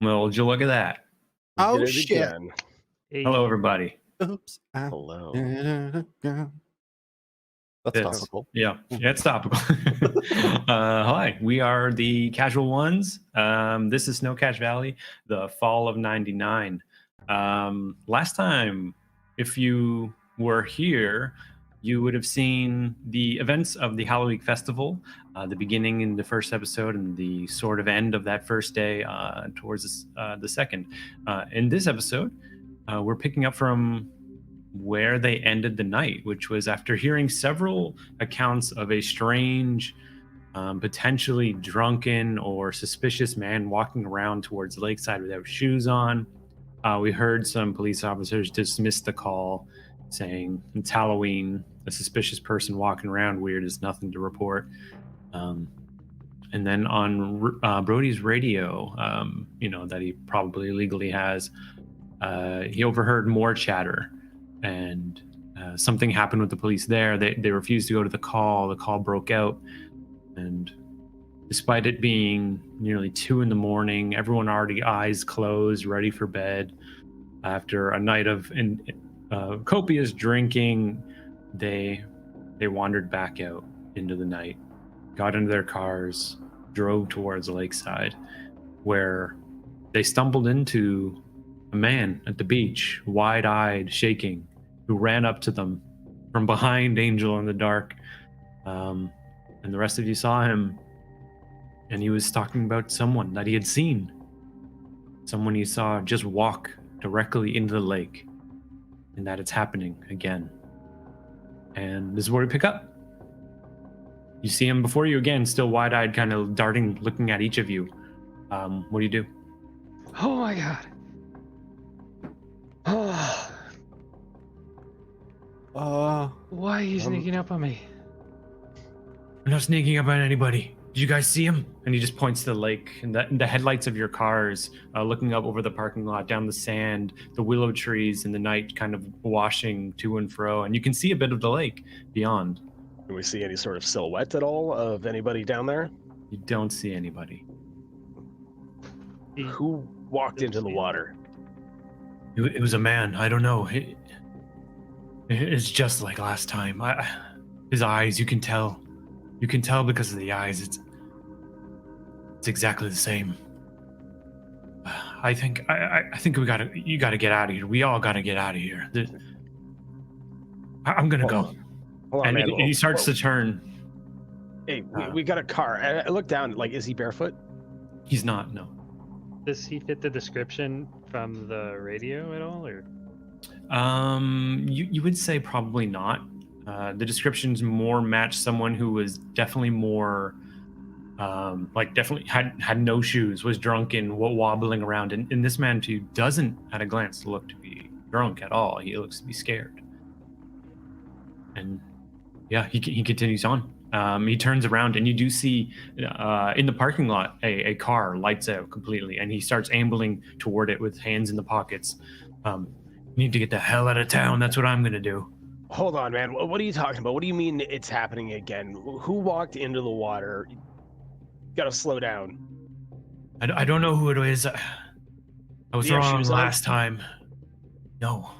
Well, would you look at that? We Oh, did it shit. again. Hello, everybody. Oops. Hello. That's This. topical. Yeah, it's topical. Hi, we are the Casual Ones. This is Snowcatch Valley, the fall of '99. Last time, if you were here, you would have seen the events of the Halloween Festival, the beginning in the first episode and the sort of end of that first day towards the second. In this episode, we're picking up from where they ended the night, which was after hearing several accounts of a strange, potentially drunken or suspicious man walking around towards the lakeside without shoes on. We heard some police officers dismiss the call, saying it's Halloween, a suspicious person walking around weird is nothing to report. And then on Brody's radio, that he probably legally has, he overheard more chatter, and something happened with the police there. They refused to go to the call. The call broke out, and despite it being nearly 2 a.m, everyone already eyes closed, ready for bed. After a night of copious drinking, they wandered back out into the night, got into their cars, drove towards the lakeside, where they stumbled into a man at the beach, wide-eyed, shaking, who ran up to them from behind Angel in the dark. And the rest of you saw him, and he was talking about someone that he had seen. Someone he saw just walk directly into the lake, and that it's happening again. And this is where we pick up. You see him before you again, still wide-eyed, kind of darting, looking at each of you. What do you do? Oh my god. Why are you sneaking up on me? I'm not sneaking up on anybody. Did you guys see him? And he just points to the lake and the headlights of your cars, looking up over the parking lot, down the sand, the willow trees in the night kind of washing to and fro. And you can see a bit of the lake beyond. Can we see any sort of silhouette at all of anybody down there? You don't see anybody. Who walked into the water? It was a man. I don't know. It's just like last time. His eyes, you can tell. You can tell because of the eyes. It's exactly the same. I think you gotta get out of here. We all gotta get out of here. I'm gonna go. Hold on, and man. he starts to turn. Hey, we got a car. I look down. Like, is he barefoot? He's not. No. Does he fit the description from the radio at all, or? You would say probably not. The descriptions more match someone who was definitely more, definitely had no shoes, was drunken, wobbling around, and this man too doesn't, at a glance, look to be drunk at all. He looks to be scared, and yeah, he continues on. He turns around, and you do see in the parking lot a car lights out completely, and he starts ambling toward it with hands in the pockets. You need to get the hell out of town. That's what I'm gonna do. Hold on, man. What are you talking about? What do you mean it's happening again? Who walked into the water? You gotta slow down. I don't know who it is. I was wrong last time. No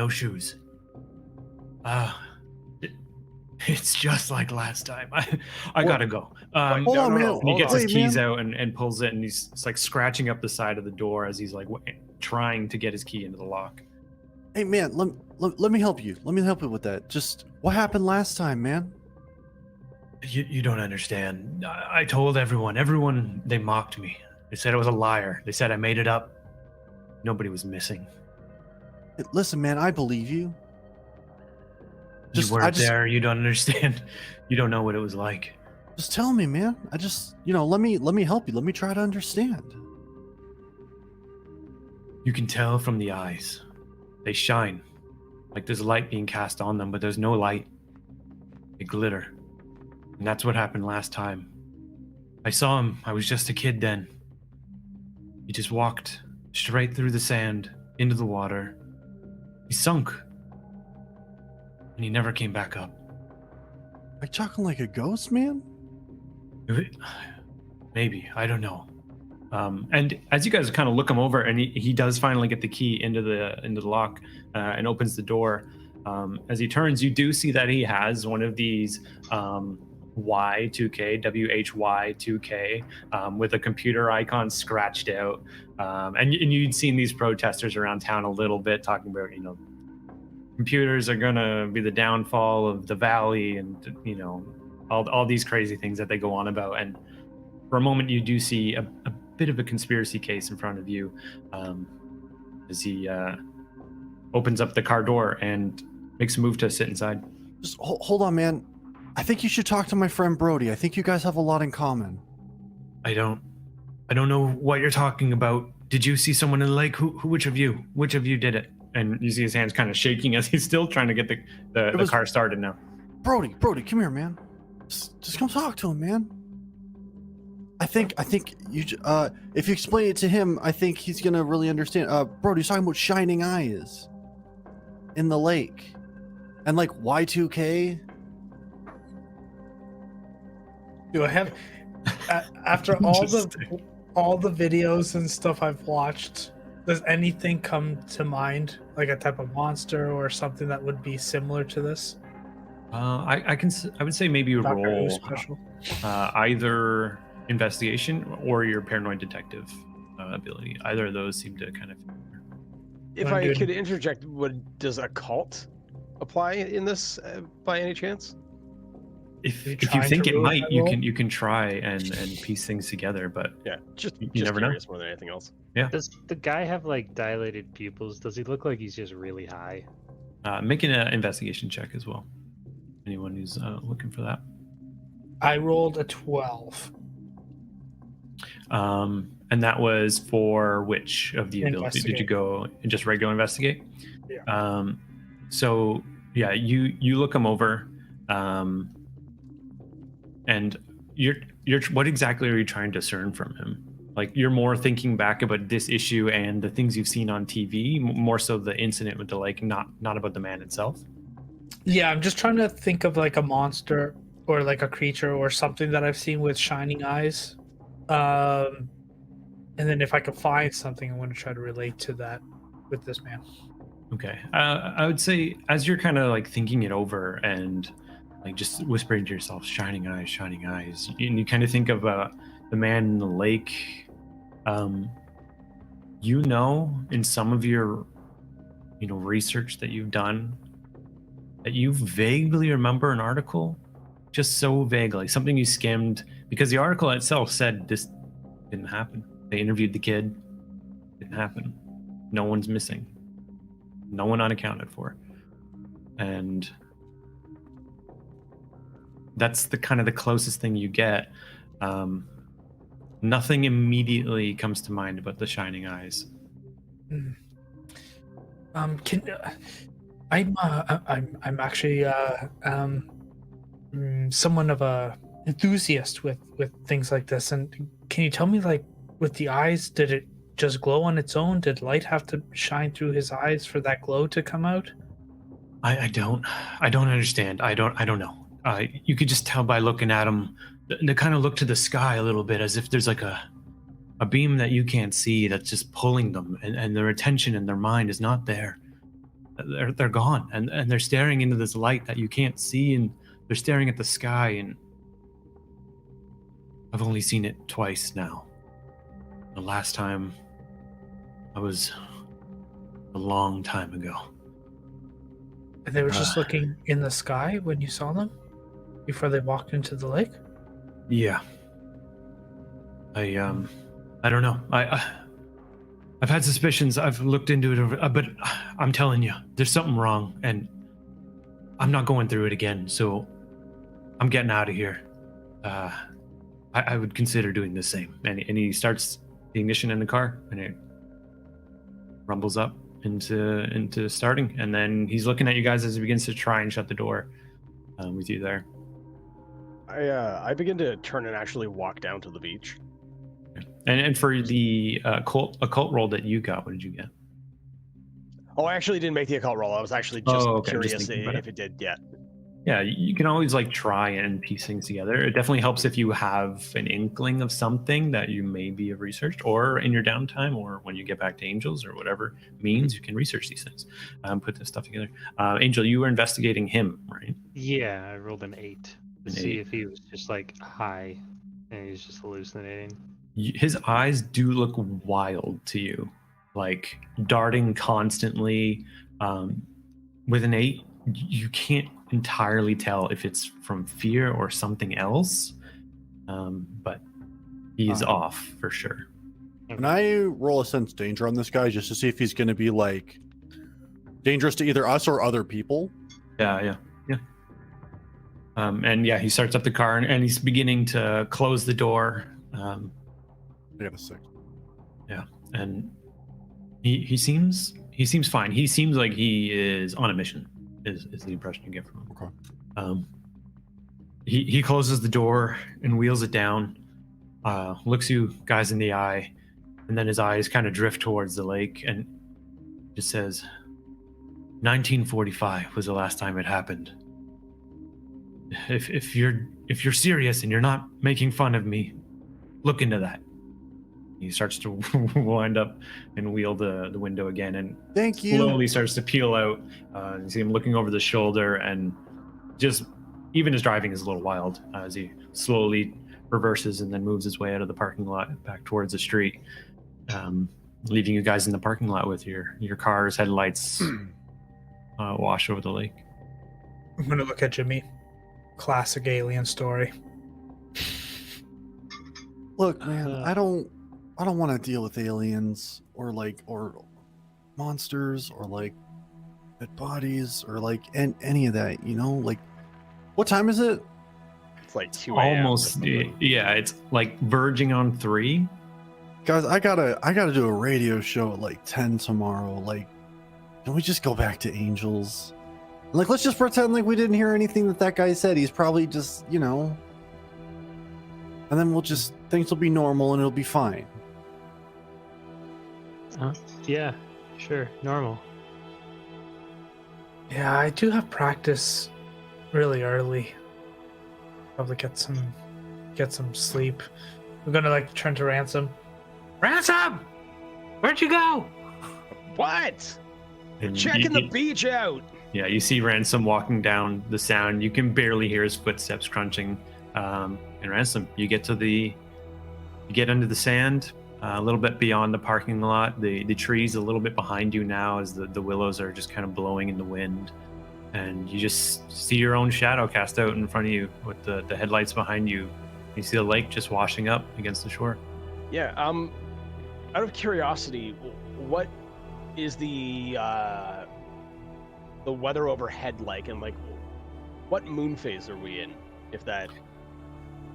shoes. It's just like last time. I gotta go. Hold on, man. And he gets his keys out and pulls it, and he's like scratching up the side of the door as he's like trying to get his key into the lock. Hey, man, let me help you. Let me help you with that. Just what happened last time, man? You don't understand. I told everyone, they mocked me. They said I was a liar. They said I made it up. Nobody was missing. Listen, man, I believe you. You weren't there. You don't understand. You don't know what it was like. Just tell me, man. Let me help you. Let me try to understand. You can tell from the eyes. They shine. Like there's light being cast on them, but there's no light. They glitter. And that's what happened last time. I saw him. I was just a kid then. He just walked straight through the sand, into the water. He sunk. And he never came back up. Are you talking like a ghost, man? Maybe. I don't know. And as you guys kind of look him over, and he does finally get the key into the lock and opens the door. As he turns, you do see that he has one of these Y2K, WHY2K, with a computer icon scratched out. And you'd seen these protesters around town a little bit talking about, computers are going to be the downfall of the valley, and, all these crazy things that they go on about. And for a moment, you do see a bit of a conspiracy case in front of you as he opens up the car door and makes a move to sit inside. Just hold on, man. I think you should talk to my friend Brody. I think you guys have a lot in common. I don't know what you're talking about. Did you see someone in the lake? Which of you did it? And you see his hands kind of shaking as he's still trying to get the car started now. Brody, come here, man. Just come talk to him, man. I think you if you explain it to him, I think he's gonna really understand. Brody's talking about shining eyes in the lake, and like Y2K. Do I have after all the videos and stuff I've watched? Does anything come to mind, like a type of monster or something that would be similar to this? I would say maybe a Doctor Who roll special. either investigation or your paranoid detective ability. Either of those seem to kind of. If I could interject, does occult apply in this by any chance? If you trying think to it ruin might, that you role? can try and piece things together, but Yeah, just never know. curious more than anything else. Does the guy have like dilated pupils? Does he look like he's just really high? Making an investigation check as well. Anyone who's looking for that. I rolled a 12. And that was for which of the ability? Did you go and just regular investigate? Yeah. So yeah, you look him over, and you're what exactly are you trying to discern from him? Like, you're more thinking back about this issue and the things you've seen on TV, more so the incident with the lake, not about the man itself. Yeah, I'm just trying to think of like a monster or like a creature or something that I've seen with shining eyes. And then if I could find something, I want to try to relate to that with this man. Okay. I would say, as you're kind of like thinking it over and like just whispering to yourself, shining eyes, and you kind of think of the man in the lake. In some of your research that you've done, that you vaguely remember an article, just so vaguely, something you skimmed, because the article itself said this didn't happen. They interviewed the kid. Didn't happen. No one's missing. No one unaccounted for. And that's the kind of the closest thing you get. Nothing immediately comes to mind about the shining eyes. I'm actually someone of a enthusiast with things like this, and can you tell me, like, with the eyes, did it just glow on its own? Did light have to shine through his eyes for that glow to come out? I don't understand. I don't know. You could just tell by looking at them. They kind of look to the sky a little bit, as if there's like a beam that you can't see that's just pulling them, and their attention and their mind is not there. They're gone, and they're staring into this light that you can't see, and they're staring at the sky. And I've only seen it twice now. The last time I was a long time ago. And they were just looking in the sky when you saw them before they walked into the lake? Yeah. I don't know. I've had suspicions. I've looked into it, but I'm telling you, there's something wrong, and I'm not going through it again. So I'm getting out of here. I would consider doing the same. And he starts the ignition in the car, and it rumbles up into starting. And then he's looking at you guys as he begins to try and shut the door with you there. I begin to turn and actually walk down to the beach. And for the occult roll that you got, what did you get? Oh, I actually didn't make the occult roll. I was actually just curious just thinking about if it did yet. Yeah, you can always like try and piece things together. It definitely helps if you have an inkling of something that you maybe have researched, or in your downtime, or when you get back to Angels, or whatever means you can research these things, put this stuff together. Angel, you were investigating him, right? Yeah, I rolled an 8 to An see 8. if he was just like high and he's just hallucinating. His eyes do look wild to you, like darting constantly. With an 8, you can't entirely tell if it's from fear or something else, but he's off for sure. Can I roll a sense danger on this guy just to see if he's going to be like dangerous to either us or other people? Yeah. And yeah, he starts up the car and he's beginning to close the door. I got a 6. Yeah, and he seems fine. He seems like he is on a mission. Is the impression you get from him. Okay. He closes the door and wheels it down. Looks you guys in the eye, and then his eyes kind of drift towards the lake and just says, 1945 was the last time it happened. If you're serious and you're not making fun of me, look into that. He starts to wind up and wheel the window again, and Thank you. slowly starts to peel out. You see him looking over the shoulder, and just even his driving is a little wild as he slowly reverses and then moves his way out of the parking lot back towards the street, leaving you guys in the parking lot with your car's headlights wash over the lake. I'm gonna look at Jimmy. Classic alien story. Look, man, I don't want to deal with aliens or monsters or like dead bodies or like any of that, you know? Like, what time is it? It's like 2 a.m. Almost, yeah. It's like verging on 3. Guys, I gotta do a radio show at like 10 tomorrow. Like, can we just go back to Angels? Like, let's just pretend like we didn't hear anything that guy said. He's probably just, you know. And then things will be normal and it'll be fine. Yeah, sure, normal. Yeah, I do have practice really early. Probably get some sleep. I'm gonna like turn to Ransom. Ransom! Where'd you go? What? And Checking the beach out. Yeah, you see Ransom walking down the sound. You can barely hear his footsteps crunching. And Ransom, you get under the sand, a little bit beyond the parking lot. The trees a little bit behind you now as the willows are just kind of blowing in the wind. And you just see your own shadow cast out in front of you with the headlights behind you. You see the lake just washing up against the shore. Yeah. Out of curiosity, what is the weather overhead like, and like what moon phase are we in, if that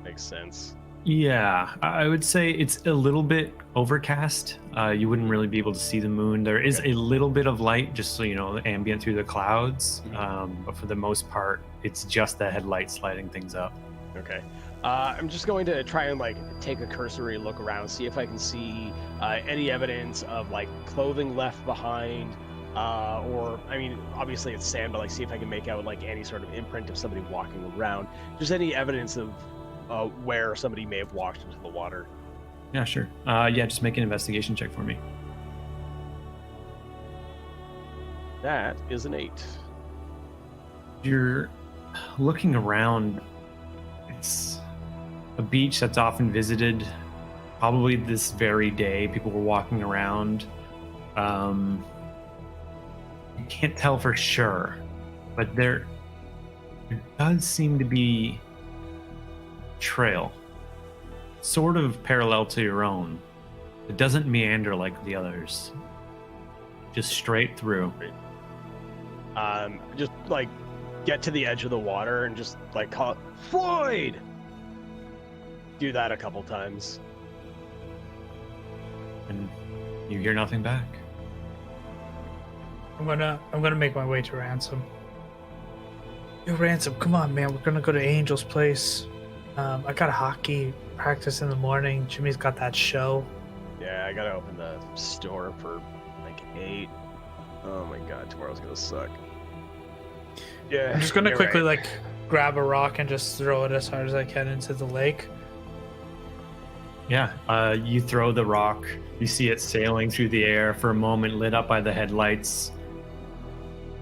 makes sense? Yeah, I would say it's a little bit overcast. You wouldn't really be able to see the moon. There is a little bit of light, just so you know, ambient through the clouds. But for the most part, it's just the headlights lighting things up. Okay. I'm just going to try and like take a cursory look around, see if I can see any evidence of like clothing left behind, or I mean, obviously it's sand, but like see if I can make out like any sort of imprint of somebody walking around. Just any evidence of where somebody may have walked into the water. Yeah, sure. Yeah, just make an investigation check for me. That is an 8. You're looking around. It's a beach that's often visited. Probably this very day, people were walking around. You can't tell for sure, but there does seem to be trail, sort of parallel to your own. It doesn't meander like the others, just straight through. Just like get to the edge of the water and just like call it Floyd. Do that a couple times, And you hear nothing back. I'm gonna make my way to Ransom. Yo, Ransom, come on, man. We're gonna go to Angel's place. I got hockey practice in the morning. Jimmy's got that show. Yeah, I gotta open the store for like 8. Oh my god, tomorrow's gonna suck. Yeah. I'm just gonna you're quickly right. like grab a rock and just throw it as hard as I can into the lake. Yeah, you throw the rock. You see it sailing through the air for a moment, lit up by the headlights.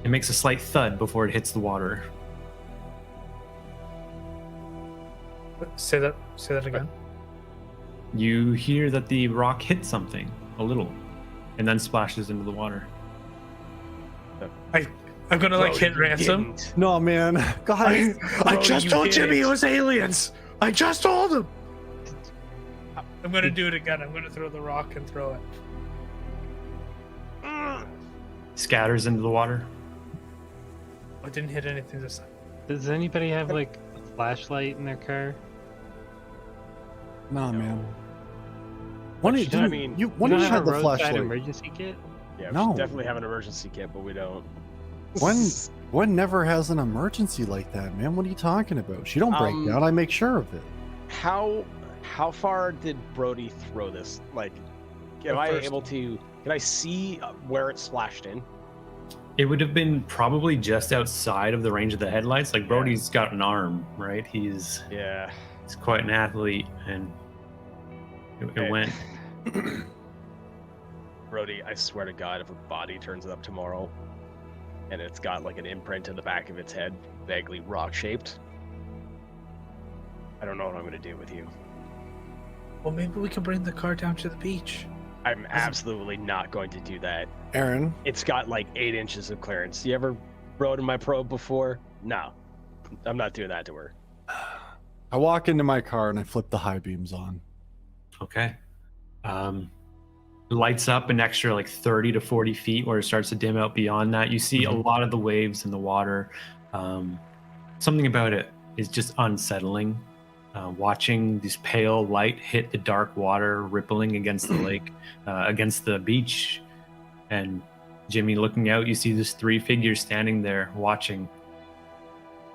It makes a slight thud before it hits the water. Say that again. You hear that the rock hits something a little, and then splashes into the water. I'm gonna like Bro, hit you Ransom. didn't. No, man. Guys, Bro, I just you told did Jimmy it. it was aliens. I just told him. I'm gonna do it again. I'm gonna throw the rock and throw it. Scatters into the water. I didn't hit anything this time. Does anybody have like a flashlight in their car? Nah, No. man. When Which, did I you? mean, You when You did you don't have the a roadside flashlight? emergency kit? Yeah, No. we definitely have an emergency kit, but we don't. When never has an emergency like that, man. What are you talking about? She don't break down. I make sure of it. How far did Brody throw this? Like, am I First. able to? Can I see where it splashed in? It would have been probably just outside of the range of the headlights. Like Brody's got an arm, right? He's Yeah. quite an athlete, and it Okay. went. Brody, I swear to God, if a body turns up tomorrow, and it's got like an imprint in the back of its head, vaguely rock-shaped, I don't know what I'm gonna do with you. Well, maybe we can bring the car down to the beach. I'm absolutely not going to do that. Aaron, It's got like 8 inches of clearance. You ever rode in my probe before? No. I'm not doing that to her. I walk into my car and I flip the high beams on. Okay. Lights up an extra like 30 to 40 feet where it starts to dim out beyond that. You see a lot of the waves in the water. Something about it is just unsettling. Watching this pale light hit the dark water rippling against the lake, against the beach. And Jimmy looking out, you see these 3 figures standing there watching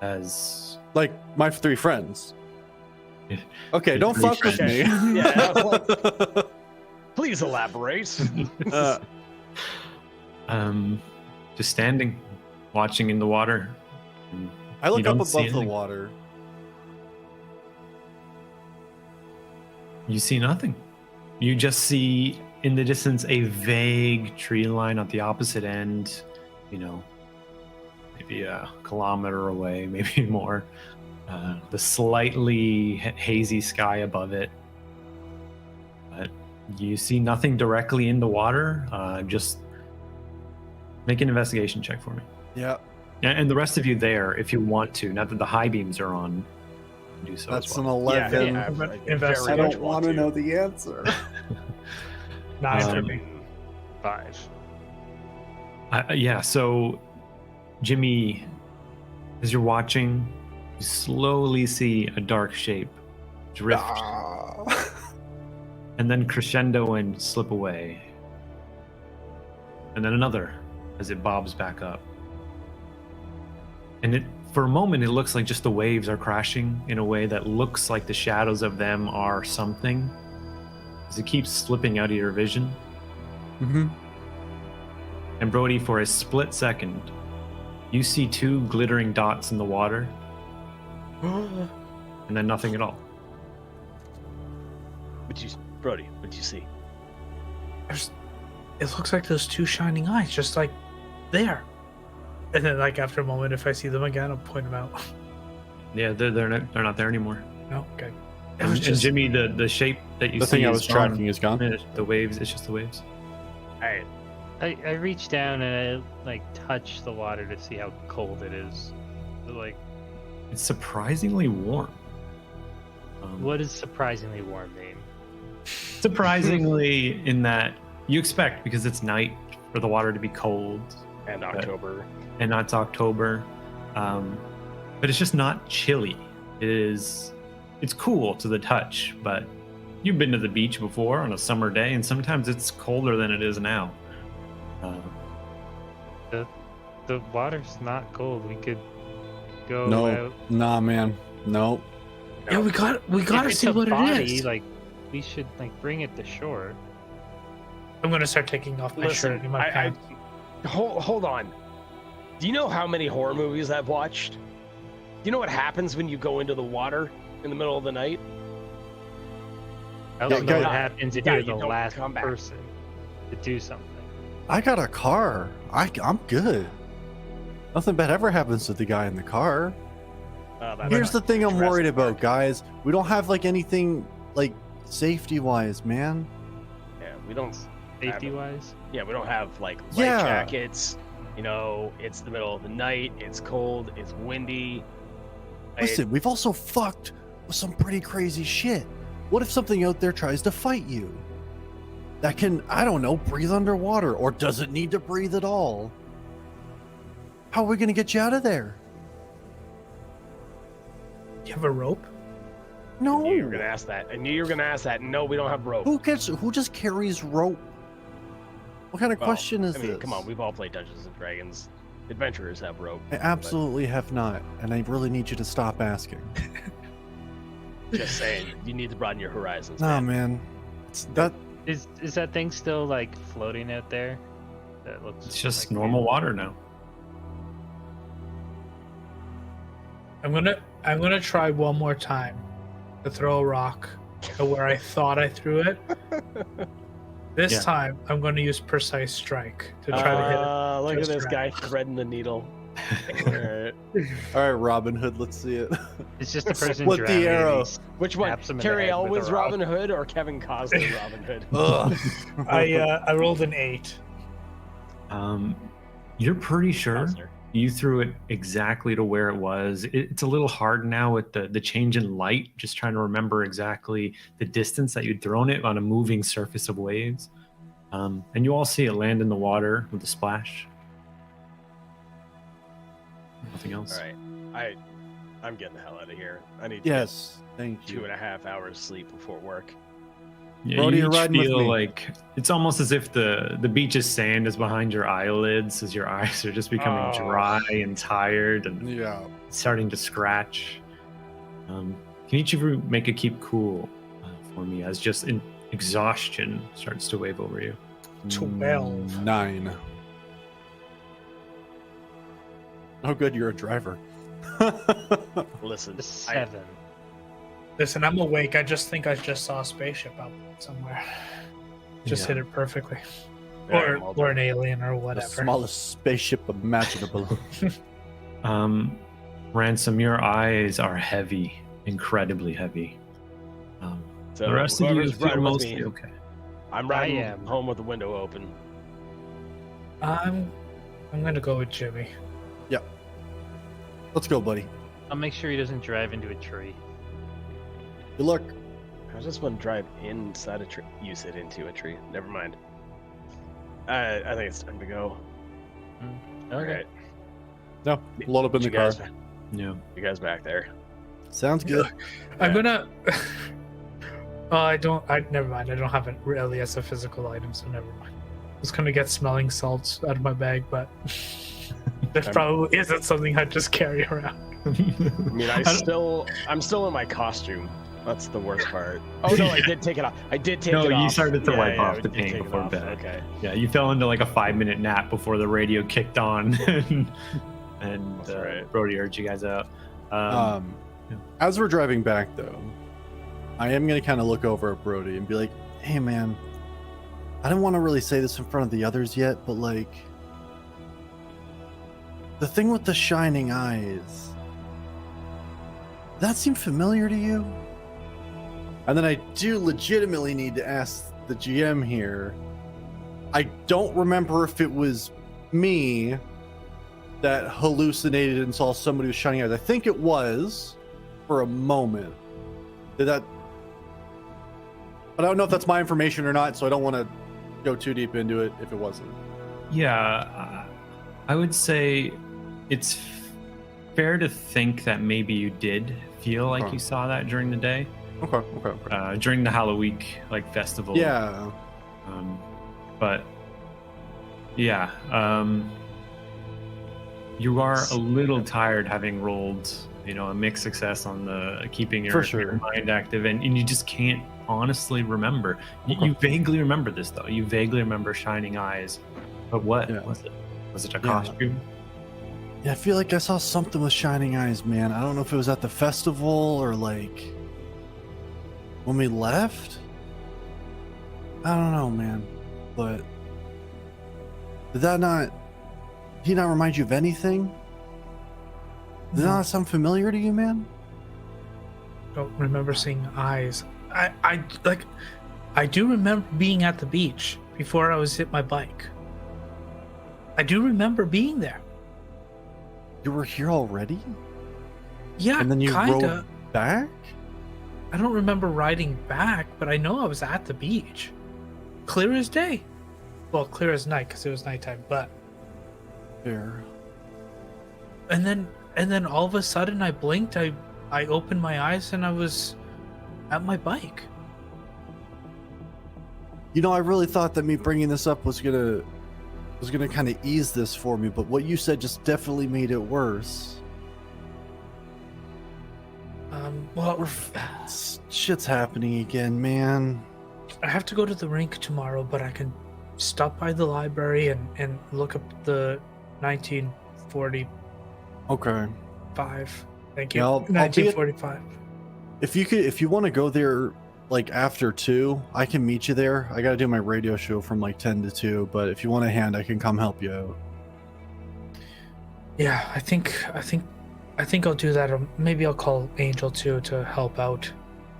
as... Like my 3 friends. Okay, Your don't 3 fuck with friends. me. Yeah, I was like, please elaborate. Just standing, watching in the water. And I look You up don't see above the anything. water. You see nothing. You just see in the distance a vague tree line at the opposite end, maybe a kilometer away, maybe more. The slightly hazy sky above it. But you see nothing directly in the water. Just make an investigation check for me. Yeah, And the rest of you there, if you want to, now that the high beams are on, do so that's as an well. 11. Yeah, But I invest- very I much don't want to know the answer. 9. 5. Yeah, so Jimmy, as you're watching, you slowly see a dark shape drift and then crescendo and slip away. And then another as it bobs back up. And for a moment, it looks like just the waves are crashing in a way that looks like the shadows of them are something. As it keeps slipping out of your vision. Mm-hmm. And Brody, for a split second, you see 2 glittering dots in the water, and then nothing at all. Brody, what'd you see? It looks like those 2 shining eyes, just like there. And then, like after a moment, if I see them again, I'll point them out. Yeah, they're not there anymore. No, okay. It And, was and just Jimmy, the shape that you The see thing I is was tracking gone. is gone. The waves, it's just the waves. Alright. I reach down and I like touch the water to see how cold it is. But, like, It's surprisingly warm. what does surprisingly warm mean? Surprisingly, in that you expect, because it's night, for the water to be cold, And October. and not October, but it's just not chilly. It's cool to the touch, but you've been to the beach before on a summer day, and sometimes it's colder than it is now. The water's not cold. We could go No, out. nah, man. No. yeah, we gotta If it's see a what body, it is. like, we should like bring it to shore. I'm gonna start taking off my Listen, shirt and my pants. hold on. Do you know how many horror movies I've watched? Do you know what happens when you go into the water in the middle of the night? I don't Yeah, know what guy- happens if guy, you're you the don't last come back. person to do something. I got a car. I'm good. Nothing bad ever happens to the guy in the car. Here's the thing I'm worried about, guys. We don't have like anything like safety wise, man. Yeah, we don't. Safety wise, Yeah, we don't have like life Yeah. jackets. You know, it's the middle of the night. It's cold. It's windy. Listen, we've also fucked with some pretty crazy shit. What if something out there tries to fight you? That can, I don't know, breathe underwater, or does it need to breathe at all? How are we gonna get you out of there? You have a rope? I knew you were No. gonna ask that. I knew you were gonna ask that. No, we don't have rope. Who just carries rope? What kind of Well, question is I mean, this? come on, we've all played Dungeons and Dragons. Adventurers have rope. I absolutely have not, and I really need you to stop asking. Just saying, you need to broaden your horizons. Nah, man. man. That is that thing still like floating out there? That looks. It's just like normal water now. I'm gonna try one more time to throw a rock to where I thought I threw it. This Yeah. time I'm gonna use precise strike to try to hit it. Look at just this right. guy threading the needle. All right. all right, Robin Hood. Let's see it. It's just a person Split the drowning and arrow. he Which one? snaps him in the Carrie head with a Elwes rock. Robin Hood or Kevin Costner Robin Hood? Ugh. I rolled an 8. You're pretty sure Costner. you threw it exactly to where it was. It's a little hard now with the change in light, just trying to remember exactly the distance that you'd thrown it on a moving surface of waves. And you all see it land in the water with a splash. Nothing else. All right, I'm getting the hell out of here. I need Yes, thank to you. get 2.5 hours sleep before work. Yeah, Brody, you you're each riding with feel me. like it's almost as if the beach's sand is behind your eyelids as your eyes are just becoming Oh. dry and tired and Yeah. starting to scratch. Can each of you make a keep cool for me as just exhaustion starts to wave over you? 12. 9. Oh, good, you're a driver. Listen, I, 7. Listen, I'm awake. I just think I just saw a spaceship out somewhere. Just Yeah. hit it perfectly. Very well Or done. an alien or The whatever. smallest spaceship imaginable. Ransom, your eyes are heavy, incredibly heavy. So The rest of you whoever's feel riding with mostly me, okay. I'm riding am. home with the window open. I'm gonna go with Jimmy. Let's go, buddy. I'll make sure he doesn't drive into a tree. Good luck. I just want to drive inside a tree. You said into a tree. Never mind. I think it's time to go. All right. No, load up in the You car. guys, Yeah. you guys back there. Sounds good. I'm gonna. Never mind. I don't have it really as a physical item, so never mind. I was gonna get smelling salts out of my bag, but that probably isn't something I'd just carry around. I mean, I'm still in my costume. That's the worst part. Oh no, I did take it off. I did take No, it off. you started to wipe off we the did paint take it before off. bed. Okay. Yeah, you fell into like a 5-minute nap before the radio kicked on, and That's right. Brody urged you guys out. Yeah. As we're driving back, though, I am going to kind of look over at Brody and be like, hey, man, I don't want to really say this in front of the others yet, but like, the thing with the shining eyes, that seem familiar to you? And then I do legitimately need to ask the GM here. I don't remember if it was me that hallucinated and saw somebody with shining eyes. I think it was for a moment. Did that? I don't know if that's my information or not, so I don't want to go too deep into it if it wasn't. Yeah, I would say it's fair to think that maybe you did feel like Huh. you saw that during the day, Okay. during the Halloween festival. Yeah. But yeah, you are a little tired having rolled, a mixed success on the keeping For your sure. mind active, and you just can't honestly remember. Okay. You vaguely remember this though. You vaguely remember shining eyes, but what Yeah. was it? Was it a Yeah. costume? Yeah, I feel like I saw something with shining eyes, man. I don't know if it was at the festival or like when we left. I don't know, man. But did he not remind you of anything? Did that not sound familiar to you, man? Don't remember seeing eyes. I do remember being at the beach before I was hit my bike. I do remember being there. You were here already? Yeah, And then you kinda. rode back? I don't remember riding back, but I know I was at the beach. Clear as day. Well, clear as night because it was nighttime, but Fair. and then all of a sudden I blinked, I opened my eyes and I was at my bike. You know, I really thought that me bringing this up was gonna kind of ease this for me, but what you said just definitely made it worse. Well, Shit's happening again, man. I have to go to the rink tomorrow, but I can stop by the library and look up the 1945. Okay. Thank you. Yeah, I'll be at- 1945. If you want to go there like after 2, I can meet you there. I got to do my radio show from like 10 to 2, but if you want a hand, I can come help you out. Yeah, I think I'll do that. Or maybe I'll call Angel too to help out.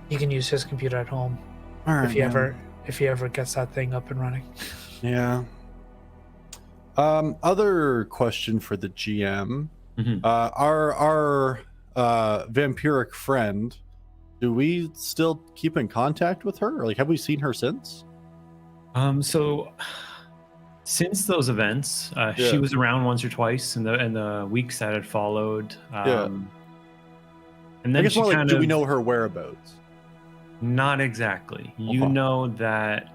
He can use his computer at home All right. if he ever gets that thing up and running. Yeah. Other question for the GM. Mhm. Our vampiric friend, do we still keep in contact with her? Or, like, have we seen her since? So since those events, she was around once or twice in the weeks that had followed. And I then guess she more like, kind do of we know her whereabouts? not exactly. You Okay. know that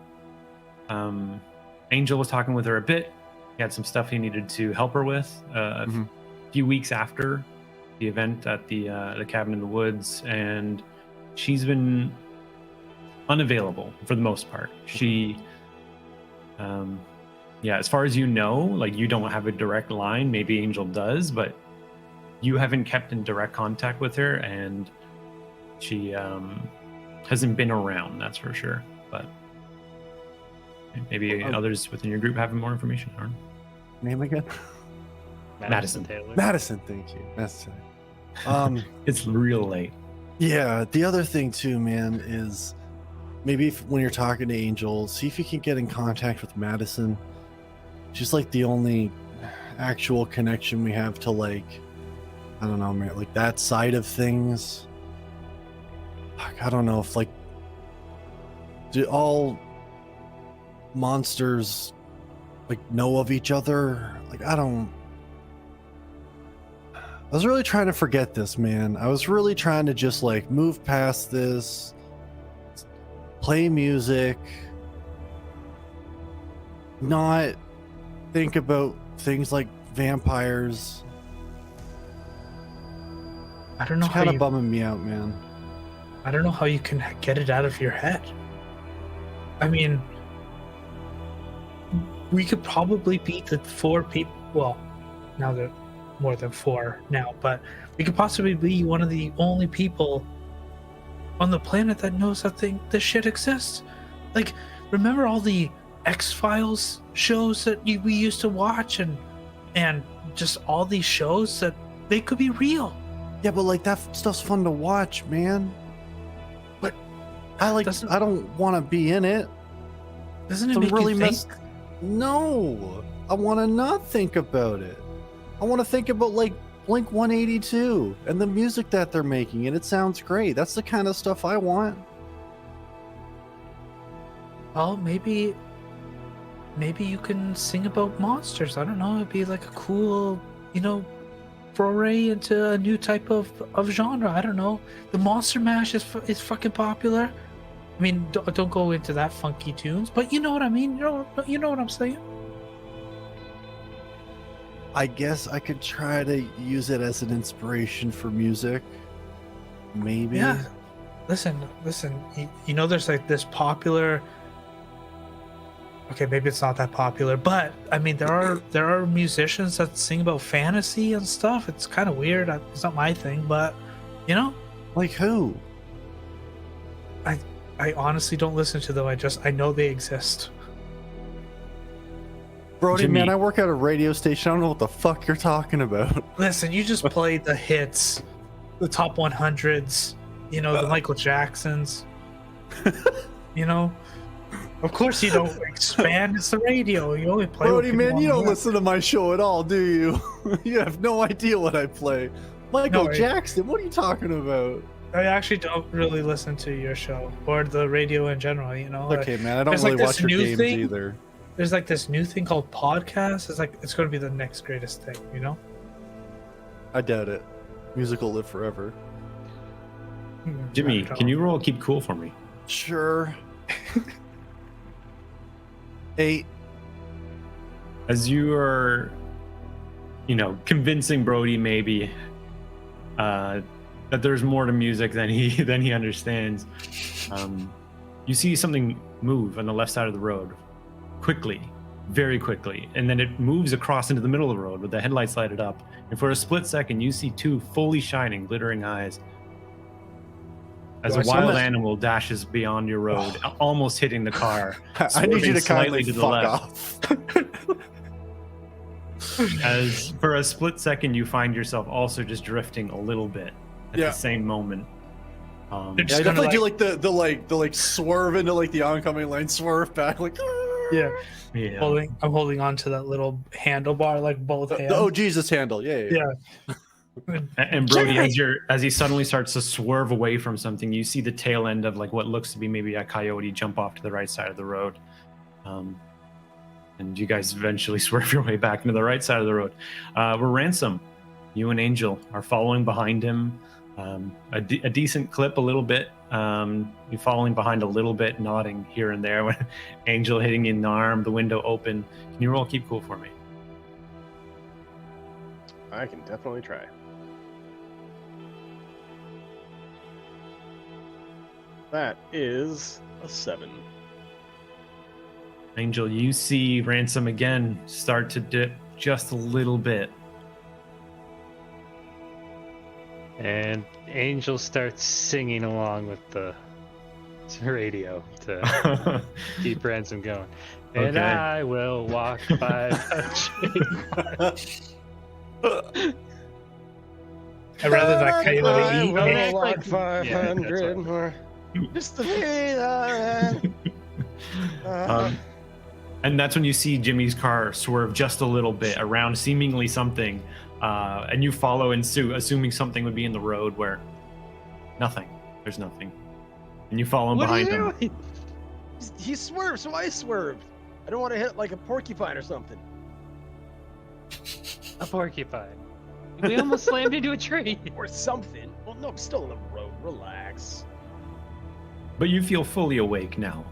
Angel was talking with her a bit. He had some stuff he needed to help her with a Mhm. few weeks after the event at the cabin in the woods, and she's been unavailable for the most part. She, as far as you know, like, you don't have a direct line. Maybe Angel does, but you haven't kept in direct contact with her, and she hasn't been around. That's for sure. But maybe others within your group have more information. I don't know. Name again? Madison. Taylor. Madison, thank you. Madison. It's real late. Yeah, the other thing too, man, is maybe when you're talking to Angel, see if you can get in contact with Madison. She's like the only actual connection we have to, like, I don't know, man, like that side of things. Fuck, I don't know if, like, do all monsters like know of each other? Like, I was really trying to forget this, man. I was really trying to just like move past this, play music, not think about things like vampires. I don't know It's how kind of you, bumming me out, man. I don't know how you can get it out of your head. I mean, we could probably beat the 4 people. Well, now they're more than 4 now, but we could possibly be one of the only people on the planet that knows that this shit exists. Like, remember all the X-Files shows that we used to watch, and just all these shows that they could be real. Yeah, but like that stuff's fun to watch, man. But I doesn't- don't want to be in it. Doesn't it Some make really you think? No, I want to not think about it. I want to think about like Blink 182 and the music that they're making, and it sounds great. That's the kind of stuff I want. Well, maybe you can sing about monsters. I don't know. It'd be like a cool, foray into a new type of genre. I don't know. The Monster Mash is fucking popular. I mean, don't go into that funky tunes, but you know what I mean. You know what I'm saying. I guess I could try to use it as an inspiration for music. Maybe. Yeah. Listen. You know, there's like this popular Okay, maybe it's not that popular, but I mean, there are musicians that sing about fantasy and stuff. It's kind of weird. It's not my thing, but you know, Like who? I honestly don't listen to them. I know they exist. Brody, Jimmy. man, I work at a radio station. I don't know what the fuck you're talking about. Listen, you just played the hits, the top 100s, you know, the Michael Jacksons. You know, of course you don't expand. It's the radio. You only play. Brody, what people man, you wanna don't hear. listen to my show at all, do you? You have no idea what I play. Michael No, Jackson, what are you talking about? I actually don't really listen to your show or the radio in general. You know, Okay, man, I don't there's like really this watch your new games thing. either. There's like this new thing called podcast. It's like it's going to be the next greatest thing. You know. I doubt it. Music will live forever. Jimmy, I don't can you know. roll keep cool for me? Sure. 8. As you are, convincing Brody maybe that there's more to music than he understands, you see something move on the left side of the road quickly, very quickly, and then it moves across into the middle of the road with the headlights lighted up, and for a split second you see two fully shining, glittering eyes as Do a I see wild that? animal dashes beyond your road, almost hitting the car. I need you to swerving kindly slightly to the fuck left. off. As for a split second you find yourself also just drifting a little bit at Yeah. the same moment. They're Yeah, just I gonna, definitely do like the swerve into like the oncoming lane, swerve back like. Yeah, Yeah. I'm holding on to that little handlebar, like both hands. Oh Jesus handle, yeah. And Brody, Jimmy! as he suddenly starts to swerve away from something, you see the tail end of like what looks to be maybe a coyote jump off to the right side of the road, and you guys eventually swerve your way back into the right side of the road. We're Ransom. You and Angel are following behind him, a decent clip, a little bit. You're following behind a little bit, nodding here and there. When Angel hitting you in the arm, the window open. Can you roll keep cool for me? I can definitely try. That is a 7. Angel, you see Ransom again start to dip just a little bit. And Angel starts singing along with the radio to keep Ransom going. And Okay. I will walk by the tree. I'd rather that coyote I eat will me. walk like- 500 yeah, more. Just to be there. And that's when you see Jimmy's car swerve just a little bit around seemingly something, and you follow in suit, assuming something would be in the road where there's nothing, and you follow What are behind you him. doing? He swerved, so I swerved. I don't want to hit like a porcupine or something. A porcupine. We almost slammed into a tree. Or something. Well, no, I'm still on the road. Relax. But you feel fully awake now.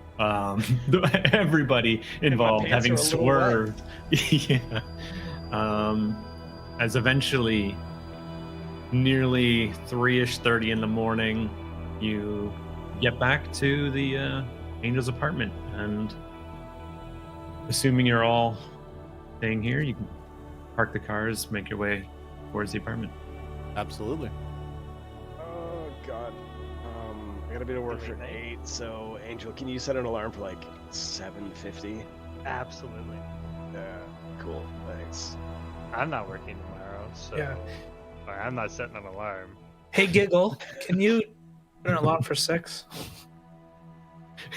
Everybody involved pants having are a little wet. swerved. Yeah. As eventually, nearly 3:30 in the morning, you get back to the Angel's apartment, and assuming you're all staying here, you can park the cars, make your way towards the apartment. Absolutely. Oh God. I gotta be to work for 8. So, Angel, can you set an alarm for like 7:50? Absolutely. Yeah. Cool. Thanks. I'm not working tomorrow, so Yeah. or I'm not setting an alarm. Hey, Giggle, can you put an alarm for 6?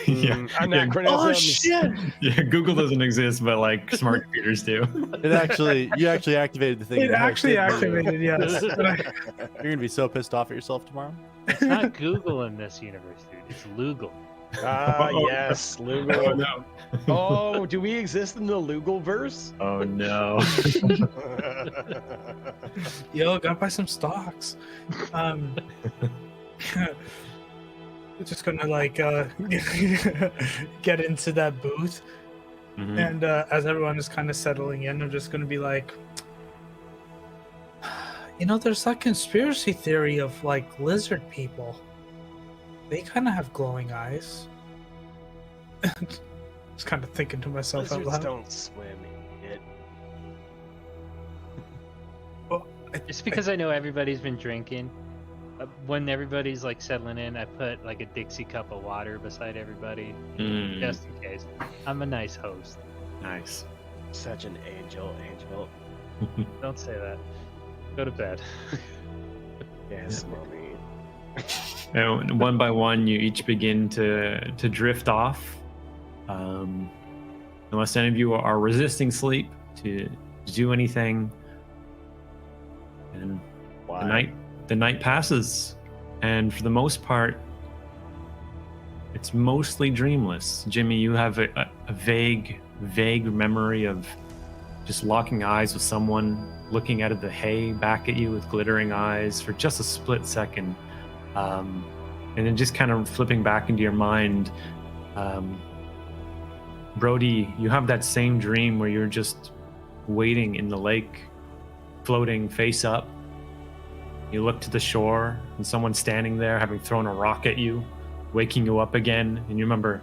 Anachronisms. Oh shit! Yeah, Google doesn't exist, but like smart computers do. You actually activated the thing. It that helps actually it for you. activated, yes. You're gonna be so pissed off at yourself tomorrow. It's not Google in this universe, dude. It's Lugal. Ah, Oh, yes, Oh Lugal. no! Oh, do we exist in the Lugal verse? Oh no! Yo, gotta buy some stocks. Just gonna like get into that booth, Mhm. and as everyone is kind of settling in, I'm just gonna be like, there's that conspiracy theory of like lizard people. They kind of have glowing eyes. Just kind of thinking to myself out Lizards loud. don't swim, idiot. Just because I know everybody's been drinking, when everybody's like settling in, I put like a Dixie cup of water beside everybody, just in case. I'm a nice host. Nice. Such an angel. Don't say that. Go to bed. Yes, mommy. And one by one, you each begin to drift off. Unless any of you are resisting sleep to do anything. And Why? the night passes, and for the most part, it's mostly dreamless. Jimmy, you have a vague memory of just locking eyes with someone, looking out of the hay back at you with glittering eyes for just a split second, and then just kind of flipping back into your mind. Brody, you have that same dream where you're just waiting in the lake, floating face up. You look to the shore and someone's standing there having thrown a rock at you, waking you up again, and you remember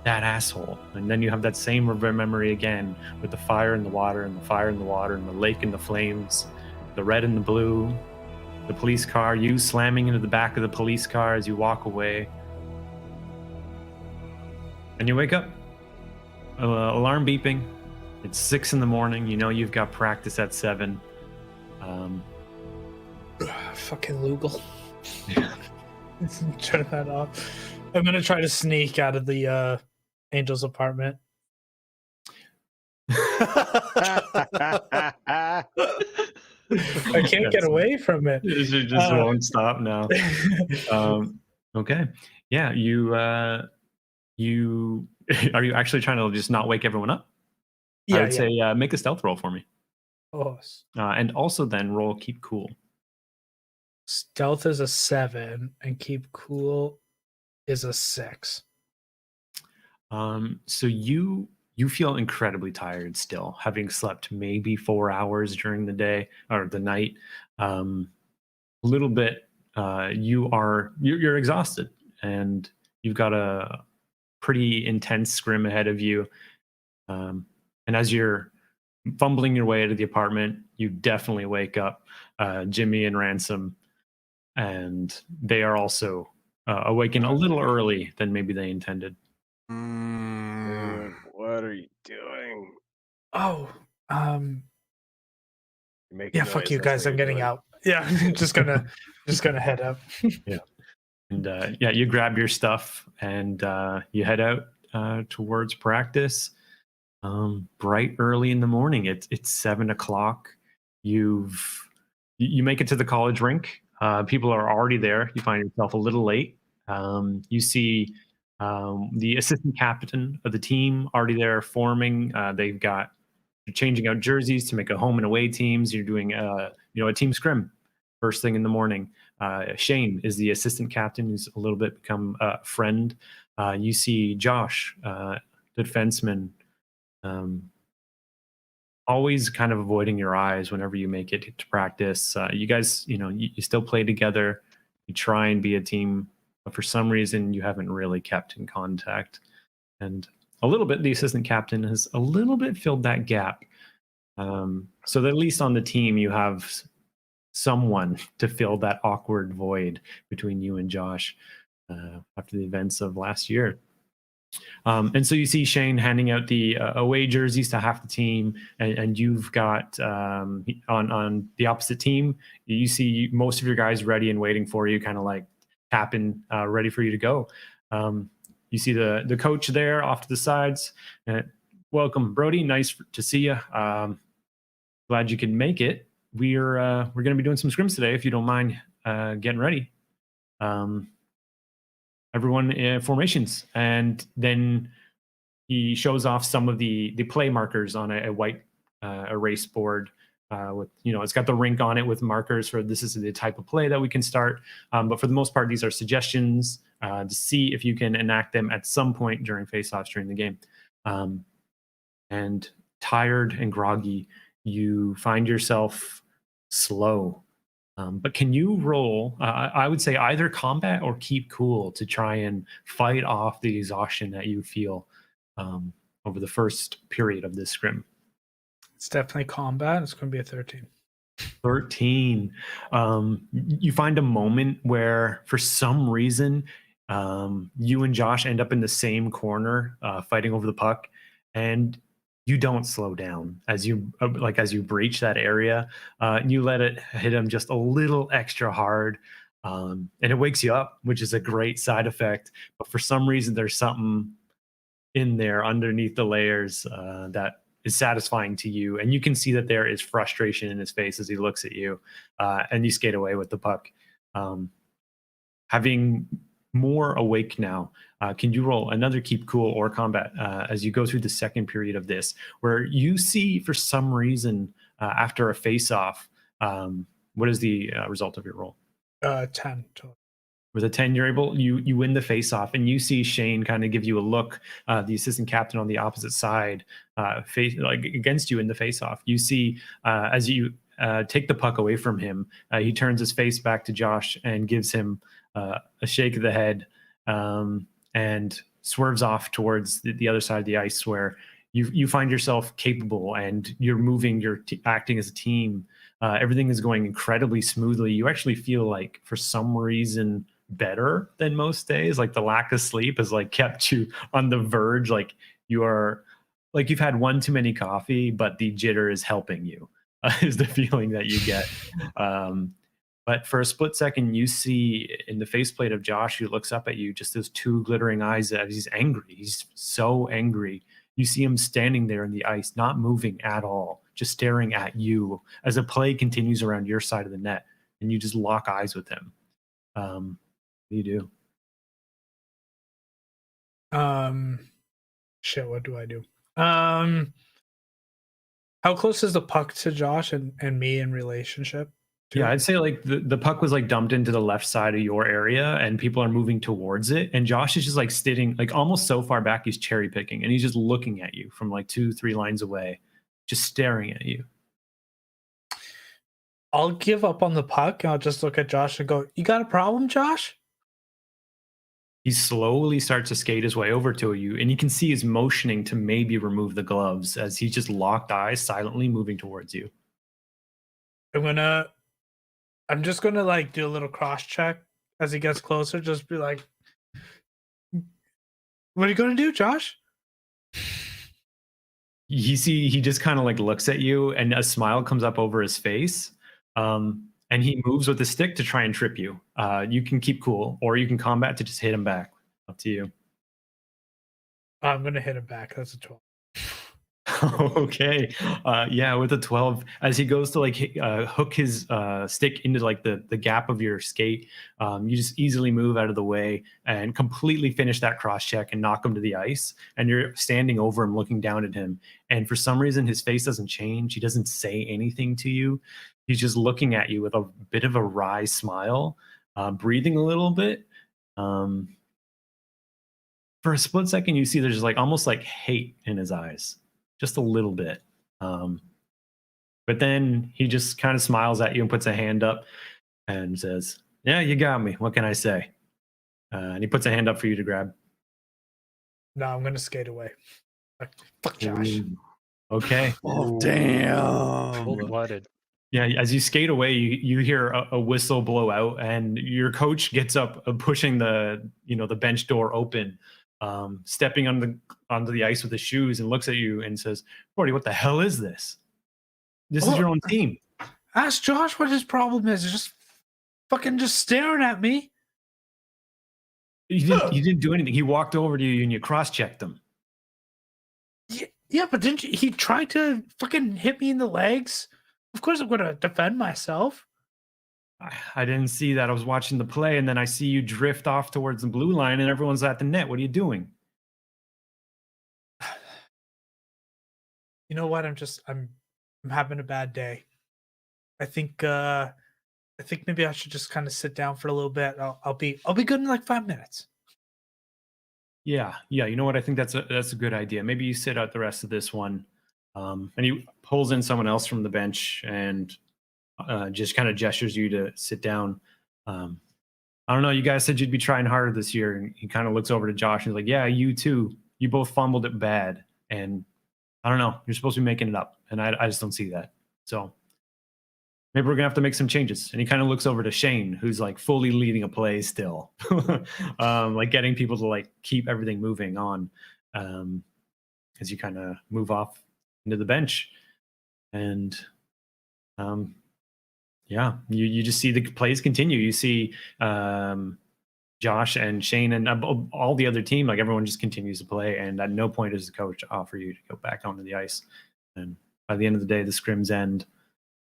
that asshole. And then you have that same memory again with the fire in the water and the fire in the water and the lake and the flames, the red and the blue, the police car, you slamming into the back of the police car as you walk away. And you wake up. Alarm beeping. It's 6 a.m. You know you've got practice at 7. Fucking Lugal. Yeah. Turn that off. I'm gonna try to sneak out of the Angel's apartment. I can't get away from it. You just won't stop now. Okay. Yeah, you are you actually trying to just not wake everyone up? I would say make a stealth roll for me. Oh, And also then roll keep cool. stealth is a 7 and keep cool is a 6. So you feel incredibly tired still, having slept maybe 4 hours during the day or the night. A little bit. You're exhausted, and you've got a pretty intense scrim ahead of you. And as you're fumbling your way out of the apartment, you definitely wake up Jimmy and Ransom, and they are also awakened a little early than maybe they intended. Dude, what are you doing? Oh, You're making yeah, fuck noise, you that's guys. what I'm you're getting doing. out. Yeah, I'm just gonna head out. And yeah, you grab your stuff and you head out towards practice. Bright early in the morning. It's 7 o'clock. You make it to the college rink. People are already there. You find yourself a little late. You see the assistant captain of the team already there forming. They've got changing out jerseys to make a home and away teams. You're doing a team scrim first thing in the morning. Shane is the assistant captain, who's a little bit become a friend. You see Josh, the defenseman, always kind of avoiding your eyes whenever you make it to practice. You guys, you still play together. You try and be a team, but for some reason you haven't really kept in contact. And a little bit, the assistant captain has a little bit filled that gap. So that at least on the team you have someone to fill that awkward void between you and Josh after the events of last year. And so you see Shane handing out the away jerseys to half the team, and you've got on the opposite team, you see most of your guys ready and waiting for you, kind of like tapping, ready for you to go. You see the coach there off to the sides. Welcome, Brody. Nice to see you. Glad you could make it. We're going to be doing some scrims today, if you don't mind getting ready. Everyone in formations, and then he shows off some of the play markers on a white erase board with, it's got the rink on it with markers for this is the type of play that we can start. But for the most part, these are suggestions to see if you can enact them at some point during face-offs during the game. And tired and groggy, you find yourself slow. But can you roll, I would say either combat or keep cool to try and fight off the exhaustion that you feel over the first period of this scrim. It's definitely combat. It's going to be a 13. 13. You find a moment where, for some reason, you and Josh end up in the same corner, fighting over the puck, and you don't slow down as you breach that area. You let it hit him just a little extra hard, and it wakes you up, which is a great side effect. But for some reason, there's something in there underneath the layers that is satisfying to you, and you can see that there is frustration in his face as he looks at you, and you skate away with the puck. Having more awake now, can you roll another keep cool or combat as you go through the second period of this, where you see, for some reason, after a face-off, what is the result of your roll? 10 total. With a 10, you win the face-off, and you see Shane kind of give you a look, the assistant captain on the opposite side, against you in the face-off. You see, as you take the puck away from him, he turns his face back to Josh and gives him a shake of the head, and swerves off towards the other side of the ice, where you find yourself capable, and you're moving, you're acting as a team. Everything is going incredibly smoothly. You actually feel like, for some reason, better than most days. Like, the lack of sleep has kept you on the verge. Like, you are you've had one too many coffee, but the jitter is helping you, is the feeling that you get. But for a split second, you see in the faceplate of Josh, who looks up at you, just those two glittering eyes. That he's angry. He's so angry. You see him standing there in the ice, not moving at all, just staring at you as a play continues around your side of the net, and you just lock eyes with him. What do you do? Shit, what do I do? How close is the puck to Josh and me in relationship? Yeah, I'd say the puck was dumped into the left side of your area, and people are moving towards it. And Josh is just sitting almost so far back he's cherry picking, and he's just looking at you from 2-3 lines away, just staring at you. I'll give up on the puck, and I'll just look at Josh and go, "You got a problem, Josh?" He slowly starts to skate his way over to you, and you can see he's motioning to maybe remove the gloves as he's just locked eyes, silently moving towards you. I'm just gonna do a little cross check as he gets closer. Just be like, "What are you gonna do, Josh?" He just kind of looks at you, and a smile comes up over his face. And he moves with the stick to try and trip you. You can keep cool, or you can combat to just hit him back. Up to you. I'm gonna hit him back. That's a 12. Okay. Yeah, with a 12, as he goes to hook his stick into the gap of your skate, you just easily move out of the way and completely finish that cross check and knock him to the ice. And you're standing over him, looking down at him. And for some reason, his face doesn't change. He doesn't say anything to you. He's just looking at you with a bit of a wry smile, breathing a little bit. For a split second, you see there's almost hate in his eyes. Just a little bit. But then he just kind of smiles at you and puts a hand up and says, "Yeah, you got me. What can I say?" And he puts a hand up for you to grab. No, I'm going to skate away. Fuck Josh. Ooh. Okay. Oh, damn. Cold-blooded. Yeah, as you skate away, you hear a whistle blow out, and your coach gets up, pushing the bench door open, stepping onto the ice with his shoes, and looks at you and says, "Brody, what the hell is this? This is your own team." Ask Josh what his problem is. He's just staring at me. You didn't do anything. He walked over to you and you cross-checked him. Yeah, but didn't you, he tried to fucking hit me in the legs? Of course I'm going to defend myself. I didn't see that. I was watching the play, and then I see you drift off towards the blue line, and everyone's at the net. What are you doing? You know what? I'm having a bad day. I think maybe I should just kind of sit down for a little bit. I'll be good in 5 minutes. Yeah. You know what? I think that's a good idea. Maybe you sit out the rest of this one. And he pulls in someone else from the bench and just kind of gestures you to sit down. I don't know. You guys said you'd be trying harder this year. And he kind of looks over to Josh and he's like, "Yeah, you too. You both fumbled it bad. and I don't know. You're supposed to be making it up, and I just don't see that. So maybe we're gonna have to make some changes. And he kind of looks over to Shane, who's like fully leading a play still, like getting people to like keep everything moving on, as you kind of move off into the bench, and um, yeah, you just see the plays continue. You see Josh and Shane and all the other team, like everyone just continues to play, and at no point does the coach offer you to go back onto the ice. And by the end of the day, the scrims end,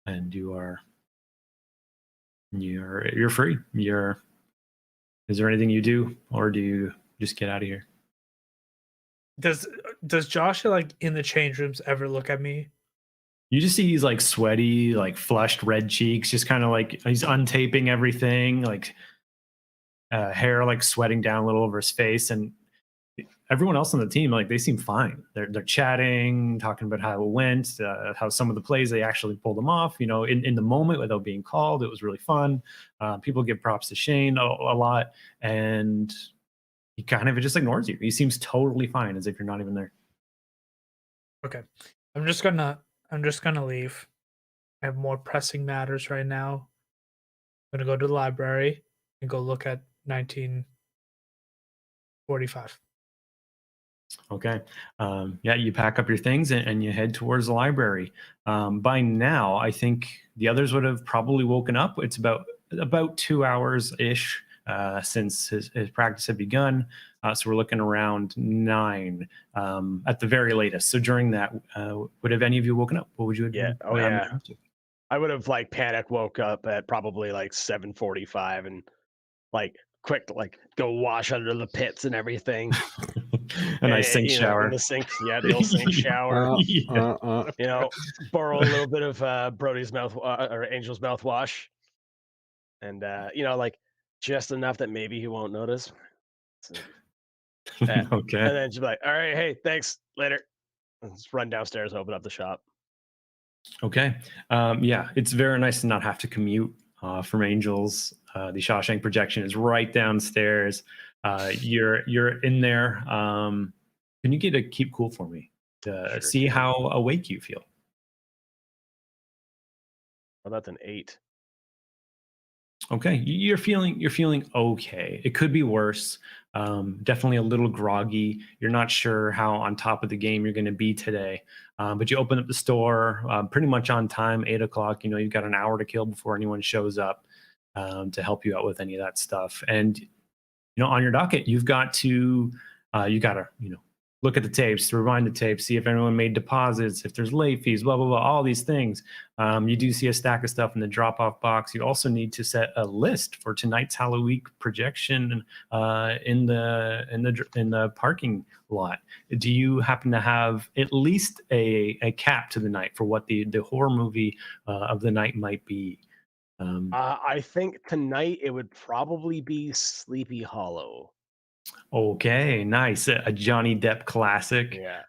and you're free. Is there anything you do, or do you just get out of here? Does Josh like in the change rooms ever look at me? You just see he's like sweaty, like flushed red cheeks, just kind of like he's untaping everything, like hair like sweating down a little over his face, and everyone else on the team, like they seem fine. They're chatting, talking about how it went, how some of the plays they actually pulled them off. You know, in the moment without being called, it was really fun. People give props to Shane a lot, and he kind of just ignores you. He seems totally fine, as if you're not even there. Okay. I'm just gonna leave. I have more pressing matters right now. I'm gonna go to the library and go look at 1945. Okay. Yeah, you pack up your things and you head towards the library. By now, I think the others would have probably woken up. It's about 2 hours ish since his practice had begun. So we're looking around 9 at the very latest. So during that, would have any of you woken up? What would you? Yeah. Oh yeah. I would have like panic woke up at probably like 7:45 and like quick like go wash under the pits and everything. A nice sink You know, shower. in the sink, yeah, the old sink shower. Yeah. You know, borrow a little bit of Brody's mouth or Angel's mouthwash, and you know, like just enough that maybe he won't notice. So, and Okay. then just be like, all right, hey, thanks, later. And just run downstairs, open up the shop. Okay. Yeah, it's very nice to not have to commute from Angels. The Shawshank projection is right downstairs. You're in there. Can you get a keep cool for me to Sure see can. how awake you feel? Well, that's an 8. Okay, you're feeling okay. It could be worse. Definitely a little groggy. You're not sure how on top of the game you're going to be today. But you open up the store pretty much on time, 8 o'clock. You know you've got an hour to kill before anyone shows up to help you out with any of that stuff. And on your docket, you've got to look at the tapes, rewind the tapes, see if anyone made deposits, if there's late fees, blah blah blah, all these things. You do see a stack of stuff in the drop-off box. You also need to set a list for tonight's Halloween projection in the parking lot. Do you happen to have at least a cap to the night for what the horror movie of the night might be? I think tonight it would probably be Sleepy Hollow. Okay, nice. A Johnny Depp classic. Yeah.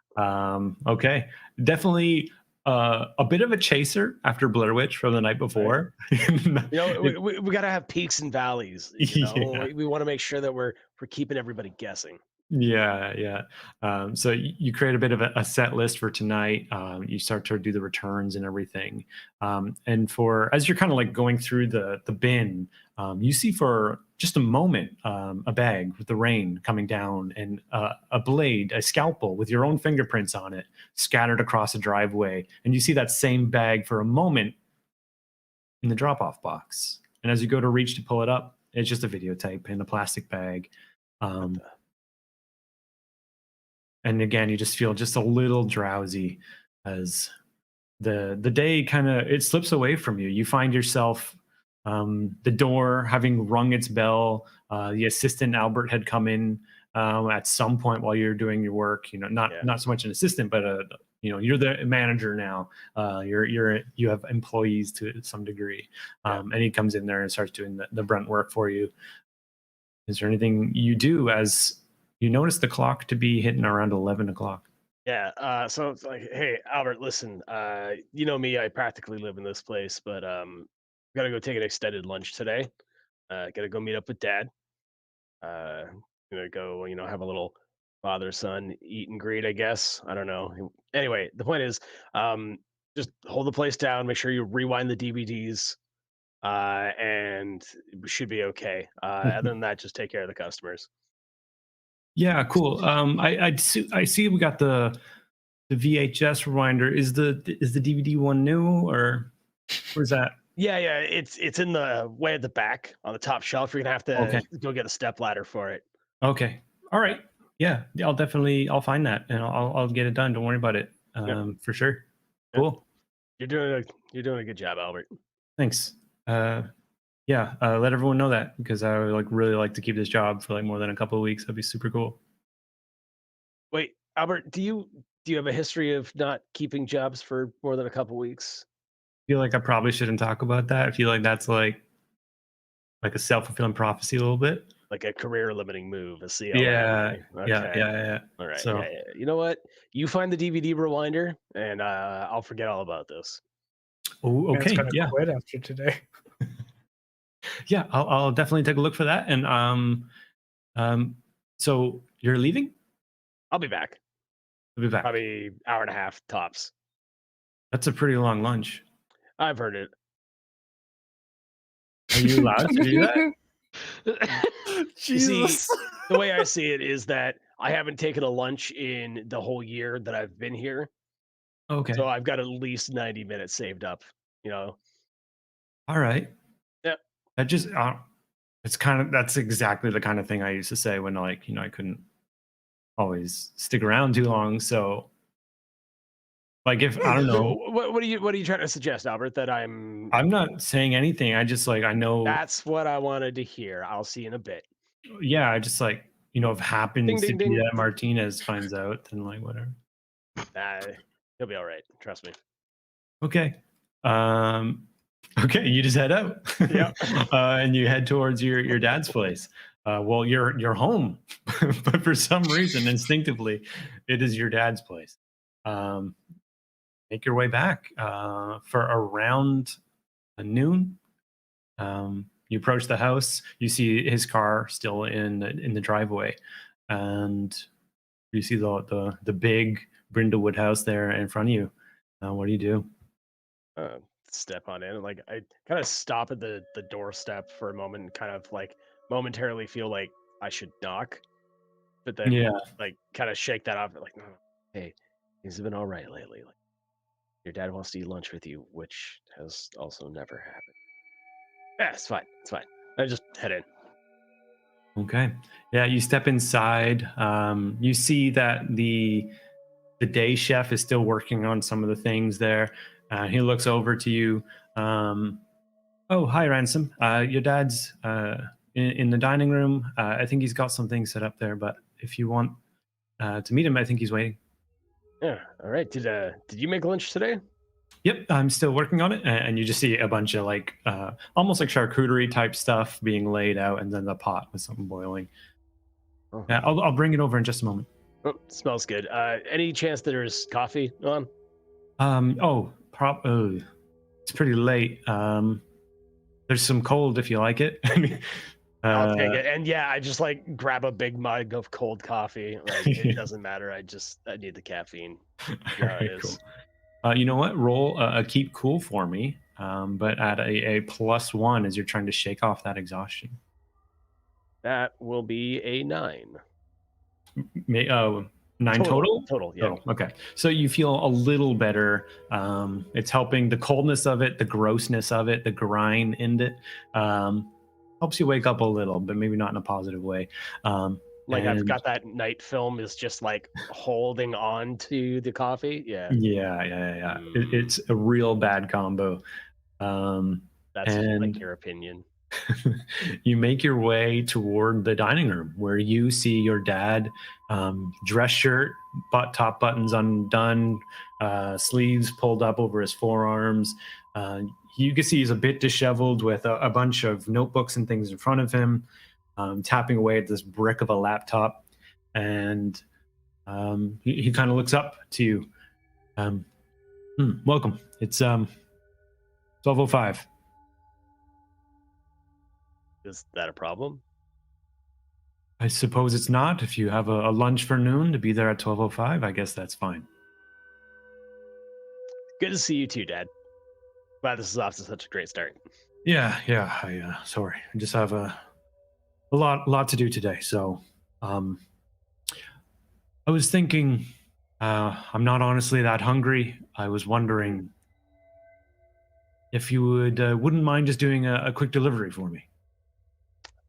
Okay, definitely a bit of a chaser after Blair Witch from the night before. You know, we got to have peaks and valleys. You know, Yeah. we want to make sure that we're keeping everybody guessing. Yeah. So you create a bit of a set list for tonight. You start to do the returns and everything. And for as you're kind of like going through the bin, you see for just a moment a bag with the rain coming down and a blade, a scalpel with your own fingerprints on it, scattered across a driveway. And you see that same bag for a moment in the drop-off box. And as you go to reach to pull it up, it's just a videotape in a plastic bag. And again, you just feel just a little drowsy as the day kind of it slips away from you. You find yourself the door having rung its bell. The assistant Albert had come in at some point while you're doing your work. Not so much an assistant, but you're the manager now. You have employees to some degree, and he comes in there and starts doing the brunt work for you. Is there anything you do as you notice the clock to be hitting around 11 o'clock? Yeah. So it's like, hey, Albert, listen. You know me. I practically live in this place, but gotta go take an extended lunch today. Gotta go meet up with Dad. Uh, gonna go, have a little father son eat and greet, I guess. I don't know. Anyway, the point is, just hold the place down. Make sure you rewind the DVDs, and we should be okay. Other than that, just take care of the customers. Yeah, cool. I see we got the VHS rewinder. Is the DVD one new, or where's that? Yeah, it's in the way at the back on the top shelf. You're gonna have Okay. to go get a step ladder for it. Okay. All right. Yeah, I'll find that and I'll get it done. Don't worry about it. For sure. Yep. Cool. You're doing a good job, Albert. Thanks. Yeah. Let everyone know that, because I would really like to keep this job for more than a couple of weeks. That'd be super cool. Wait, Albert, do you have a history of not keeping jobs for more than a couple weeks? I feel like I probably shouldn't talk about that. I feel like that's like a self-fulfilling prophecy a little bit. Like a career limiting move, a CLA. Yeah. Okay. Yeah. All right. So Yeah. You know what? You find the DVD rewinder, and I'll forget all about this. okay. Man's gonna Yeah. quit after today. Yeah. I'll definitely take a look for that. And so you're leaving? I'll be back. I'll be back. Probably hour and a half tops. That's a pretty long lunch. I've heard it. Are you allowed to do that? You see, Jesus. the way I see it is that I haven't taken a lunch in the whole year that I've been here. Okay. So I've got at least 90 minutes saved up, All right. Yeah. That just that's exactly the kind of thing I used to say when I couldn't always stick around too long. So if I don't know, What are you trying to suggest, Albert? That I'm not saying anything. I just I know. That's what I wanted to hear. I'll see you in a bit. Yeah, I just if happens Ding, to ding, be ding. that Martinez finds out, then whatever. He'll be all right. Trust me. Okay. Okay, you just head out. Yeah. And you head towards your dad's place. Well, you're home, but for some reason, instinctively, it is your dad's place. Make your way back for around noon. You approach the house. You see his car still in the driveway, and you see the big Brindlewood house there in front of you. What do you do? Step on in. Like, I kind of stop at the doorstep for a moment and kind of momentarily feel like I should knock, but then kind of shake that off. Like, no, hey, things have been all right lately. Like, your dad wants to eat lunch with you, which has also never happened. Yeah, it's fine. It's fine. I just head in. Okay. Yeah, you step inside. You see that the day chef is still working on some of the things there. He looks over to you. Oh, hi, Ransom. Your dad's in the dining room. I think he's got some things set up there, but if you want to meet him, I think he's waiting. Yeah. All right. Did you make lunch today? Yep, I'm still working on it. And you just see a bunch of almost like charcuterie type stuff being laid out, and then the pot with something boiling. Oh. Yeah, I'll bring it over in just a moment. Oh, smells good. Any chance that there's coffee on? It's pretty late. There's some cold if you like it. I'll take it. And yeah, I just grab a big mug of cold coffee. It doesn't matter. I need the caffeine. Right, cool. You know what? Roll a keep cool for me, but at a +1 as you're trying to shake off that exhaustion. That will be a 9. 9 total? Total, yeah. Total. Okay. So you feel a little better. It's helping the coldness of it, the grossness of it, the grind in it. Helps you wake up a little, but maybe not in a positive way. I've got that night film is just holding on to the coffee. Yeah. Yeah. It's a real bad combo. That's your opinion. You make your way toward the dining room where you see your dad, dress shirt, top buttons undone, sleeves pulled up over his forearms. You can see he's a bit disheveled with a bunch of notebooks and things in front of him, tapping away at this brick of a laptop. And he kind of looks up to you. Welcome. It's 12:05. Is that a problem? I suppose it's not. If you have a lunch for noon to be there at 12:05, I guess that's fine. Good to see you too, Dad. Glad this is off to such a great start. Yeah, yeah. Sorry, I just have a lot to do today. So, um, I was thinking, I'm not honestly that hungry. I was wondering if you wouldn't mind just doing a quick delivery for me,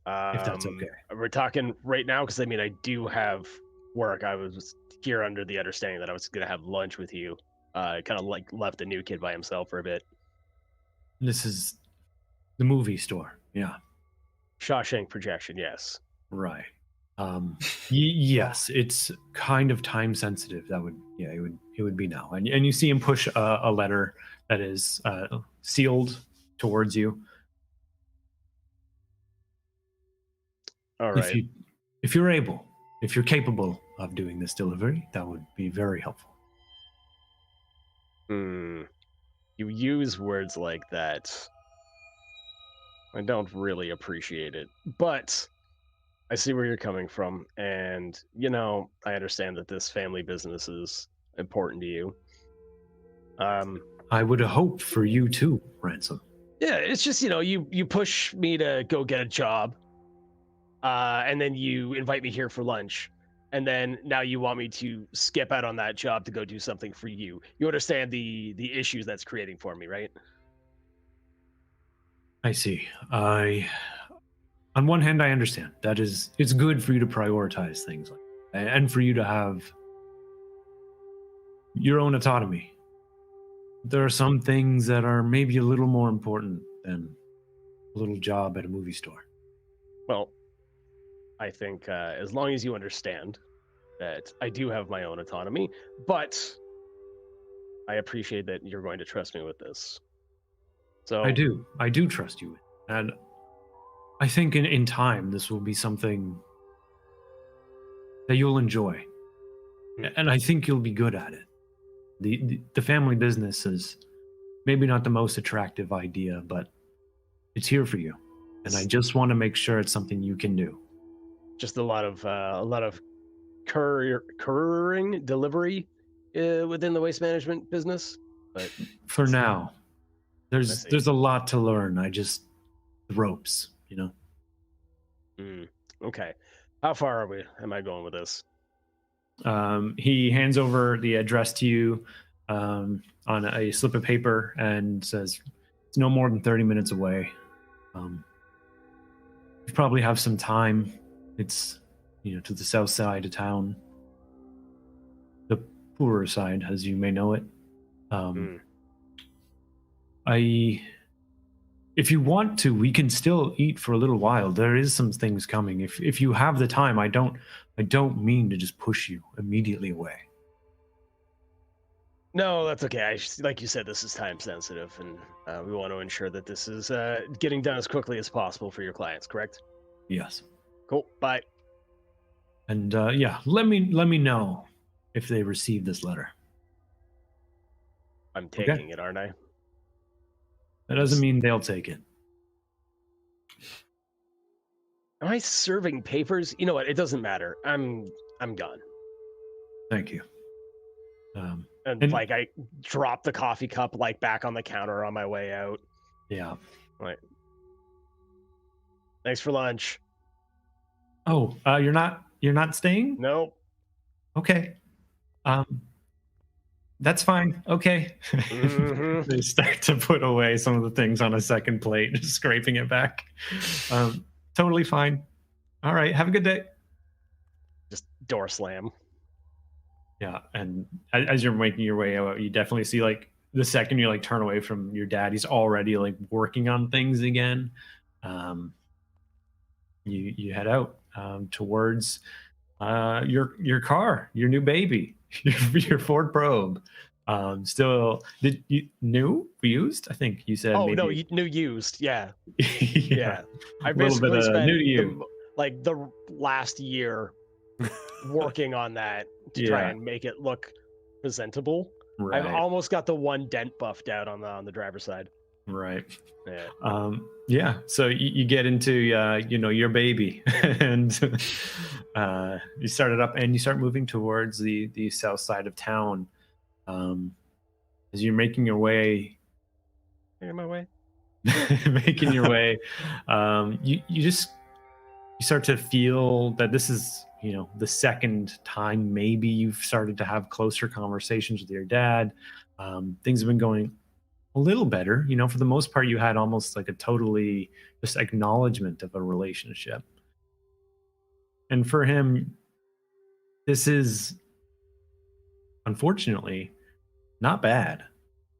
if that's okay. We're talking right now because I mean I do have work. I was here under the understanding that I was gonna have lunch with you. Kind of like left the new kid by himself for a bit. This is the movie store. Yeah, Shawshank projection, yes. right. Yes, it's kind of time sensitive. That would, yeah, it would be now. And you see him push a letter that is sealed towards you. All If right. you if you're able, if you're capable of doing this delivery, that would be very helpful. You use words like that. I don't really appreciate it, but I see where you're coming from, and I understand that this family business is important to you. I would hope for you too, Ransom. Yeah, it's just you push me to go get a job, and then you invite me here for lunch, and then now you want me to skip out on that job to go do something for you. You understand the issues that's creating for me, right? I see. On one hand, I understand that it's good for you to prioritize things like that, and for you to have your own autonomy. There are some things that are maybe a little more important than a little job at a movie store. Well, I think as long as you understand that I do have my own autonomy, but I appreciate that you're going to trust me with this. So I do trust you, and I think in time this will be something that you'll enjoy, and I think you'll be good at it. The family business is maybe not the most attractive idea, but it's here for you, and I just want to make sure it's something you can do. just a lot of couriering delivery within the waste management business. But For now, I see. there's a lot to learn. I just the ropes, you know. Okay, how far am I going with this? He hands over the address to you on a slip of paper and says it's no more than 30 minutes away. You probably have some time. It's to the south side of town, the poorer side, as you may know it. If you want to, we can still eat for a little while. There is some things coming. If you have the time, I don't mean to just push you immediately away. No, that's okay. Like you said, this is time sensitive, and we want to ensure that this is getting done as quickly as possible for your clients. Correct? Yes. Cool. Bye. And yeah, let me know if they receive this letter. I'm taking it, aren't I? That doesn't mean they'll take it. Am I serving papers? You know what? It doesn't matter. I'm gone. Thank you. And like I drop the coffee cup like back on the counter on my way out. Yeah. Like, thanks for lunch. Oh, you're not staying? Nope. Okay. That's fine. Okay. Mhm. They start to put away some of the things on a second plate, just scraping it back. Totally fine. All right. Have a good day. Just door slam. Yeah. And as you're making your way out, you definitely see like the second you like turn away from your dad, he's already like working on things again. You head out towards your car, your new baby, your Ford Probe. Still, did you new used? I think you said. Oh maybe. no, new used. Yeah. Yeah. I A little bit basically of spent new to you. the last year working on that to try and make it look presentable. Right. I've almost got the one dent buffed out on the driver's side. Right. Yeah. Yeah. So you get into your baby, and you start it up, and you start moving towards the south side of town. As you're making your way, In my way. making your way, you start to feel that this is the second time maybe you've started to have closer conversations with your dad. Things have been going a little better. For the most part, you had almost like a totally just acknowledgement of a relationship. And for him, this is unfortunately not bad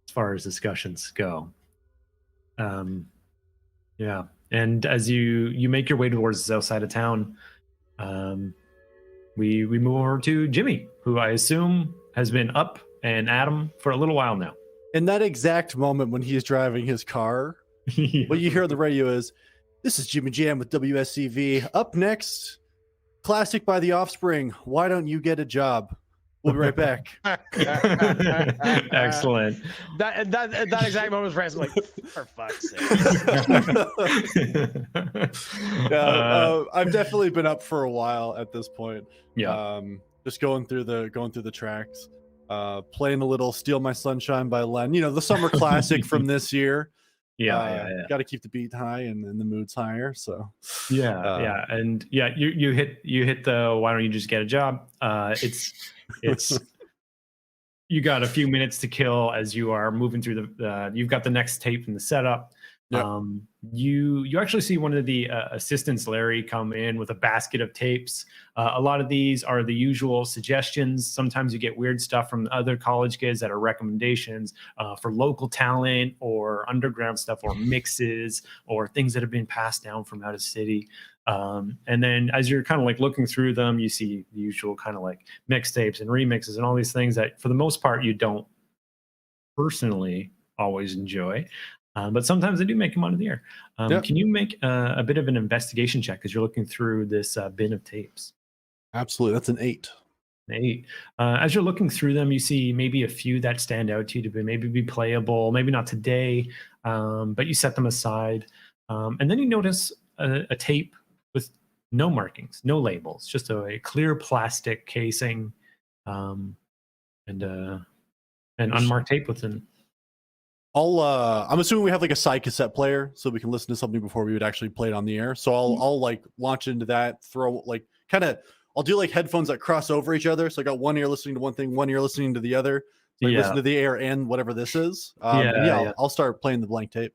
as far as discussions go. Yeah. And as you make your way towards the south side of town, we move over to Jimmy, who I assume has been up and at 'em for a little while now. In that exact moment when he's driving his car, what you hear on the radio is, "This is Jimmy Jam with WSCV. Up next, classic by The Offspring. Why don't you get a job?" We'll be right back. Excellent. That exact moment was Ransom like, for fuck's sake. I've definitely been up for a while at this point. Yeah. Just going through the tracks, playing a little "Steal My Sunshine" by Len. The summer classic from this year. Yeah. Got to keep the beat high and the mood's higher. So yeah, and yeah, you hit the "why don't you just get a job?" It's you got a few minutes to kill as you are moving through you've got the next tape in the setup. Yep. You actually see one of the assistants, Larry, come in with a basket of tapes. A lot of these are the usual suggestions. Sometimes you get weird stuff from other college kids that are recommendations for local talent or underground stuff or mixes or things that have been passed down from out of city. And then as you're kind of like looking through them, you see the usual kind of like mixtapes and remixes and all these things that for the most part you don't personally always enjoy. But sometimes they do make them onto the air. Yep. Can you make a bit of an investigation check as you're looking through this bin of tapes? absolutely, that's an 8. 8. As you're looking through them, you see maybe a few that stand out to you to maybe be playable, maybe not today, but you set them aside. And then you notice a tape with no markings, no labels, just a clear plastic casing and an unmarked tape within. I'm assuming we have like a side cassette player so we can listen to something before we would actually play it on the air. So I'll like launch into that, throw like I'll do like headphones that cross over each other. So I got one ear listening to one thing, one ear listening to the other. So I listen to the air and whatever this is. I'll start playing the blank tape.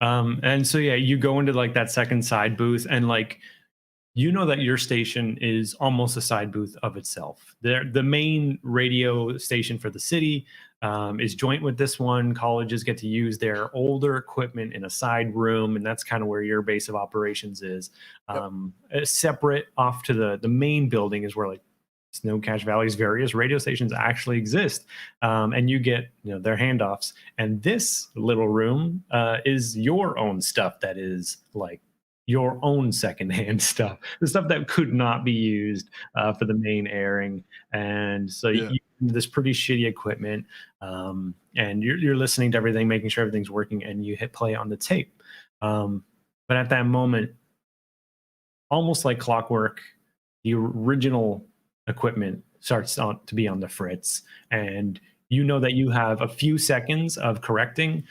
And so you go into like that second side booth, and like that your station is almost a side booth of itself. The main radio station for the city is joint with this one. Colleges get to use their older equipment in a side room, and that's kind of where your base of operations is. Separate off to the main building is where like Snowcatch Valley's various radio stations actually exist, and you get their handoffs. And this little room is your own stuff that is like your own secondhand stuff, the stuff that could not be used for the main airing. And so you this pretty shitty equipment, and you're listening to everything, making sure everything's working, and you hit play on the tape. But at that moment, almost like clockwork, the original equipment starts to be on the fritz, and that you have a few seconds of correcting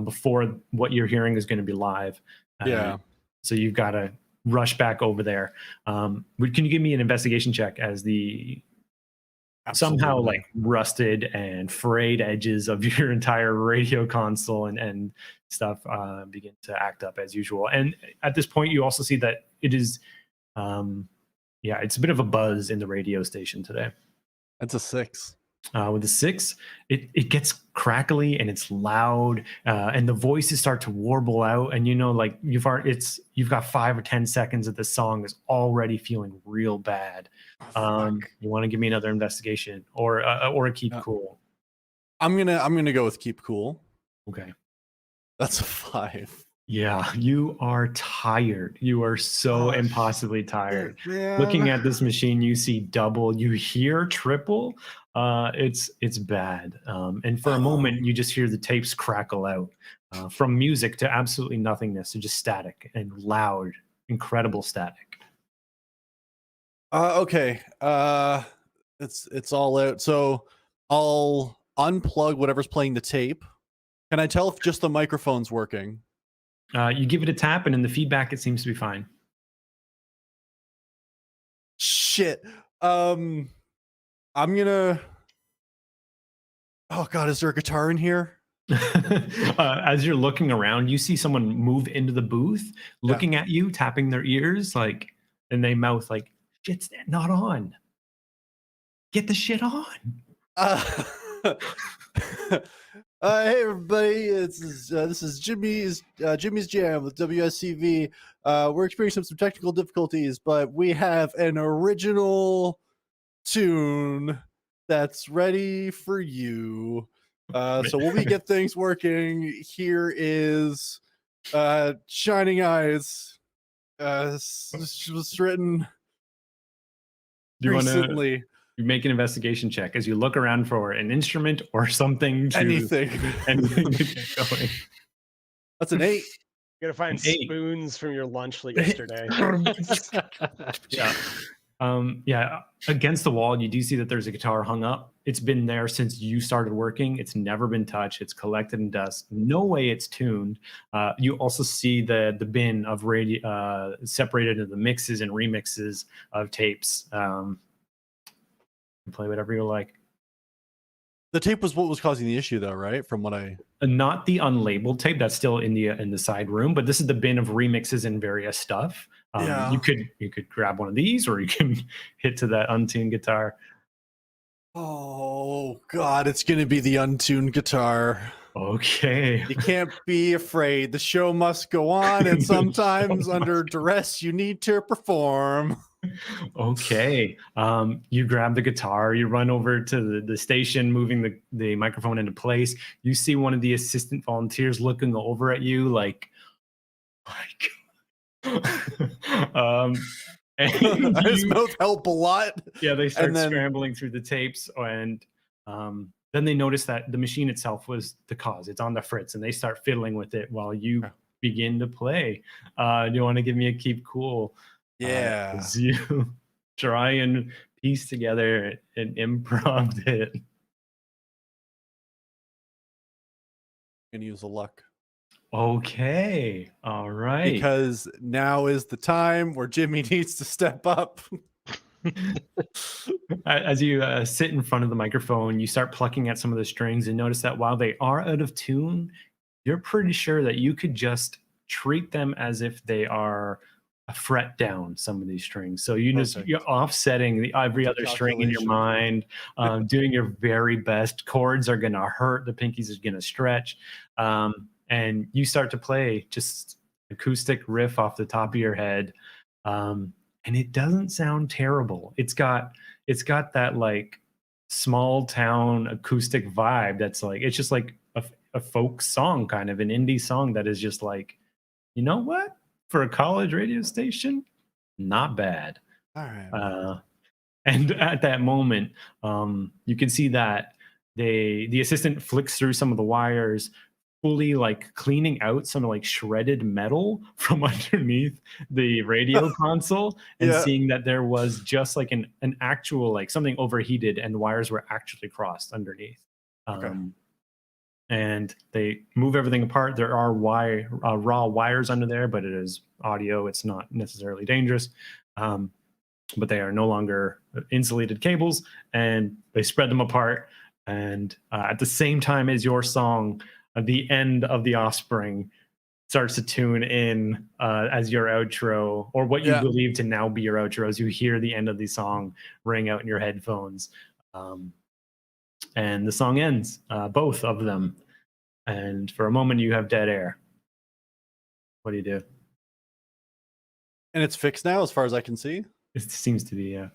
before what you're hearing is going to be live. So you've got to rush back over there. Can you give me an investigation check as the somehow like rusted and frayed edges of your entire radio console and stuff begin to act up as usual? And at this point, you also see that it is, it's a bit of a buzz in the radio station today. That's a 6. With the 6, it gets crackly and it's loud, and the voices start to warble out, and like you've got 5 or 10 seconds of the song is already feeling real bad. You want to give me another investigation or a keep cool? I'm gonna go with keep cool. Okay, that's a 5. Yeah, you are tired. You are so Oh, impossibly tired. Man. Looking at this machine, you see double, you hear triple. It's bad. And for a moment, you just hear the tapes crackle out from music to absolutely nothingness to just static and loud, incredible static. Okay. It's all out. So I'll unplug whatever's playing the tape. Can I tell if just the microphone's working? You give it a tap, and in the feedback, it seems to be fine. Shit. I'm gonna. Oh God, is there a guitar in here? As you're looking around, you see someone move into the booth, looking at you, tapping their ears, like, and they mouth like, "Shit's not on. Get the shit on." Uh, hey everybody, this is Jimmy's Jam with WSCV. We're experiencing some technical difficulties, but we have an original tune that's ready for you. So when we get things working, here is Shining Eyes. This was written Do you want to recently. make an investigation check as you look around for an instrument or something to Anything. anything to get going? That's an 8. You gotta find An 8. spoons from your lunch yesterday. Yeah. Yeah, against the wall, you do see that there's a guitar hung up. It's been there since you started working. It's never been touched. It's collected in dust. No way it's tuned. You also see the bin of radio separated into the mixes and remixes of tapes. You can play whatever you like. The tape was what was causing the issue, though, right? From what I Not the unlabeled tape that's still in the side room, but this is the bin of remixes and various stuff. Yeah. You could grab one of these, or you can hit to that untuned guitar. Oh God, it's gonna be the untuned guitar. Okay. You can't be afraid. The show must go on, and sometimes under duress you need to perform. Okay. You grab the guitar, you run over to the station, moving the microphone into place. You see one of the assistant volunteers looking over at you like, "Oh my God." And His mouth help a lot. yeah, they start then- scrambling through the tapes, and then they notice that the machine itself was the cause. It's on the fritz, and they start fiddling with it while you begin to play. Do you want to give me a keep cool? Yeah. As you try and piece together an improv hit. Gonna use a luck. Okay. All right. Because now is the time where Jimmy needs to step up. As you sit in front of the microphone, you start plucking at some of the strings and notice that while they are out of tune, you're pretty sure that you could just treat them as if they are a fret down, some of these strings. So you're offsetting every other string in your mind, doing your very best. Chords are going to hurt. The pinkies are going to stretch. And you start to play just acoustic riff off the top of your head. And it doesn't sound terrible. It's got that like small town acoustic vibe. That's like, it's just like a folk song, kind of an indie song that is just like, you know what? For a college radio station, not bad. All right. And at that moment, you can see that the assistant flicks through some of the wires, fully like cleaning out some like shredded metal from underneath the radio console, and seeing that there was just like an actual like something overheated and the wires were actually crossed underneath. And they move everything apart. There are raw wires under there, but it is audio. It's not necessarily dangerous. But they are no longer insulated cables, and they spread them apart. And at the same time as your song, the end of The Offspring starts to tune in as your outro, or what you believe to now be your outro, as you hear the end of the song ring out in your headphones. And the song ends, both of them. And for a moment, you have dead air. What do you do? And it's fixed now, as far as I can see. It seems to be, yeah.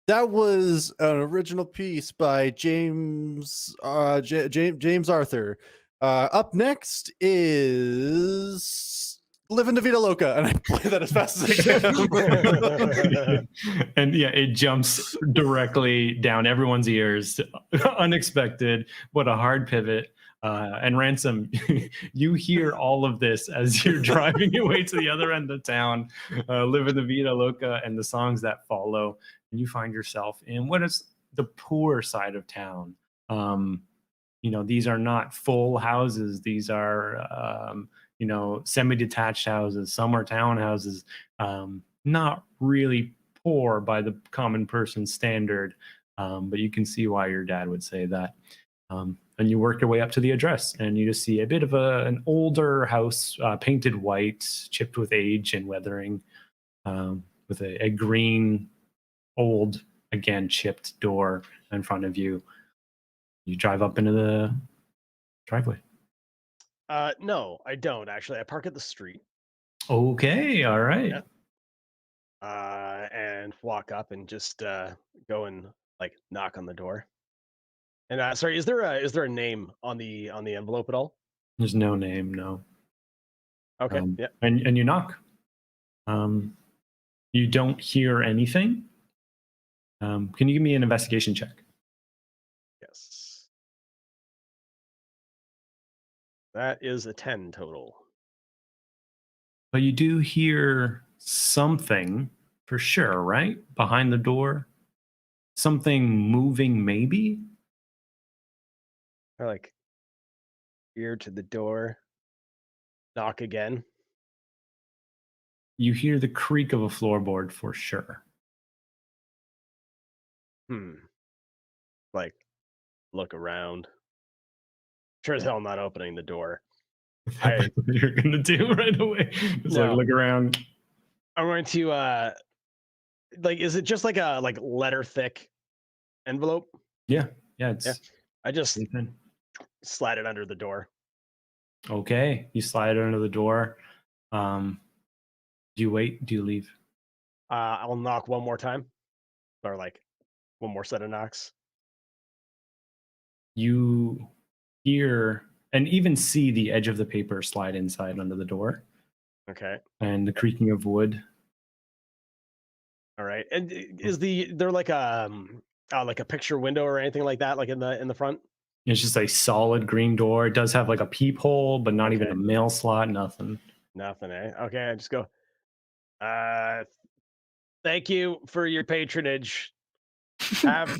That was an original piece by James Arthur. Up next is Live in the Vida Loca, and I play that as fast as I can. And yeah, it jumps directly down everyone's ears. Unexpected. What a hard pivot. And Ransom, you hear all of this as you're driving your way to the other end of town, Live in the Vida Loca, and the songs that follow. And you find yourself in what is the poor side of town. These are not full houses. These are, semi-detached houses. Some are townhouses. Not really poor by the common person's standard, but you can see why your dad would say that. And you work your way up to the address, and you just see a bit of an older house, painted white, chipped with age and weathering, with a green, old, again, chipped door in front of you. You drive up into the driveway. No, I don't actually. I park at the street. Okay, all right. Yeah. And walk up and just go and like knock on the door. And sorry, is there a name on the envelope at all? There's no name, no. Okay. Yeah. And you knock. You don't hear anything. Can you give me an investigation check? Yes. That is a 10 total. But you do hear something for sure, right? Behind the door. Something moving, maybe? I like ear to the door. Knock again. You hear the creak of a floorboard for sure. Like, look around. Sure as hell I'm not opening the door. That's what you're gonna do right away. Just like look around. I'm going to is it just like a letter thick envelope? Yeah. It's I just slide it under the door. Okay. You slide it under the door. Do you wait? Do you leave? I'll knock one more time. Or like one more set of knocks. You hear and even see the edge of the paper slide inside under the door. Okay. And the creaking of wood. All right. And is there like a picture window or anything like that, like in the front? It's just a solid green door. It does have like a peephole, but not even a mail slot. Nothing. Nothing, eh? Okay, I just go. Thank you for your patronage. Have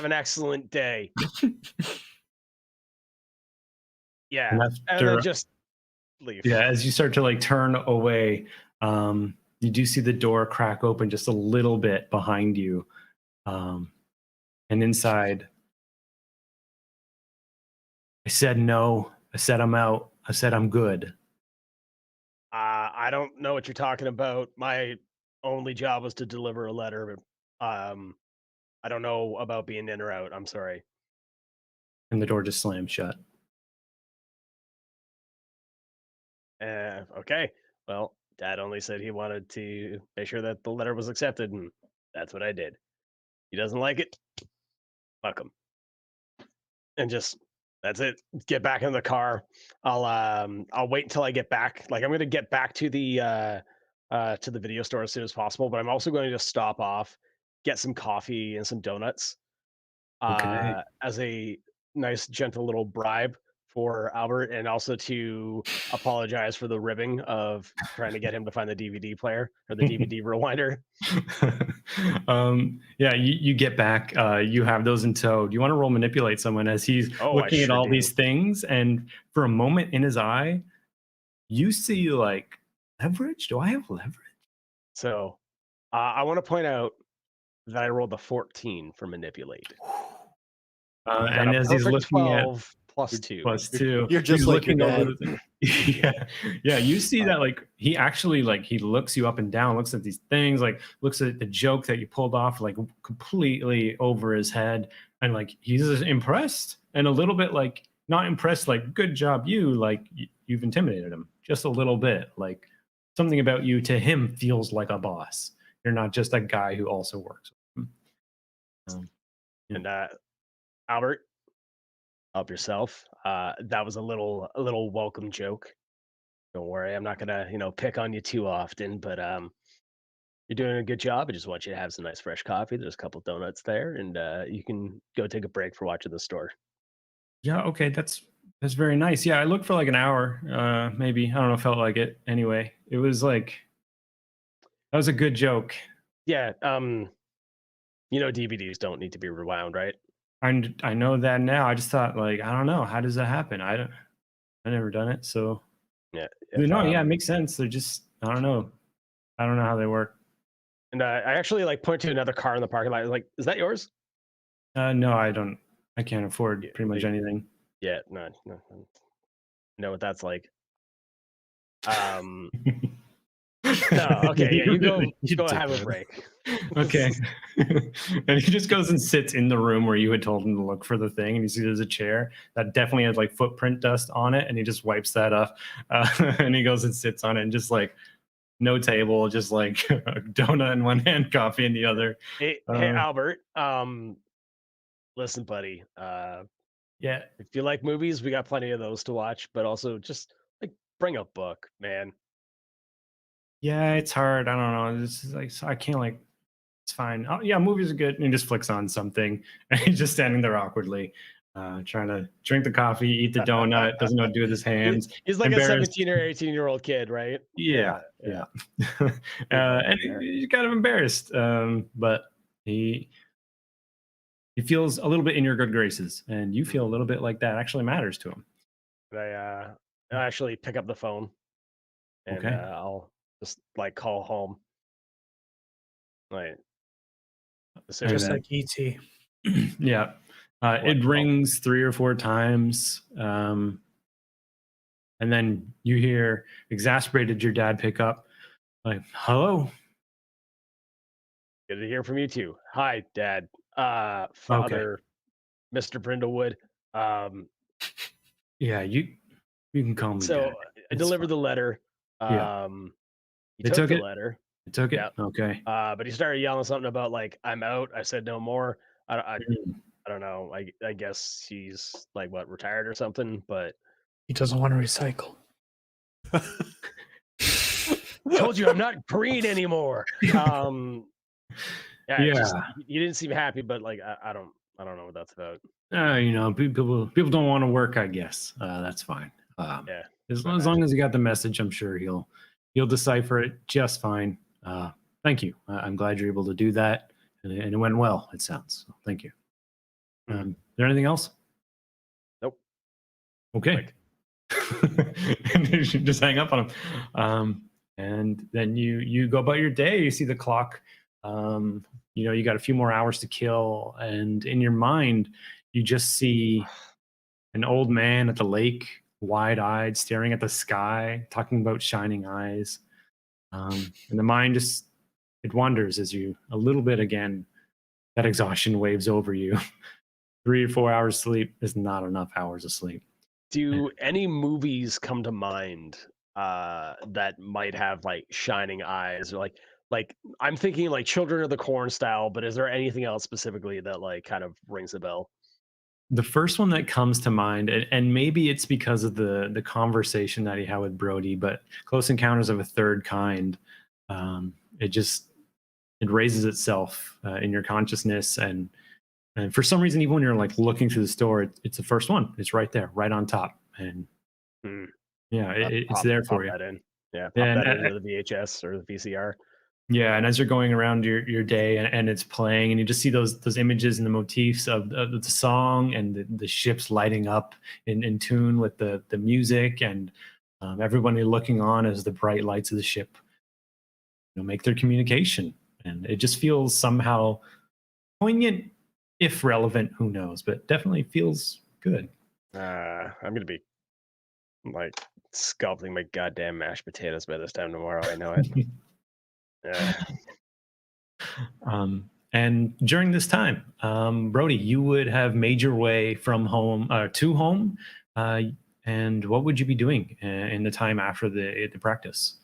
an excellent day. Yeah, and then just leave. Yeah, as you start to like turn away, you do see the door crack open just a little bit behind you, and inside. I said no. I said I'm out. I said I'm good. I don't know what you're talking about. My only job was to deliver a letter. I don't know about being in or out. I'm sorry. And the door just slammed shut. Okay. Well, Dad only said he wanted to make sure that the letter was accepted, and that's what I did. He doesn't like it. Fuck him. And just that's it. Get back in the car. I'll wait until I get back. Like I'm gonna get back to the video store as soon as possible, but I'm also going to just stop off, get some coffee and some donuts. As a nice, gentle little bribe for Albert, and also to apologize for the ribbing of trying to get him to find the DVD player or the DVD rewinder. Yeah, you get back. You have those in tow. Do you want to roll manipulate someone as he's looking at all these things? And for a moment in his eye, you see like leverage. Do I have leverage? So I want to point out that I rolled a 14 for manipulate. And as he's looking 12 plus 2. Plus 2. You're just like your dad. Yeah. You see that like he actually like he looks you up and down, looks at these things, like looks at the joke that you pulled off, like completely over his head, and like he's impressed and a little bit like not impressed, like good job you, like you've intimidated him just a little bit, like something about you to him feels like a boss. You're not just a guy who also works with him. And Albert, Help yourself. That was a little welcome joke. Don't worry, I'm not gonna pick on you too often, but you're doing a good job. I just want you to have some nice fresh coffee. There's a couple donuts there, and you can go take a break for watching the store. Yeah, okay, that's very nice. Yeah, I looked for like an hour, maybe. I don't know, felt like it. Anyway, it was like that was a good joke. Yeah, DVDs don't need to be rewound, right? I know that now. I just thought like I don't know how does that happen. I never done it, so Yeah. no, yeah, it makes sense. They're just I don't know how they work. And I actually like point to another car in the parking lot. I was like, is that yours? No, I don't. I can't afford Yeah, pretty much anything. Yeah, no, know what that's like. No, okay, yeah, you go have a break. Okay. And he just goes and sits in the room where you had told him to look for the thing, and you see there's a chair that definitely has like footprint dust on it, and he just wipes that off, and he goes and sits on it, and just like no table, just like a donut in one hand, coffee in the other. Hey, Albert. Listen, buddy. Yeah, If you like movies, we got plenty of those to watch. But also, just like bring a book, man. yeah, it's hard. I don't know. It's like so I can't like. It's fine. Oh, yeah, movies are good. And he just flicks on something, and he's just standing there awkwardly, trying to drink the coffee, eat the donut, doesn't know what to do with his hands. He's like a Embarrassed. 17 or 18-year-old kid, right? Yeah. And he's kind of embarrassed, but he feels a little bit in your good graces, and you feel a little bit like that actually matters to him. I actually pick up the phone, and Okay. I'll just like call home. Like, Just like ET. Yeah. It rings 3 or 4 times, and then you hear exasperated your dad pick up, like, hello. Good to hear from you too. Hi, Dad. Father, Mr. Brindlewood. Yeah, you can call me So Dad. I It's delivered fine. the letter. Yeah. He They took took the it? letter. It took it? Yep. Okay. But he started yelling something about like I'm out. I said no more. I Mm. don't know. I guess he's like what, retired or something. But He doesn't want to recycle. told you I'm not green anymore. Yeah. Yeah. Just, you didn't seem happy, but like I don't know what that's about. People don't want to work, I guess. That's fine. Yeah. As long as you got the message, I'm sure he'll decipher it just fine. Thank you. I'm glad you're able to do that, and it went well. It sounds. So thank you. Is there anything else? Nope. Okay. And you should just hang up on him. And then you go about your day. You see the clock. You got a few more hours to kill, and in your mind, you just see an old man at the lake, wide-eyed, staring at the sky, talking about shining eyes. And the mind just it wanders as you a little bit again. That exhaustion waves over you. 3 or 4 hours sleep is not enough hours of sleep. Do any movies come to mind that might have like shining eyes, or like I'm thinking like Children of the Corn style, but is there anything else specifically that like kind of rings a bell? The first one that comes to mind, and maybe it's because of the conversation that he had with Brody, but Close Encounters of a Third Kind, it raises itself in your consciousness, and for some reason, even when you're like looking through the store, it's the first one. It's right there, right on top, and yeah, it's there for you. That in. Yeah, pop And, that into the VHS or the VCR. yeah, and as you're going around your day and it's playing, and you just see those images and the motifs of the song and the ships lighting up in tune with the music, and everybody looking on as the bright lights of the ship make their communication, and it just feels somehow poignant, if relevant, who knows, but definitely feels good. I'm gonna be like sculpting my goddamn mashed potatoes by this time tomorrow. I know it. Yeah. And during this time, Brody, you would have made your way from home to home, and what would you be doing in the time after the practice?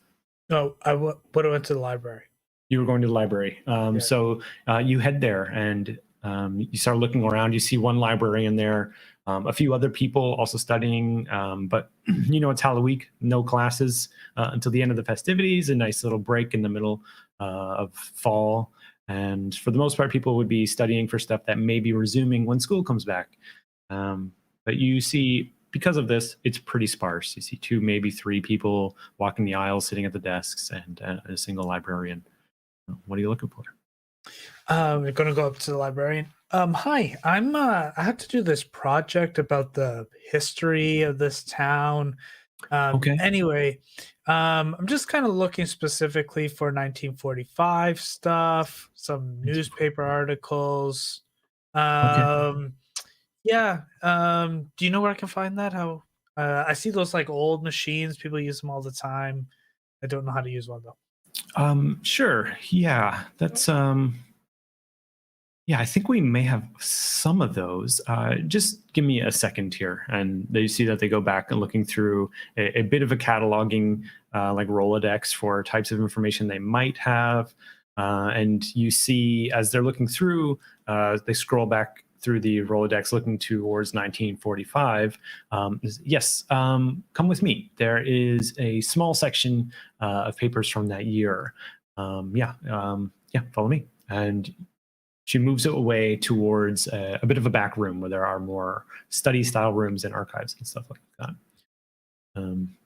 No, I would have went to the library. You were going to the library. Yeah. So you head there, and You start looking around. You see one librarian there, a few other people also studying, but it's Halloween, no classes until the end of the festivities, a nice little break in the middle of fall. And for the most part, people would be studying for stuff that may be resuming when school comes back. But you see, because of this, it's pretty sparse. You see 2, maybe 3 people walking the aisles, sitting at the desks, and a single librarian. What are you looking for? We're gonna go up to the librarian. Hi, I have to do this project about the history of this town. Okay. Anyway, I'm just kind of looking specifically for 1945 stuff, some newspaper articles. Yeah. Do you know where I can find that? How? I see those like old machines. People use them all the time. I don't know how to use one though. Sure. Yeah, that's yeah, I think we may have some of those. Just give me a second here. And they see that they go back and looking through a bit of a cataloging, like Rolodex for types of information they might have. And you see, as they're looking through, they scroll back through the Rolodex looking towards 1945. Yes, come with me. There is a small section of papers from that year. Yeah, follow me. And she moves it away towards a bit of a back room where there are more study style rooms and archives and stuff like that.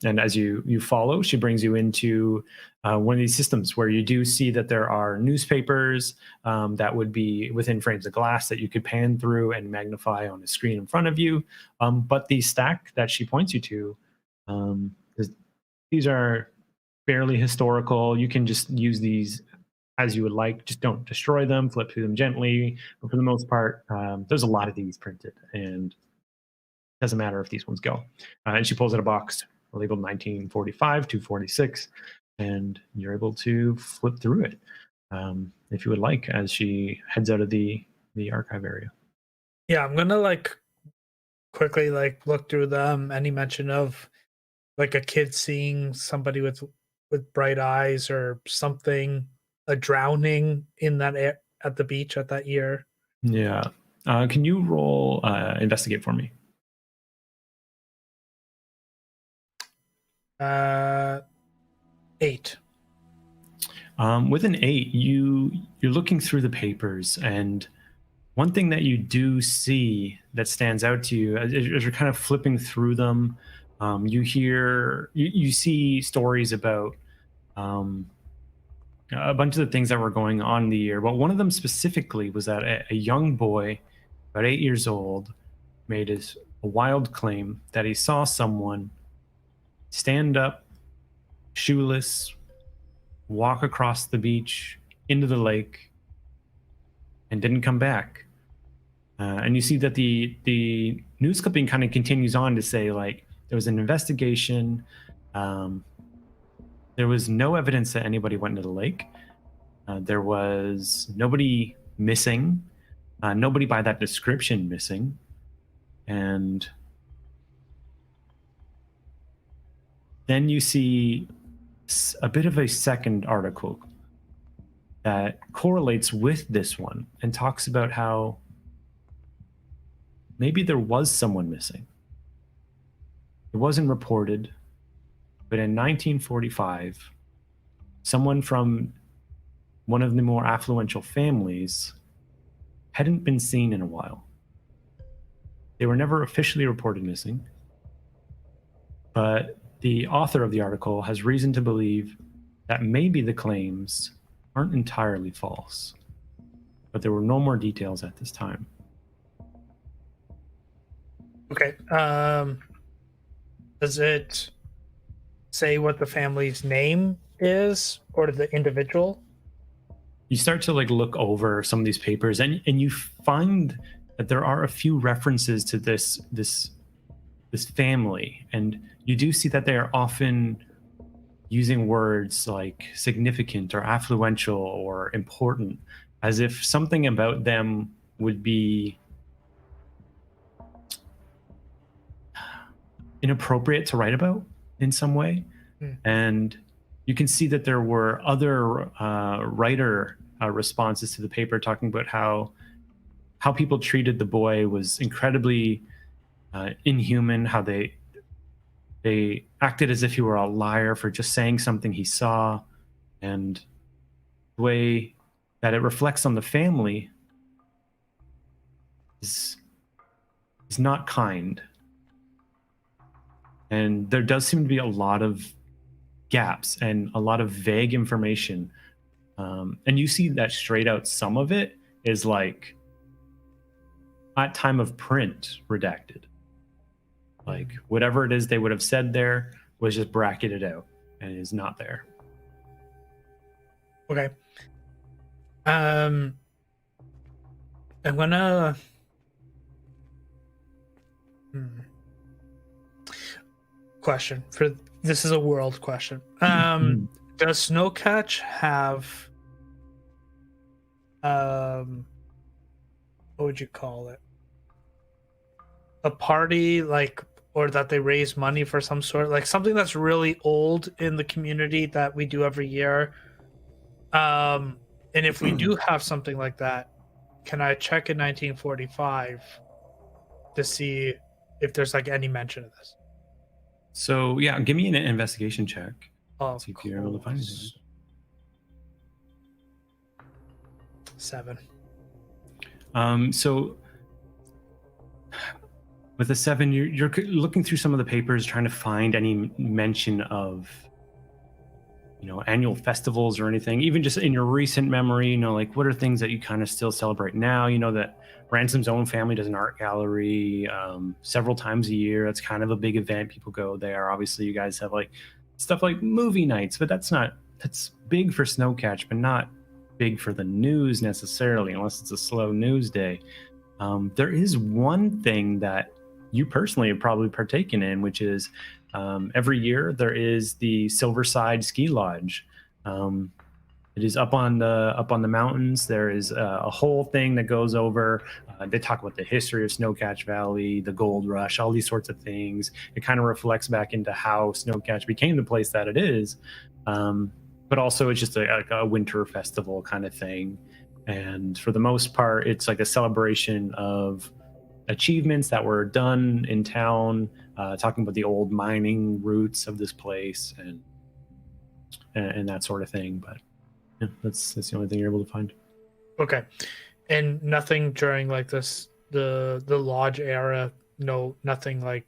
And as you follow, she brings you into one of these systems where you do see that there are newspapers that would be within frames of glass that you could pan through and magnify on a screen in front of you. But the stack that she points you to, these are fairly historical. You can just use these as you would like. Just don't destroy them, flip through them gently. But for the most part, there's a lot of these printed, and it doesn't matter if these ones go. And she pulls out a box labeled 1945 to 46, and you're able to flip through it if you would like, as she heads out of the archive area. Yeah, I'm gonna like quickly like look through them. Any mention of like a kid seeing somebody with bright eyes or something, a drowning in that at the beach at that year? Yeah. Can you roll investigate for me? 8. With an 8, you're looking through the papers, and one thing that you do see that stands out to you as you're kind of flipping through them, you see stories about a bunch of the things that were going on in the year. But one of them specifically was that a young boy, about 8 years old, made a wild claim that he saw someone stand up, shoeless, walk across the beach into the lake, and didn't come back. And you see that the news clipping kind of continues on to say, like, there was an investigation. There was no evidence that anybody went into the lake. There was nobody missing, nobody by that description missing. And then you see a bit of a second article that correlates with this one and talks about how maybe there was someone missing. It wasn't reported, but in 1945, someone from one of the more affluential families hadn't been seen in a while. They were never officially reported missing, but the author of the article has reason to believe that maybe the claims aren't entirely false, but there were no more details at this time. Okay. Does it say what the family's name is or the individual? You start to like look over some of these papers, and you find that there are a few references to this family, and you do see that they are often using words like significant or affluential or important, as if something about them would be inappropriate to write about in some way. And you can see that there were other writer responses to the paper talking about how how people treated the boy was incredibly inhuman. How they acted as if he were a liar for just saying something he saw, and the way that it reflects on the family is not kind. And there does seem to be a lot of gaps and a lot of vague information. And you see that straight out. Some of it is like at time of print redacted. Like whatever it is they would have said there was just bracketed out and is not there. Okay. I'm gonna. Question for this is a world question. Does Snowcatch have what would you call it? A party, like, or that they raise money for some sort, like something that's really old in the community that we do every year. And if we do have something like that, can I check in 1945 to see if there's like any mention of this? So yeah, give me an investigation check. Of See if you're able to find anything. 7. So with a 7, you're looking through some of the papers, trying to find any mention of, annual festivals or anything, even just in your recent memory, like what are things that you kind of still celebrate now? That Ransom's own family does an art gallery several times a year. That's kind of a big event. People go there. Obviously, you guys have like stuff like movie nights, but that's big for Snowcatch, but not big for the news necessarily, unless it's a slow news day. There is one thing that you personally have probably partaken in, which is every year there is the Silverside Ski Lodge. It is up on the mountains. There is a whole thing that goes over. They talk about the history of Snowcatch Valley, the gold rush, all these sorts of things. It kind of reflects back into how Snowcatch became the place that it is. But also it's just a winter festival kind of thing. And for the most part, it's like a celebration of achievements that were done in town, talking about the old mining roots of this place and that sort of thing. But yeah, that's the only thing you're able to find. Okay. And nothing during like this the lodge era, nothing like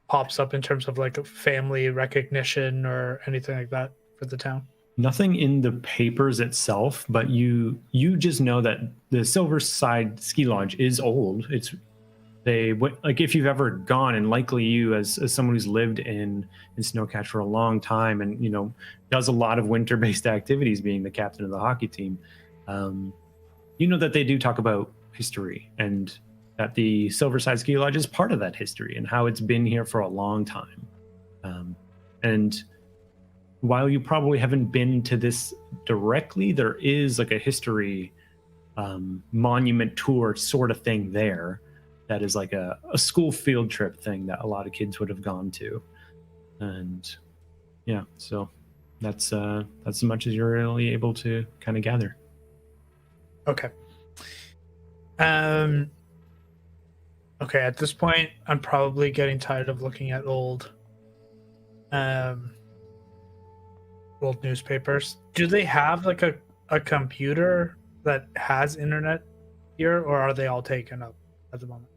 pops up in terms of like a family recognition or anything like that for the town? Nothing in the papers itself, but you just know that the Silverside Ski Lodge is old. Like if you've ever gone, and likely you as someone who's lived in Snowcatch for a long time and does a lot of winter-based activities, being the captain of the hockey team, that they do talk about history, and that the Silverside Ski Lodge is part of that history and how it's been here for a long time. And while you probably haven't been to this directly, there is like a history monument tour sort of thing there. That is like a school field trip thing that a lot of kids would have gone to. And yeah, so that's as much as you're really able to kind of gather. Okay. Okay, at this point, I'm probably getting tired of looking at old newspapers. Do they have like a computer that has internet here, or are they all taken up at the moment?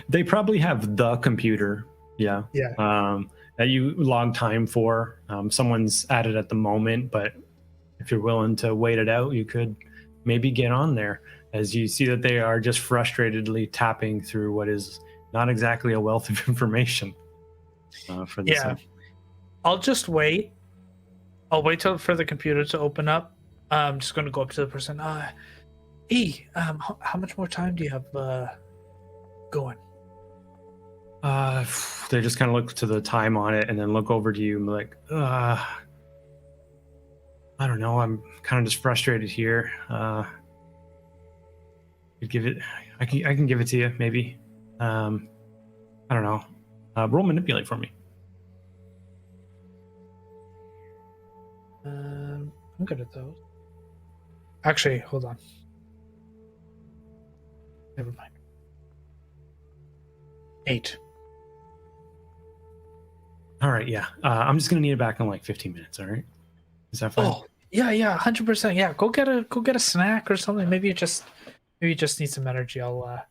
They probably have the computer, yeah, that you log time for. Someone's at it at the moment, but if you're willing to wait it out, you could maybe get on there, as you see that they are just frustratedly tapping through what is not exactly a wealth of information for this. Yeah, I'll just wait. I'll wait for the computer to open up. I'm just going to go up to the person. How much more time do you have going? They just kind of look to the time on it and then look over to you and be like, I don't know. I'm kind of just frustrated here. You'd give it. I can give it to you, maybe. I don't know. Roll manipulate for me. I'm good at those. Actually, hold on. Never mind. 8. All right, yeah. I'm just gonna need it back in like 15 minutes. All right, is that fine? Oh, yeah, 100%. Yeah, go get a snack or something. Maybe you just need some energy. I'll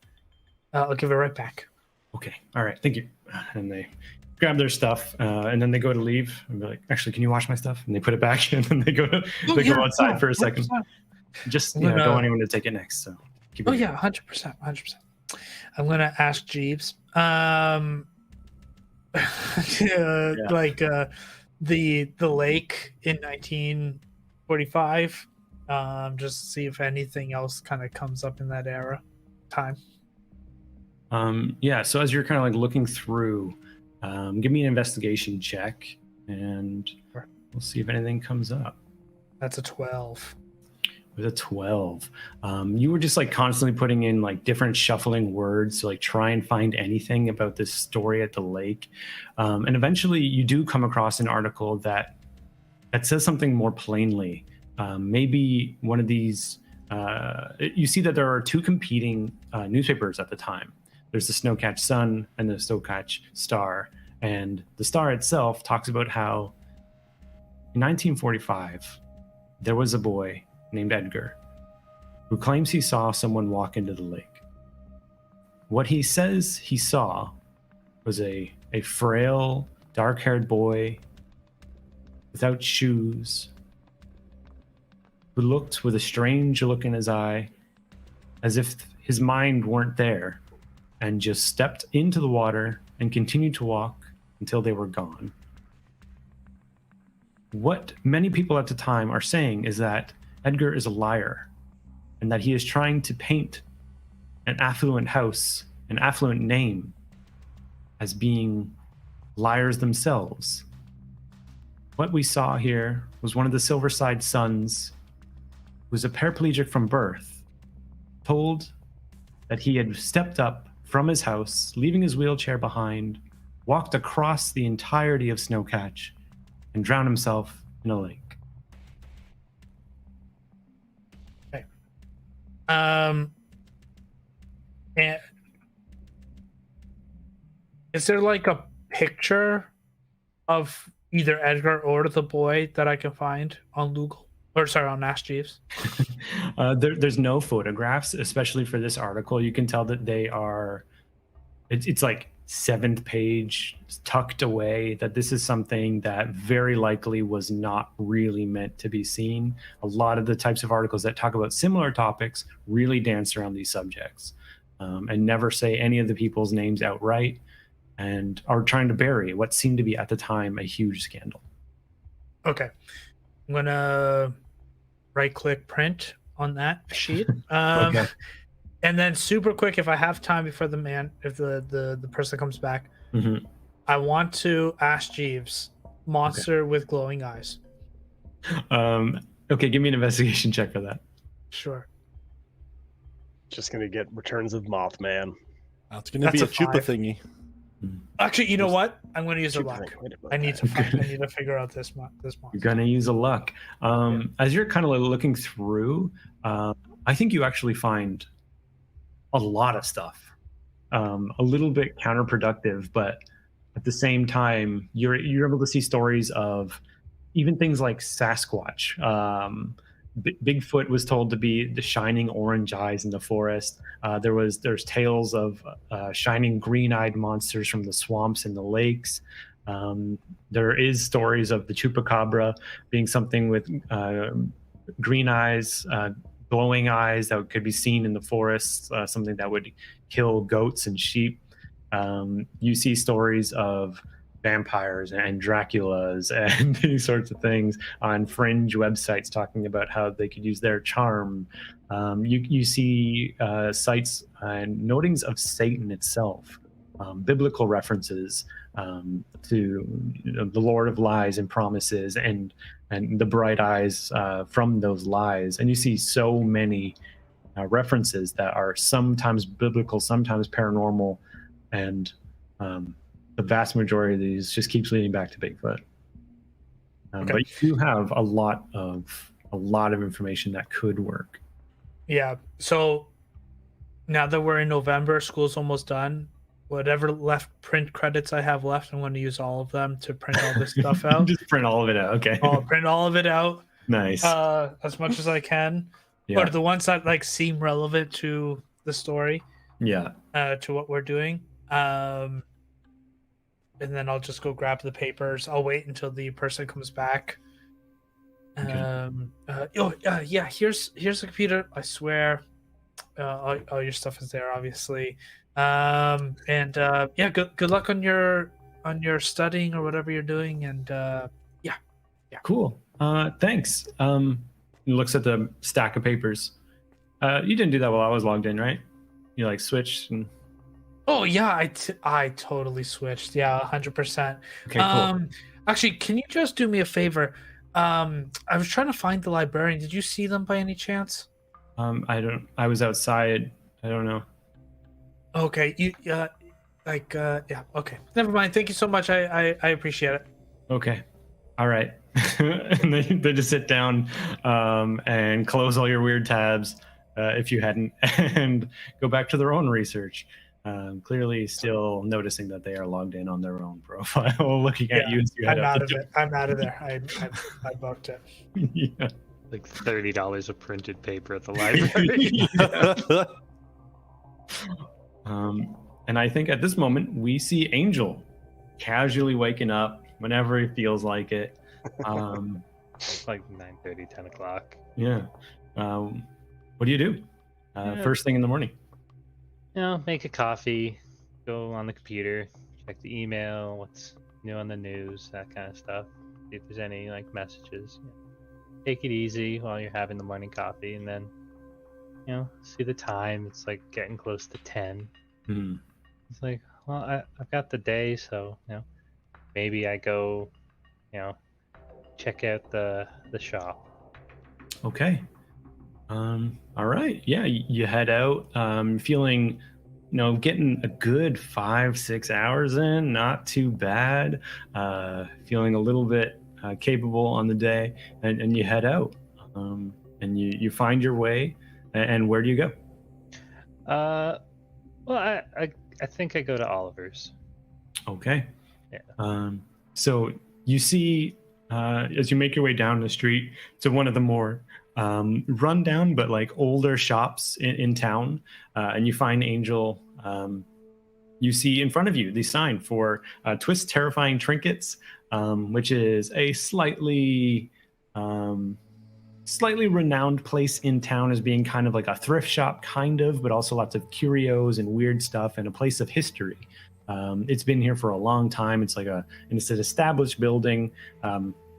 give it right back. Okay. All right. Thank you. And they grab their stuff, and then they go to leave. And be like, actually, can you wash my stuff? And they put it back in, and they go outside for a second. 100%. Just don't want anyone to take it next. So. Keep it going. 100%. I'm gonna ask Jeeves. Like the lake in 1945. Just to see if anything else kind of comes up in that era time. Yeah. So as you're kind of like looking through, give me an investigation check, and we'll see if anything comes up. That's a 12. With a 12, you were just like constantly putting in like different shuffling words to like try and find anything about this story at the lake, and eventually you do come across an article that says something more plainly. Maybe one of these. You see that there are 2 competing newspapers at the time. There's the Snowcatch Sun and the Snowcatch Star, and the Star itself talks about how in 1945 there was a boy named Edgar who claims he saw someone walk into the lake. What he says he saw was a frail, dark-haired boy without shoes who looked with a strange look in his eye as if his mind weren't there, and just stepped into the water and continued to walk until they were gone. What many people at the time are saying is that Edgar is a liar, and that he is trying to paint an affluent house, an affluent name, as being liars themselves. What we saw here was one of the Silverside sons, who was a paraplegic from birth, told that he had stepped up from his house, leaving his wheelchair behind, walked across the entirety of Snowcatch, and drowned himself in a lake. And is there like a picture of either Edgar or the boy that I can find on Google? Or sorry, on Ask Jeeves? There's no photographs, especially for this article. You can tell that they are, it's like 7th page, tucked away, that this is something that very likely was not really meant to be seen. A lot of the types of articles that talk about similar topics really dance around these subjects, and never say any of the people's names outright, and are trying to bury what seemed to be at the time a huge scandal. Okay. I'm going to right-click print on that sheet. Okay. And then super quick, if I have time before the person comes back, I want to ask Jeeves, monster with glowing eyes. Okay, give me an investigation check for that. Sure. Just gonna get Returns of Mothman. It's going to be a That's a chupa 5. thingy. Actually, you know what? I'm going to use a luck. Wait a minute. I need to figure out this monster. You're gonna use a luck. As you're kind of like looking through, I think you actually find a lot of stuff, a little bit counterproductive, but at the same time, you're able to see stories of even things like Sasquatch. Bigfoot was told to be the shining orange eyes in the forest. There's tales of shining green-eyed monsters from the swamps and the lakes. There is stories of the chupacabra being something with green eyes, glowing eyes that could be seen in the forests, something that would kill goats and sheep. You see stories of vampires and Draculas and these sorts of things on fringe websites talking about how they could use their charm. You see sites and notings of Satan itself, biblical references to the Lord of Lies and Promises, and the bright eyes from those lies. And you see so many references that are sometimes biblical, sometimes paranormal, and the vast majority of these just keeps leading back to Bigfoot. Okay. But you do have a lot of information that could work. Yeah. So now that we're in November, school's almost done. Whatever left print credits I have left, I'm going to use all of them to print all this stuff out. Just print all of it out. Okay. I'll print all of it out Nice. as much as I can, or the ones that like seem relevant to the story. Yeah. To what we're doing. And then I'll just go grab the papers. I'll wait until the person comes back. Okay. Yeah. Here's the computer. I swear, all your stuff is there, obviously. Yeah. Good luck on your studying or whatever you're doing. And yeah. Cool. Thanks. He looks at the stack of papers. You didn't do that while I was logged in, right? You like switched and. Oh yeah, I totally switched. Yeah, 100%. Okay, cool. Actually, can you just do me a favor? I was trying to find the librarian. Did you see them by any chance? I was outside. I don't know. Okay, yeah, okay. Never mind. Thank you so much. I appreciate it. Okay. All right. And they just sit down and close all your weird tabs if you hadn't, and go back to their own research. Clearly still noticing that they are logged in on their own profile, looking at you as you head out of it. I'm out of there. I booked it. Yeah. Like $30 of printed paper at the library. And I think at this moment we see Angel casually waking up whenever he feels like it. Like 9:30, 10 o'clock. Yeah. What do you do? First thing in the morning. Make a coffee, go on the computer, check the email, what's new on the news, that kind of stuff. See if there's any like messages. Take it easy while you're having the morning coffee, and then see the time. It's like getting close to 10. It's like, well, I've got the day, so maybe I go check out the shop. Okay. All right. Yeah, you head out, feeling, getting a good 5-6 hours in, not too bad, feeling a little bit capable on the day, and you head out, and you find your way. And where do you go? Well, I think I go to Oliver's. Okay. Yeah. So you see, as you make your way down the street to one of the more run down but like older shops in town, and you find Angel. You see in front of you the sign for Twist Terrifying Trinkets, which is a slightly renowned place in town as being kind of like a thrift shop, kind of, but also lots of curios and weird stuff, and a place of history. It's been here for a long time. It's like it's an established building.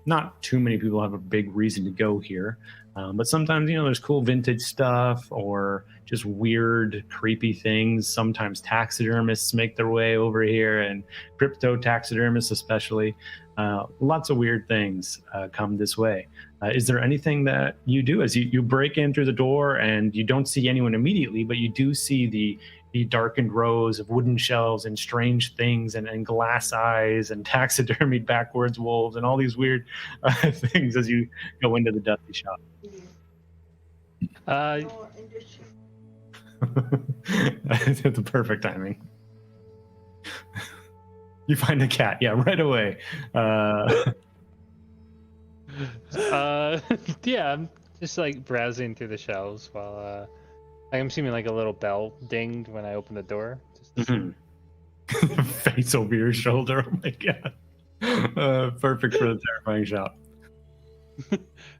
Not too many people have a big reason to go here. But sometimes, there's cool vintage stuff or just weird, creepy things. Sometimes taxidermists make their way over here, and crypto taxidermists especially. Lots of weird things come this way. Is there anything that you do as you break in through the door and you don't see anyone immediately, but you do see the darkened rows of wooden shelves and strange things and glass eyes and taxidermied backwards wolves and all these weird things as you go into the dusty shop? That's the perfect timing. You find a cat, yeah, right away. Yeah, I'm just like browsing through the shelves while I'm assuming like a little bell dinged when I open the door. Face over your shoulder. Oh my god. Perfect for the terrifying shop.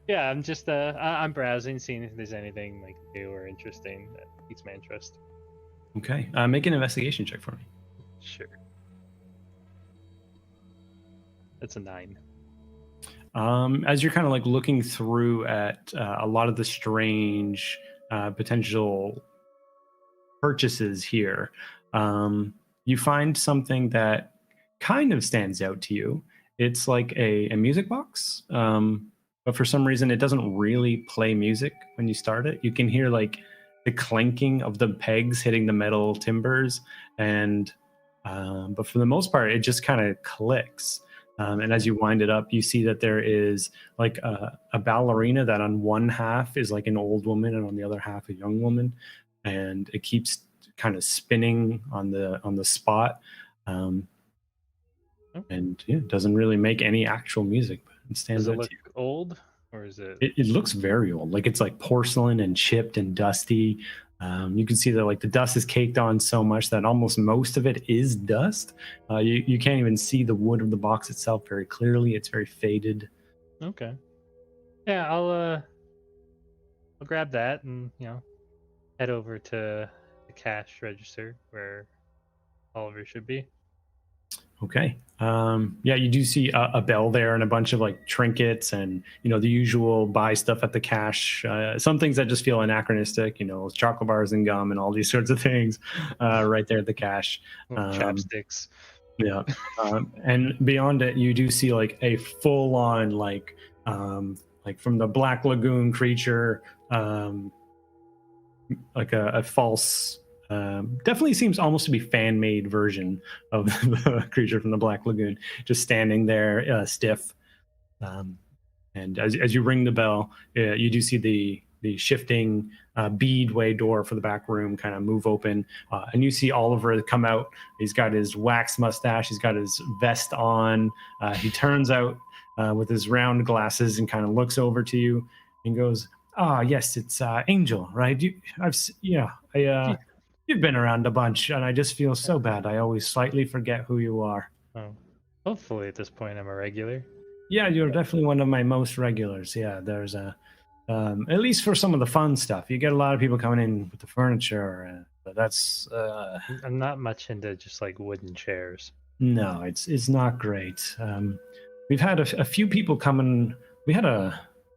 Yeah, I'm just I'm browsing, seeing if there's anything like new or interesting that piques my interest. Okay. Make an investigation check for me. Sure. That's a 9. As you're kind of like looking through at a lot of the strange potential purchases here, you find something that kind of stands out to you. It's like a music box, but for some reason it doesn't really play music when you start it. You can hear like the clanking of the pegs hitting the metal timbers, and but for the most part it just kind of clicks. And as you wind it up, you see that there is like a ballerina that on one half is like an old woman and on the other half a young woman. and it keeps kind of spinning on the spot. Um, and yeah, it doesn't really make any actual music, but it stands Does it out look to you. old, or is it? It looks very old, like it's like porcelain and chipped and dusty. You can see that like the dust is caked on so much that almost most of it is dust. You can't even see the wood of the box itself very clearly. It's very faded. Okay. Yeah, I'll grab that and head over to the cash register where Oliver should be. Okay. Yeah, you do see a bell there and a bunch of like trinkets and the usual buy stuff at the cash. Some things that just feel anachronistic, chocolate bars and gum and all these sorts of things, right there at the cash. Chapsticks. Yeah. And beyond it, you do see like a full on like from the Black Lagoon creature, like a false. Definitely seems almost to be fan-made version of the creature from the Black Lagoon, just standing there stiff. And as you ring the bell, you do see the shifting beadway door for the back room kind of move open, and you see Oliver come out. He's got his wax mustache. He's got his vest on. He turns out with his round glasses and kind of looks over to you and goes, "Ah, yes, it's Angel, right? You've been around a bunch, and I just feel so bad. I always slightly forget who you are." Oh, hopefully at this point I'm a regular. Yeah, you're definitely one of my most regulars. Yeah, there's at least for some of the fun stuff. You get a lot of people coming in with the furniture, but that's I'm not much into just like wooden chairs. no, it's not great. We've had a few people coming. We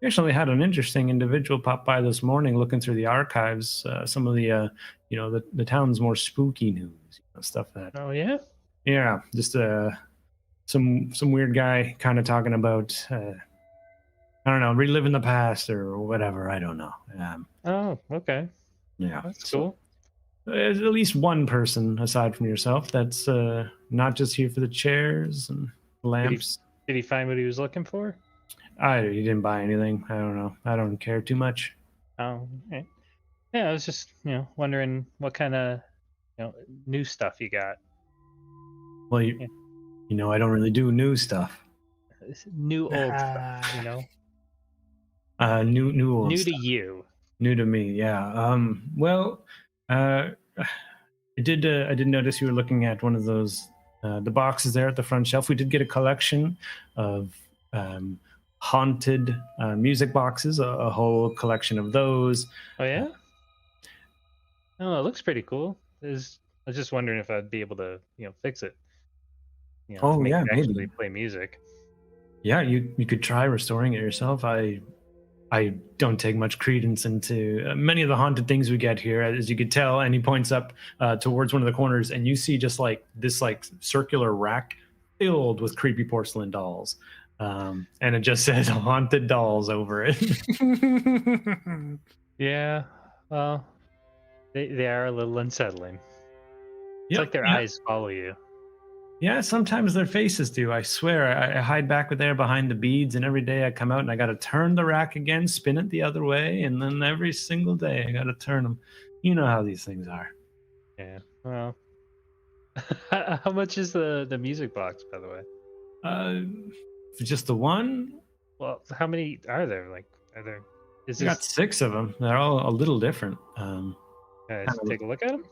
actually had an interesting individual pop by this morning looking through the archives. Some of the the town's more spooky news, stuff that. Oh yeah. Yeah, just some weird guy kind of talking about I don't know, reliving the past or whatever. I don't know. Oh, okay. Yeah, That's cool. There's at least one person aside from yourself that's not just here for the chairs and lamps. Did he find what he was looking for? He didn't buy anything. I don't know. I don't care too much. Oh, okay. Yeah, I was just wondering what kind of new stuff you got. Well, I don't really do new stuff. New old stuff, New old new stuff. to you. New to me, yeah. Well, I did notice you were looking at one of those the boxes there at the front shelf. We did get a collection of haunted music boxes, a whole collection of those. Oh yeah. Oh, it looks pretty cool. I was just wondering if I'd be able to fix it. Oh, to make yeah, it actually maybe. play music. Yeah, you could try restoring it yourself. I don't take much credence into many of the haunted things we get here, as you could tell. And he points up towards one of the corners, and you see just like this like circular rack filled with creepy porcelain dolls, and it just says "haunted dolls" over it. Yeah, well, they are a little unsettling. It's Yep, like their yeah. eyes follow you. Yeah, sometimes their faces do. I swear, I hide back there behind the beads, and every day I come out and I got to turn the rack again, spin it the other way, and then every single day I got to turn them. You know how these things are. Yeah. Well, how much is the music box, by the way? For just the one, Well, how many are there? Like, are there? Is I got this? 6 of them. They're all a little different. Can I take a look at them?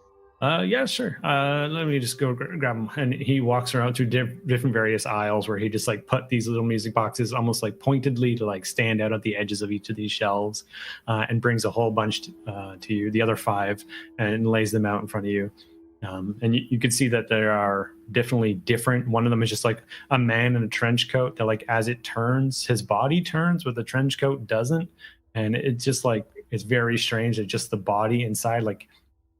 Yeah, sure. Let me just go grab them. And he walks around through different various aisles where he just like put these little music boxes almost like pointedly to like stand out at the edges of each of these shelves, and brings a whole bunch to you, the other 5, and lays them out in front of you. And you can see that there are definitely different. One of them is just like a man in a trench coat that like as it turns, his body turns, but the trench coat doesn't. And it's just like, it's very strange that just the body inside, like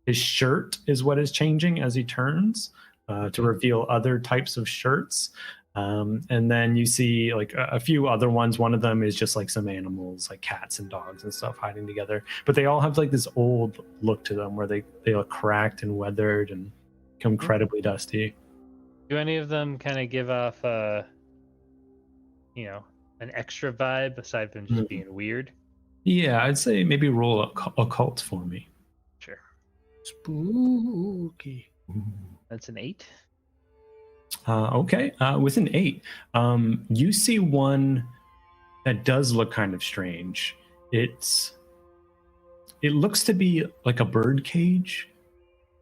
his shirt is what is changing as he turns to reveal other types of shirts. And then you see like a few other ones. One of them is just like some animals, like cats and dogs and stuff hiding together. But they all have like this old look to them where they look cracked and weathered and become incredibly dusty. Do any of them kind of give off, an extra vibe aside from just being weird? Yeah, I'd say maybe roll occult for me. Sure. Spooky. That's an 8. Okay, with an 8, you see one that does look kind of strange. It looks to be like a bird cage,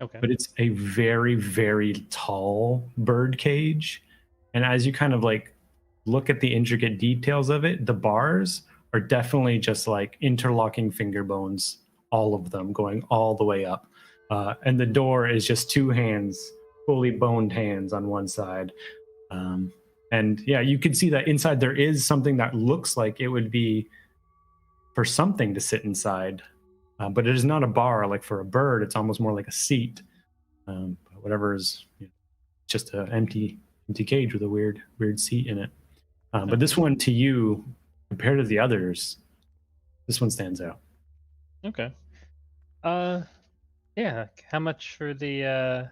Okay. but it's a very, very tall bird cage. And as you kind of like look at the intricate details of it, the bars are definitely just like interlocking finger bones, all of them going all the way up. And the door is just 2 hands, fully boned hands on one side. And yeah, you can see that inside there is something that looks like it would be for something to sit inside. But it is not a bar like for a bird. It's almost more like a seat. Whatever is just an empty cage with a weird seat in it. But this one, to you, compared to the others, this one stands out. Okay. Yeah. How much for the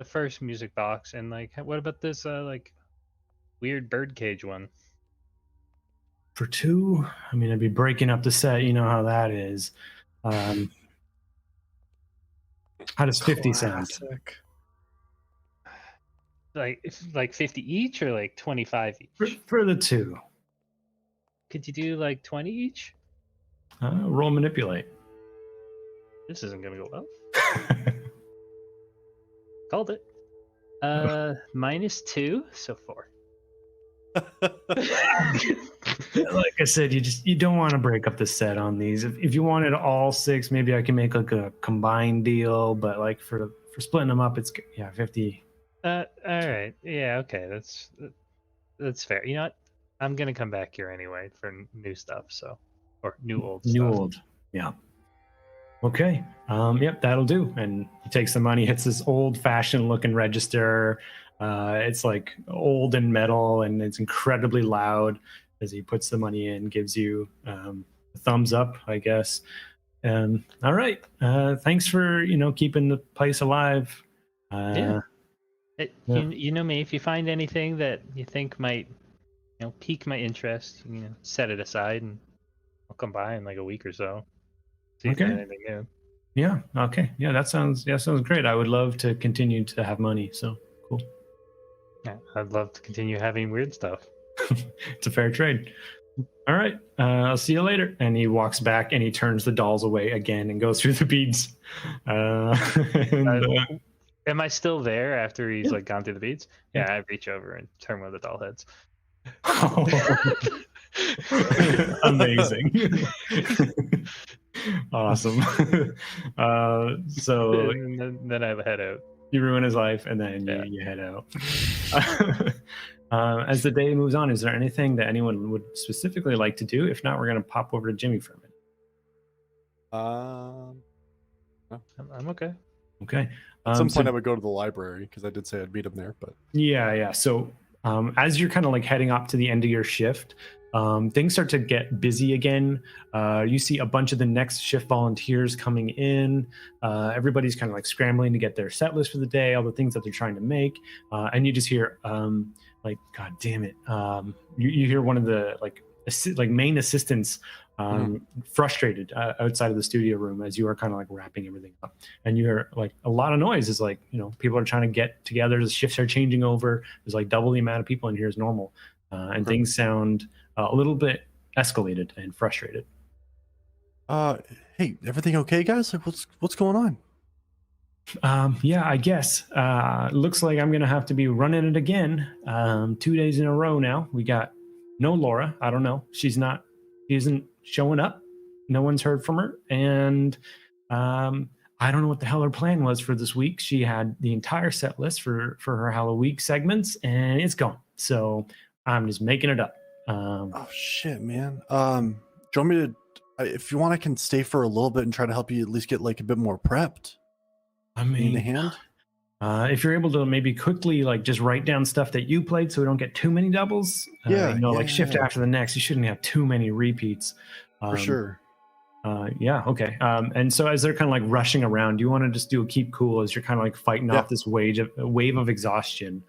first music box, and like, what about this like weird birdcage one? For 2, I mean, I'd be breaking up the set. You know how that is. How does 50 sound? Classic. Like 50 each, or like 25 each? For the 2. Could you do like 20 each? Roll manipulate. This isn't gonna go well. Called it. -2, so 4. Like I said, you don't want to break up the set on these. If you wanted all 6, maybe I can make like a combined deal. But like for splitting them up, it's 50. All right. Yeah. Okay. That's fair. You know what? I'm gonna come back here anyway for new stuff. So, or new old stuff. Yeah. Okay. Yep, that'll do. And he takes the money, hits this old-fashioned looking register. It's like old and metal, and it's incredibly loud as he puts the money in, gives you a thumbs up, I guess. All right. Thanks for keeping the place alive. Yeah. You know me. If you find anything that you think might pique my interest, set it aside, and I'll come by in like a week or so. See if there's anything new. Yeah. Okay. Yeah, that sounds great. I would love to continue to have money. So cool. Yeah, I'd love to continue having weird stuff. It's a fair trade. All right. I'll see you later. And he walks back and he turns the dolls away again and goes through the beads. Am I still there after he's like gone through the beads? Yeah, I reach over and turn one of the doll heads. Amazing. Awesome. So and then I have a head out. You ruin his life, and then you head out. As the day moves on, is there anything that anyone would specifically like to do? If not, we're going to pop over to Jimmy for a minute. No. I'm okay. Okay. At some point, I would go to the library because I did say I'd meet him there. But yeah. So as you're kind of like heading up to the end of your shift, things start to get busy again. You see a bunch of the next shift volunteers coming in. Everybody's kind of like scrambling to get their set list for the day, all the things that they're trying to make. And you just hear like, God damn it. You hear one of the like main assistants frustrated outside of the studio room as you are kind of like wrapping everything up. And you hear like a lot of noise. Is like, people are trying to get together. The shifts are changing over. There's like double the amount of people in here as normal. And things sound a little bit escalated and frustrated. Hey, everything okay, guys? Like, what's going on? Yeah, I guess. Looks like I'm gonna have to be running it again. 2 days in a row now. We got no Laura. I don't know. She isn't showing up. No one's heard from her. And I don't know what the hell her plan was for this week. She had the entire set list for her Halloween segments, and it's gone. So I'm just making it up. Oh shit, man. Do you want me to? If you want, I can stay for a little bit and try to help you at least get like a bit more prepped. I mean, in the hand. If you're able to maybe quickly like just write down stuff that you played, so we don't get too many doubles. Shift after the next. You shouldn't have too many repeats. For sure. Yeah. Okay. And so as they're kind of like rushing around, do you want to just do a keep cool as you're kind of like fighting off this wave of exhaustion?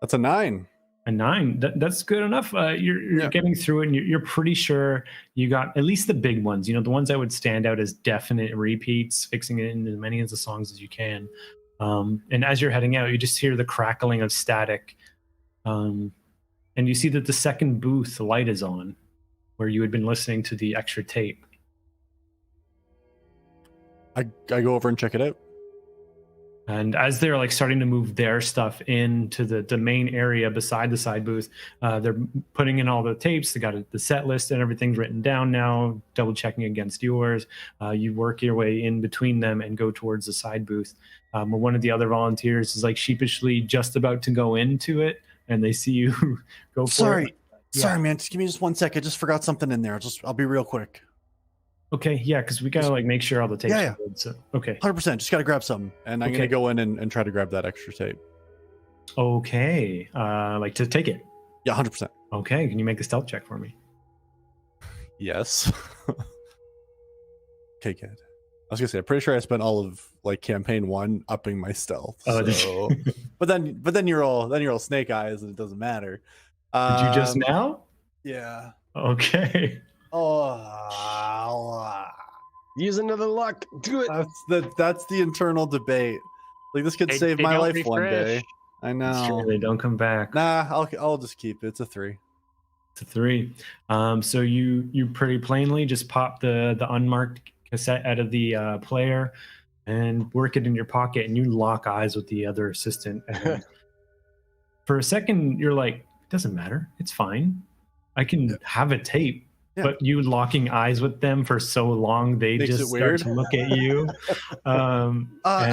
That's a 9. A 9. That's good enough. You're getting through it, and you're pretty sure you got at least the big ones. The ones that would stand out as definite repeats, fixing it in as many of the songs as you can. And as you're heading out, you just hear the crackling of static, and you see that the second booth light is on, where you had been listening to the extra tape. I go over and check it out. And as they're like starting to move their stuff into the main area beside the side booth, they're putting in all the tapes. They got the set list and everything's written down now, double checking against yours. You work your way in between them and go towards the side booth. One of the other volunteers is like sheepishly just about to go into it, and they see you go for it. Sorry, man. Just give me just 1 second. Just forgot something in there. I'll be real quick. Okay, yeah, because we gotta like make sure all the tapes Yeah. are good. So okay. 100%. Just gotta grab something, and I'm gonna go in and try to grab that extra tape. Okay. Like to take it. Yeah, 100%. Okay, can you make a stealth check for me? Yes. Okay, good. I was gonna say, I'm pretty sure I spent all of like campaign 1 upping my stealth. Oh, did So, you? but then you're all snake eyes, and it doesn't matter. Did you just now? Yeah. Okay. Oh, Use another luck. Do it. that's the internal debate. Like this could save They my don't life one refresh. day. I It's true, know. they don't come back. Nah, I'll just keep it. It's a 3. To 3. So you pretty plainly just pop the unmarked cassette out of the player and work it in your pocket, and you lock eyes with the other assistant. And for a second, you're like, it doesn't matter. It's fine. I can have a tape. Yeah. But you locking eyes with them for so long, they Makes just it start weird. to look at you. I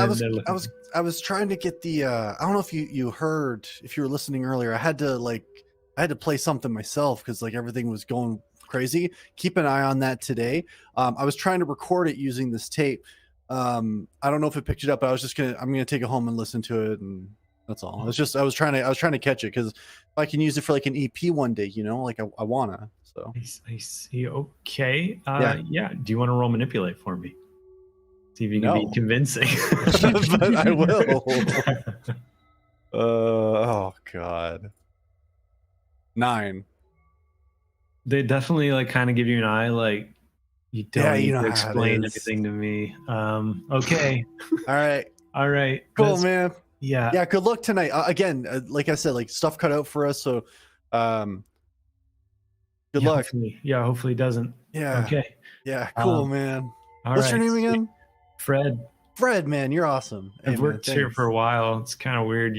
they're looking- was trying to get the I don't know if you heard, if you were listening earlier. I had to play something myself because like everything was going crazy. Keep an eye on that today. I was trying to record it using this tape. I don't know if it picked it up, but I'm gonna take it home and listen to it, and that's all. I was trying to catch it because if I can use it for like an EP one day, like I wanna. So I see. Okay. Yeah. Do you want to roll manipulate for me? See if you can be No. convincing. but I will. Oh god. 9. They definitely like kind of give you an eye, like you don't Yeah, need you know to how it explain is. everything to me. Okay. All right. All right. Cool, That's- man. Yeah. Yeah, good luck tonight. Again, like I said, like stuff cut out for us, so good Yeah, luck. hopefully it doesn't. Yeah. Okay. Yeah, cool, Um, man. All What's right. your name again? Fred. Fred, man, you're awesome. Hey, I've man, worked here thanks. for a while. It's kind of weird.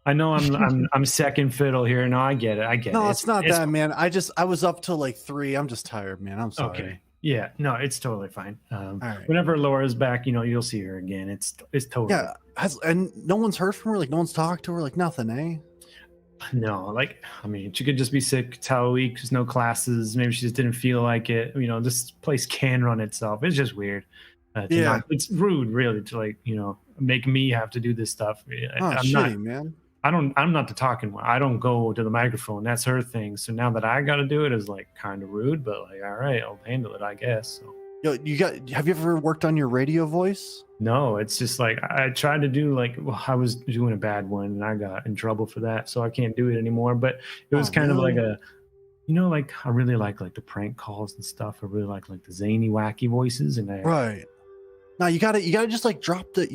I know I'm second fiddle here. No, I get it. No, it's not that, man. I was up till like 3. I'm just tired, man. I'm sorry. Okay. Yeah. No, it's totally fine. right. Whenever Laura's back, you'll see her again. It's totally. Yeah, and no one's heard from her. Like no one's talked to her. Like nothing, eh? No, like, I mean, she could just be sick. It's how week. There's no classes. Maybe she just didn't feel like it. This place can run itself. It's just weird. Yeah. It's rude, really, to like, make me have to do this stuff. Oh, I'm shitty, man. I'm not the talking one. I don't go to the microphone. That's her thing. So now that I got to do it is like kind of rude, but like, all right, I'll handle it, I guess. So. Yo, have you ever worked on your radio voice? No, it's just like I tried to do I was doing a bad one and I got in trouble for that, so I can't do it anymore. But it was kind of like really? like I really like the prank calls and stuff. I really like the zany, wacky voices, and Right. Now you gotta just like drop the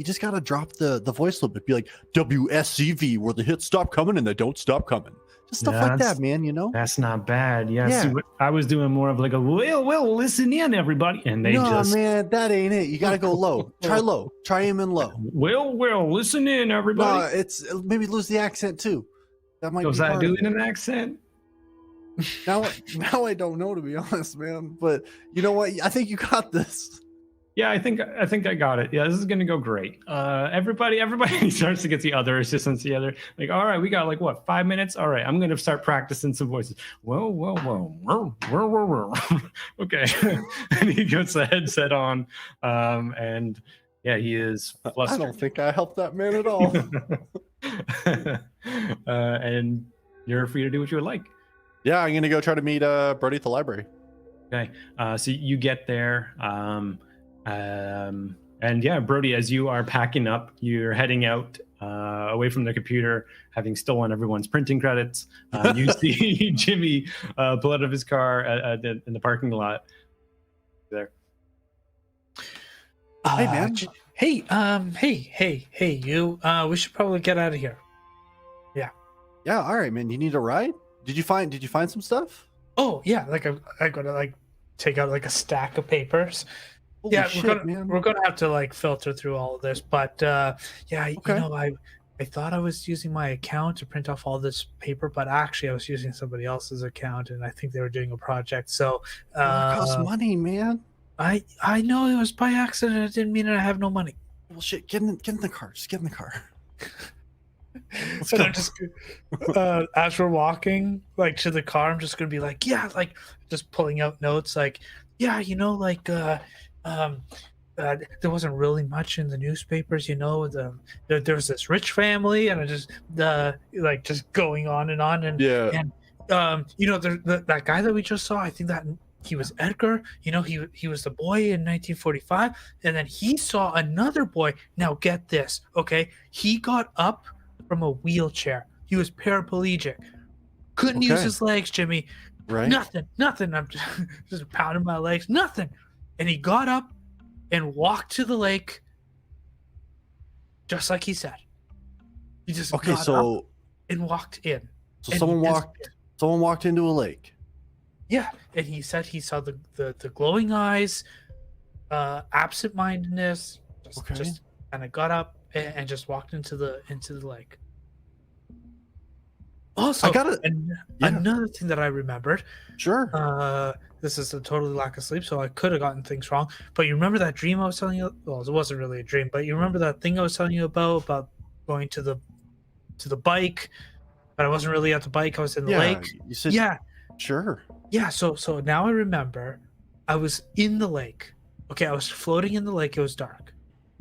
voice a little bit. Be like WSCV, where the hits stop coming and they don't stop coming. Just stuff like That's- that, man. that's not bad. Yeah. Yeah. See, I was doing more of like a well, listen in, everybody, and they no, just man, that ain't it. You gotta go low. Try low. Try aim in low. well, listen in, No, everybody. it's maybe lose the accent too. That might Was be I part of doing it. an accent? Now I don't know, to be honest, man. But you know what? I think you got this. Yeah, I think I got it. Yeah, this is gonna go great. Everybody starts to get the other assistants together. Like, all right, we got like what, 5 minutes? All right, I'm gonna start practicing some voices. Well. Okay, and he puts the headset on, and yeah, he is I flustered. don't think I helped that man at all. And you're free to do what you would like. Yeah, I'm gonna go try to meet Brody at the library. Okay, so you get there, And yeah, Brody, as you are packing up, you're heading out away from the computer, having stolen everyone's printing credits. You see Jimmy pull out of his car in the parking lot. There. Hey, man. Hey, you. We should probably get out of here. Yeah, all right, man. You need a ride? Did you find some stuff? Oh yeah, like I gotta like take out like a stack of papers. Holy Yeah, shit, man. we're gonna have to like filter through all of this, but yeah, Okay. you know, I thought I was using my account to print off all this paper, but actually I was using somebody else's account, and I think they were doing a project. So That costs money, man. I know it was by accident. I didn't mean it. I have no money. Well, shit. Get in the car. Just get in the car. Let's And go. I'm just as we're walking like to the car, I'm just gonna be like, yeah, like just pulling out notes, like, yeah, you know, like there wasn't really much in the newspapers, you know. There was this rich family, and I just like just going on, and Yeah. and you know, that guy that we just saw, I think that he was Edgar. You know, he was the boy in 1945, and then he saw another boy. Now get this, okay? He got up from a wheelchair. He was paraplegic. Couldn't use Okay. his legs, Jimmy. Right. Nothing. I'm just pounding my legs. Nothing. And he got up and walked to the lake, just like he said. He just Okay, got up so and walked in. so And someone he someone walked into a lake. Yeah, and he said he saw the glowing eyes, absent-mindedness. Okay. Just kind of got up and just walked into the lake. Also, I gotta- yeah. another thing that I remembered. Sure. This is a totally lack of sleep, so I could have gotten things wrong. But you remember that dream I was telling you? Well, it wasn't really a dream, but you remember that thing I was telling you about going to the bike, but I wasn't really at the bike. I was in the Yeah. lake. You said Yeah. sure. Yeah, so now I remember I was in the lake. Okay, I was floating in the lake. It was dark.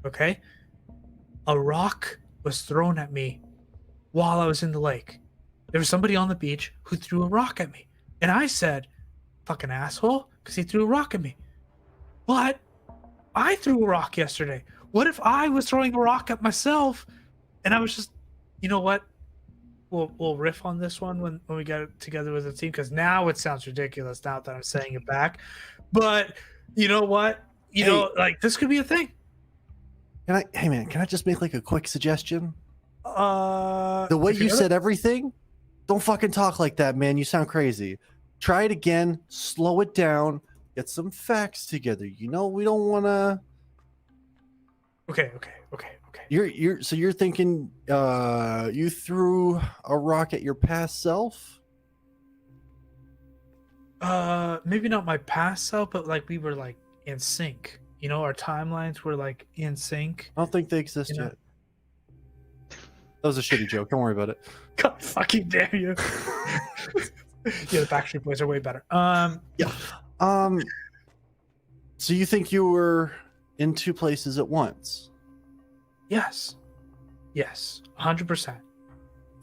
Okay? A rock was thrown at me while I was in the lake. There was somebody on the beach who threw a rock at me. And I said, fucking asshole, because he threw a rock at me. But I threw a rock yesterday. What if I was throwing a rock at myself? And I was just, you know what? We'll riff on this one when we get it together with the team, because now it sounds ridiculous now that I'm saying it back. But you know what? You know, like this could be a thing. Hey man, can I just make like a quick suggestion? The The way you said everything, don't fucking talk like that, man. You sound crazy. Try it again, slow it down, get some facts together. You know, we don't want to. Okay. You're thinking you threw a rock at your past self? Maybe not my past self, but like we were like in sync. You know, our timelines were like in sync. I don't think they exist You know- yet. That was a shitty joke. Don't worry about it. God fucking damn you. Yeah, the Backstreet Boys are way better. So you think you were in two places at once? Yes, 100%.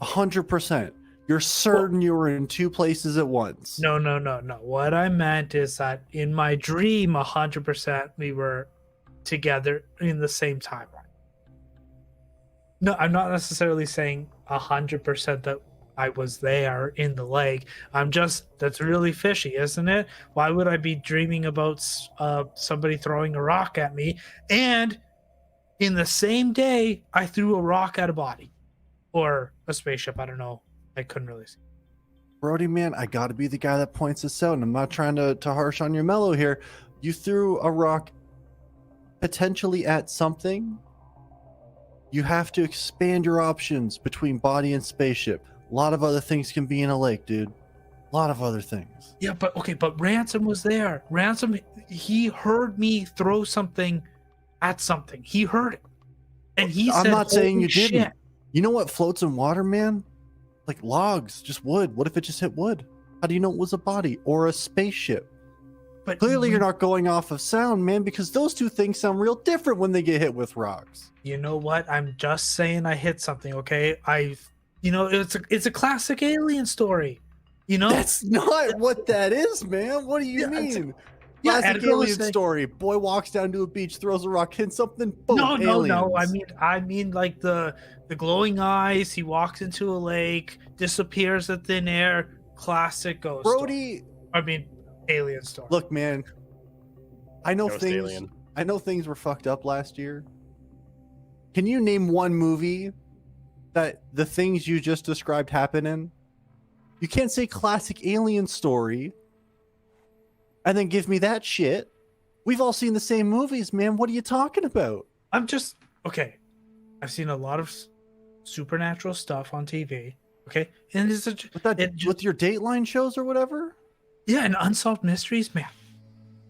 100%. You're certain you were in two places at once? No. What I meant is that in my dream, 100% we were together in the same timeline. No, I'm not necessarily saying 100% that I was there in the lake. That's really fishy, isn't it? Why would I be dreaming about somebody throwing a rock at me? And in the same day, I threw a rock at a body or a spaceship. I don't know. I couldn't really see. Brody, man, I gotta be the guy that points this out, and I'm not trying to harsh on your mellow here. You threw a rock potentially at something. You have to expand your options between body and spaceship. A lot of other things can be in a lake, dude. A lot of other things. Yeah, but Ransom was there. Ransom, he heard me throw something at something. He heard it. And he said, I'm not saying you "Holy didn't. shit." You know what floats in water, man? Like logs, just wood. What if it just hit wood? How do you know it was a body or a spaceship? But Clearly, you're not going off of sound, man, because those two things sound real different when they get hit with rocks. You know what? I'm just saying I hit something, okay? It's a classic alien story. You know? That's not what that is, man. What do you Yeah, mean? Yeah, Classic Edgar was alien saying- story. Boy walks down to a beach, throws a rock, hits something. Boom, No. aliens. I mean, like the glowing eyes. He walks into a lake, disappears at thin air. Classic ghost. Story. Brody, I mean, alien story. look, man. I know Ghost things. alien. I know things were fucked up last year. Can you name one movie that the things you just described happen in? You can't say classic alien story and then give me that shit. We've all seen the same movies, man. What are you talking about? I'm just okay. I've seen a lot of supernatural stuff on TV. Okay, and it's With your Dateline shows or whatever? yeah, and unsolved mysteries, man.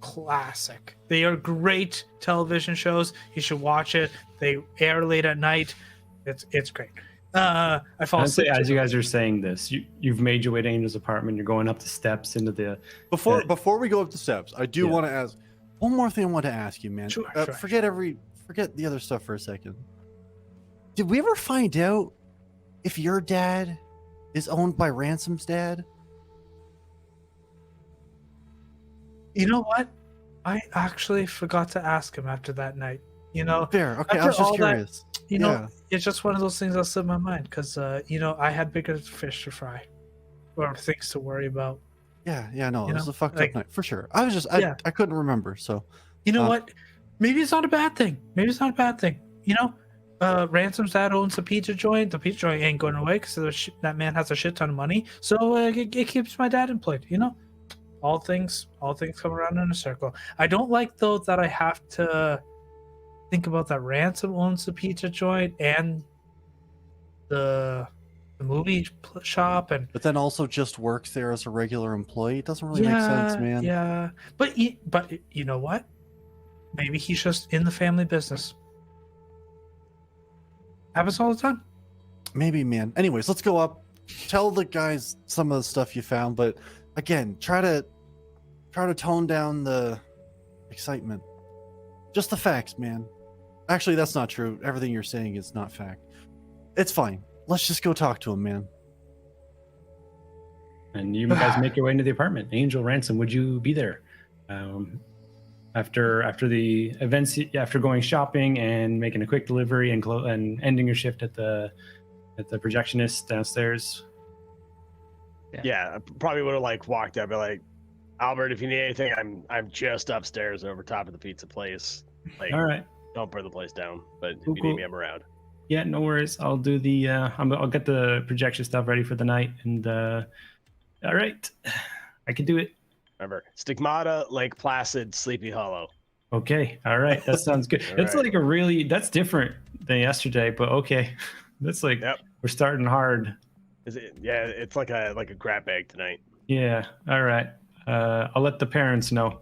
Classic. They are great television shows. You should watch it. They air late at night. It's great. I fall Honestly, asleep. as you guys are saying this, you've made your way to Angel's apartment. You're going up the steps into the. Before we go up the steps, I do Yeah. want to ask one more thing. I want to ask you, man. Sure. Forget the other stuff for a second. Did we ever find out if your dad is owned by Ransom's dad? You know what? I actually forgot to ask him after that night. You know, Fair. Okay, I After was just all that, curious. you know, Yeah. it's just one of those things that slipped my mind because I had bigger fish to fry or things to worry about. No, You it was know, a fucked like- up night for sure. I was just, Yeah. I couldn't remember. So You know what? Maybe it's not a bad thing. You know, Ransom's dad owns the pizza joint. The pizza joint ain't going away because that man has a shit ton of money. So it keeps my dad employed. You know, all things come around in a circle. I don't like though that I have to think about that Ransom owns the pizza joint and the movie shop and but then also just works there as a regular employee. It doesn't really make sense, man. Yeah, but you know what? Maybe he's just in the family business. Happens all the time. Maybe, man. Anyways, let's go up. Tell the guys some of the stuff you found, but again, try to tone down the excitement. Just the facts, man. Actually, that's not true. Everything you're saying is not fact. It's fine. Let's just go talk to him, man. And you guys make your way into the apartment. Angel, Ransom, would you be there? After the events, after going shopping and making a quick delivery and ending your shift at the projectionist downstairs. Yeah, I probably would have like walked up and like, Albert, if you need anything, I'm just upstairs over top of the pizza place. Like, All right. don't burn the place down. But if Cool, you cool. need me, I'm around. Yeah, no worries. I'll do the. I'll get the projection stuff ready for the night. And all right, I can do it. Remember, Stigmata, Lake Placid, Sleepy Hollow. Okay. All right. That sounds good. All That's right. like that's different than yesterday, but okay. That's like Yep. we're starting hard. Yeah, it's like a grab bag tonight. Yeah. All right. I'll let the parents know.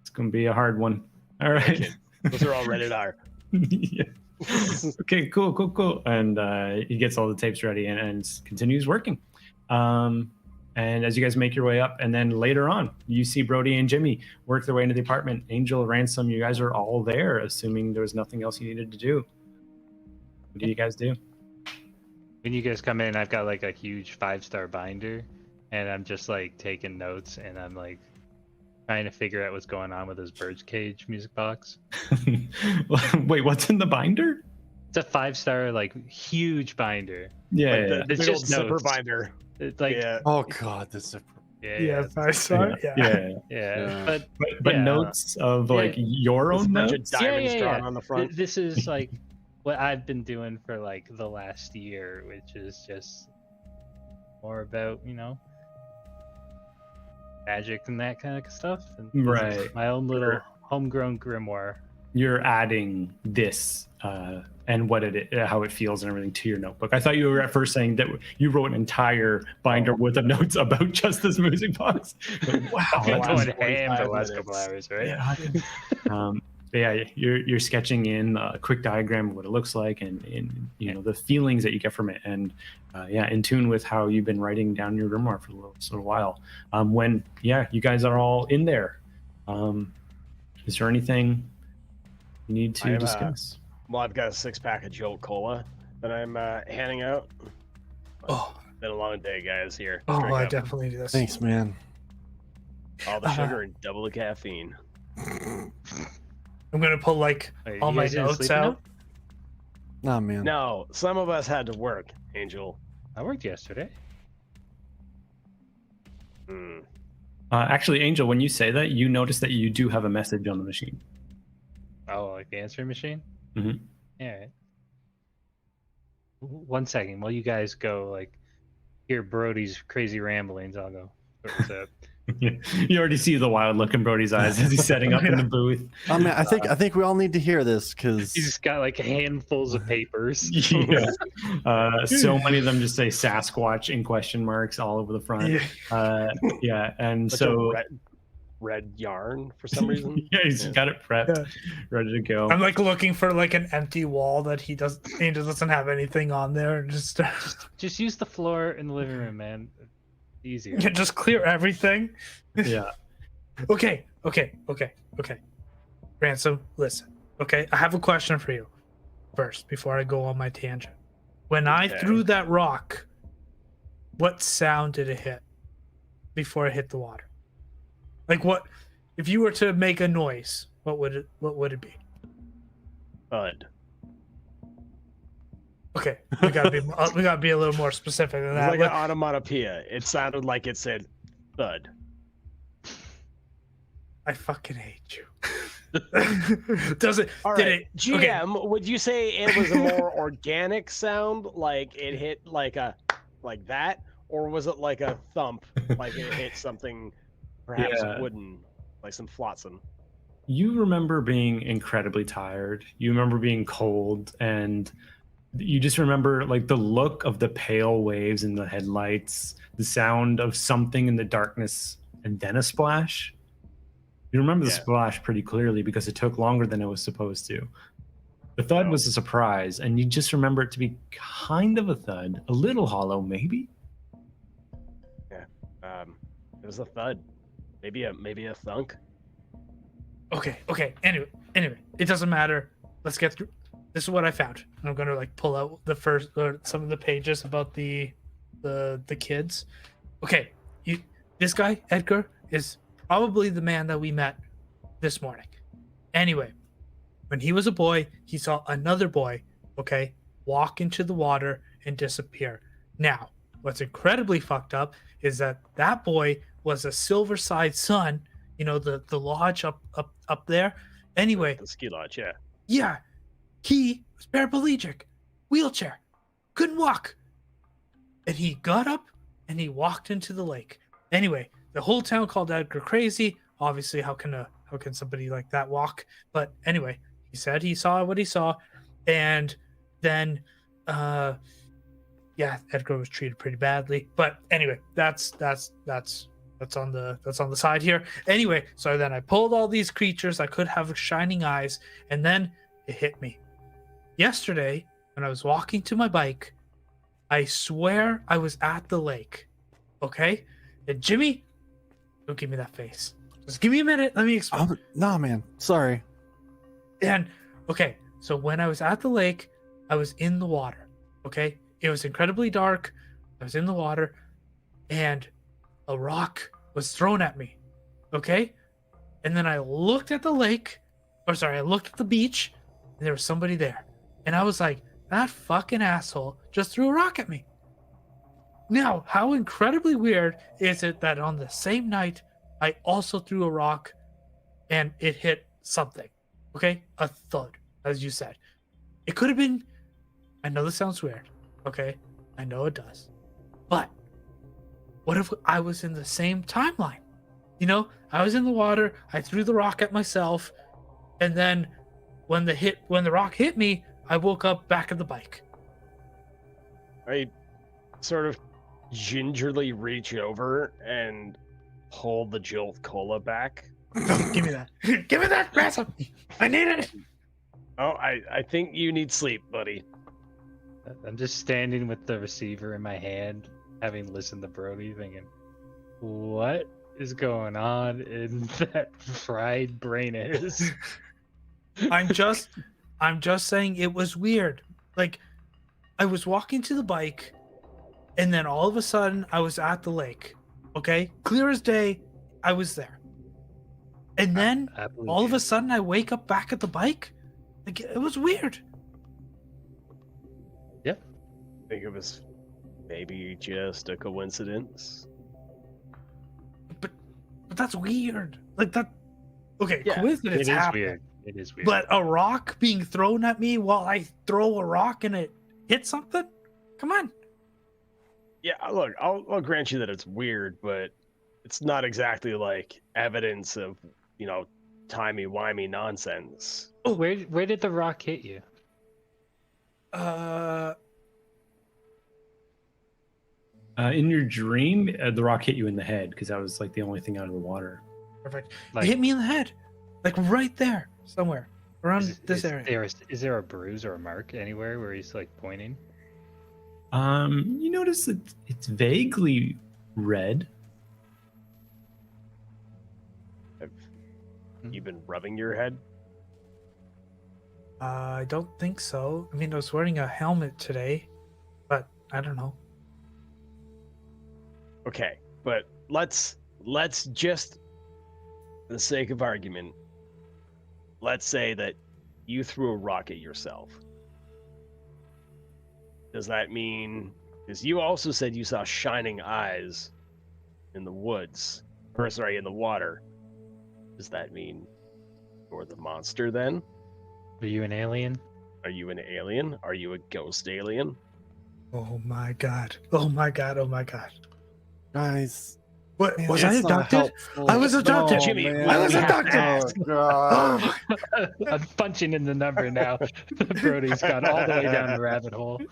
It's gonna be a hard one. All right. Kid. Those are all rated R. Yeah. Okay. Cool. And he gets all the tapes ready and continues working. And as you guys make your way up, and then later on, you see Brody and Jimmy work their way into the apartment. Angel, Ransom, you guys are all there, assuming there was nothing else you needed to do. What do you guys do? When you guys come in, I've got like a huge 5-star binder, and I'm just like taking notes, and I'm like trying to figure out what's going on with this bird's cage music box. Wait, what's in the binder? It's a 5-star like huge binder. Yeah, Like yeah, the It's big old just zipper notes. binder. It's like Yeah. Oh God, this is. yeah, I saw it. Yeah. yeah. But But yeah. notes of Yeah. like your There's a own bunch of notes. diamonds Yeah. drawn on the front. This is like what I've been doing for like the last year, which is just more about, magic and that kind of stuff. And this is Right. my own little Sure. homegrown grimoire. You're adding this and how it feels and everything to your notebook. I thought you were at first saying that you wrote an entire binder with of notes about just this music box. But wow, I've been last going 45 ham the last minutes. couple hours, right? Yeah. But yeah, you're sketching in a quick diagram of what it looks like and the feelings that you get from it, and in tune with how you've been writing down your grimoire for a little while. When you guys are all in there, is there anything you need to discuss? Well, I've got a 6-pack of Jolt Cola that I'm handing out. Oh, Been a long day, guys. Here. oh, drink I up. definitely do this. Thanks, man. All the sugar and double the caffeine. I'm gonna pull like Wait, all you my guys didn't notes sleep out. enough? Nah, man. No, some of us had to work, Angel. I worked yesterday. Hmm. Actually, Angel, when you say that, you notice that you do have a message on the machine. Oh, like the answering machine? Mhm. Yeah. Right. 1 second, while you guys go like hear Brody's crazy ramblings, I'll go. What's up? You already see the wild look in Brody's eyes as he's setting up in the booth. I mean, I think we all need to hear this because He's just got like handfuls of papers. Yeah. So many of them just say Sasquatch in question marks all over the front. Yeah. And Such so a red yarn for some reason. yeah, he's got it prepped, ready to go. I'm like looking for like an empty wall that he doesn't have anything on there. Just use the floor in the living room, man. Easier. Just clear everything. Yeah. Okay. Ransom, listen. Okay, I have a question for you first before I go on my tangent. When I Okay. threw that rock, what sound did it hit before it hit the water? Like what if you were to make a noise, what would it be? Bud. Okay, we gotta be a little more specific than It was that. like an onomatopoeia. It sounded like it said thud. I fucking hate you. Does it? All did right, it? GM, Okay. would you say it was a more organic sound, like it hit like that, or was it like a thump, like it hit something perhaps Yeah. wooden, like some flotsam? You remember being incredibly tired. You remember being cold, and you just remember like the look of the pale waves in the headlights, the sound of something in the darkness, and then a splash. You remember the Yeah. splash pretty clearly because it took longer than it was supposed to. The thud Oh. was a surprise, and you just remember it to be kind of a thud, a little hollow, maybe. It was a thud, maybe a thunk. Okay. Anyway, it doesn't matter. Let's get through. This is what I found. I'm gonna like pull out the first some of the pages about the kids. Okay, this guy Edgar is probably the man that we met this morning. Anyway, when he was a boy, he saw another boy, okay, walk into the water and disappear. Now, what's incredibly fucked up is that boy was a Silverside son. You know, the lodge up there. Anyway, The ski lodge, yeah. yeah, he was paraplegic, wheelchair, couldn't walk. And he got up and he walked into the lake. Anyway, the whole town called Edgar crazy. Obviously, how can somebody like that walk? But anyway, he said he saw what he saw, and then yeah, Edgar was treated pretty badly. But anyway, that's on the side here. Anyway, so then I pulled all these creatures that could have shining eyes, and then it hit me. Yesterday, when I was walking to my bike, I swear I was at the lake. Okay? And Jimmy, don't give me that face. Just give me a minute. Let me explain. nah, man. Sorry. And okay, so when I was at the lake, I was in the water. Okay? It was incredibly dark. I was in the water, and a rock was thrown at me. Okay? And then I looked at the lake, I looked at the beach, and there was somebody there. And I was like, that fucking asshole just threw a rock at me. Now, how incredibly weird is it that on the same night, I also threw a rock and it hit something? Okay? A thud, as you said. It could have been, I know this sounds weird. Okay? I know it does. But what if I was in the same timeline? You know, I was in the water, I threw the rock at myself, and then when the rock hit me, I woke up back at the bike. I sort of gingerly reach over and pull the Jolt Cola back. Give me that. Give me that, Ransom. I need it. Oh, I think you need sleep, buddy. I'm just standing with the receiver in my hand, having listened to Brody, thinking, what is going on in that fried brain is? I'm just saying it was weird. Like, I was walking to the bike, and then all of a sudden I was at the lake. Okay, clear as day. I was there. And then I believe all of you. a sudden I wake up back at the bike. Like, it was weird. I think it was maybe just a coincidence. But that's weird. Like that. Okay, Yeah, coincidence It is happened. weird. It is weird. But a rock being thrown at me while I throw a rock and it hits something? Come on. Yeah, look, I'll grant you that it's weird, but it's not exactly like evidence of, timey-wimey nonsense. where did the rock hit you? In your dream, the rock hit you in the head because that was like the only thing out of the water. Perfect. Like, It hit me in the head. Like right there, somewhere. Around is, this is area. is there a bruise or a mark anywhere where he's like pointing? You notice that it's vaguely red. Have you been rubbing your head? I don't think so. I mean, I was wearing a helmet today, but I don't know. Okay, but let's just, for the sake of argument, let's say that you threw a rock at yourself. Does that mean, because you also said you saw shining eyes in the woods, or sorry, in the water. Does that mean you're the monster then? Are you an alien? Are you an alien? Are you a ghost alien? Oh my god. Oh my god. Oh my god. Guys, What man, was I that's not abducted? helpful. I was abducted. Jimmy, man. I was we have to abducted. ask. Oh, God. I'm punching in the number now. Brody's gone all the way down the rabbit hole.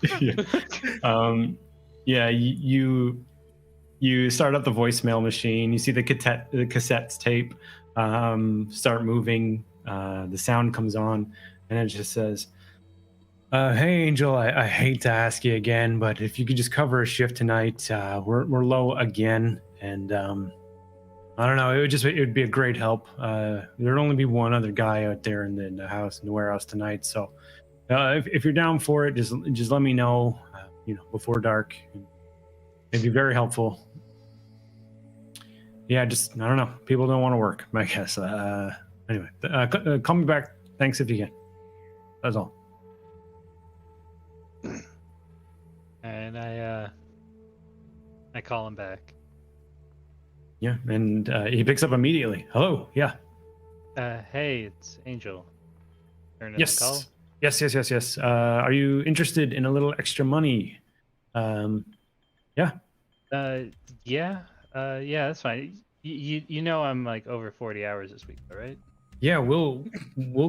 Yeah, you start up the voicemail machine. You see the cassettes tape start moving. The sound comes on, and it just says, "Hey, Angel, I hate to ask you again, but if you could just cover a shift tonight, we're low again, and I don't know. It would be a great help. There'd only be one other guy out there in the house in the warehouse tonight, so if you're down for it, just let me know. Before dark. It'd be very helpful. Yeah, I don't know. People don't want to work, I guess. Anyway, call me back. Thanks if you can. That's all." And I call him back. Yeah, and he picks up immediately. Hello, yeah. Hey, it's Angel. Returning Yes. the call? Yes. Are you interested in a little extra money? Yeah. Yeah, that's fine. You know I'm like over 40 hours this week, all right? Yeah, we'll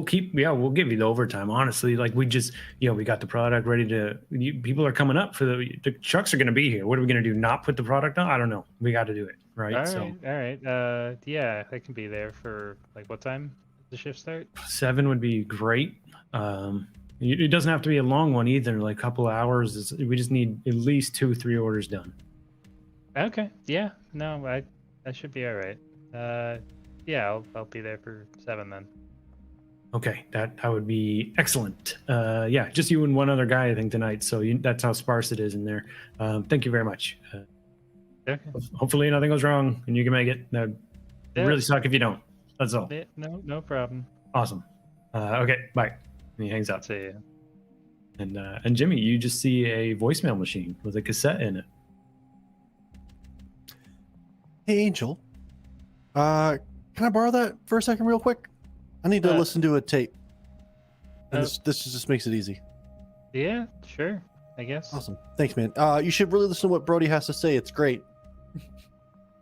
give you the overtime. Honestly, like we got the product ready to. People are coming up for the trucks are going to be here. What are we going to do? Not put the product on? I don't know. We got to do it, right? All right. Yeah, I can be there for like what time does the shift start? 7 would be great. It doesn't have to be a long one either. Like a couple of hours. We just need at least 2-3 orders done. Okay. Yeah. No, I should be all right. Yeah, I'll be there for 7 then. Okay, that would be excellent. Yeah, just you and one other guy, I think, tonight. So that's how sparse it is in there. Thank you very much. Okay. Hopefully nothing goes wrong and you can make it. That'd really suck if you don't. That's all. Yeah, no problem. Awesome. Okay, bye. And he hangs up. See ya. And Jimmy, you just see a voicemail machine with a cassette in it. Hey, Angel. Can I borrow that for a second, real quick? I need to listen to a tape. And this just makes it easy. Yeah, sure. I guess. Awesome. Thanks, man. You should really listen to what Brody has to say. It's great.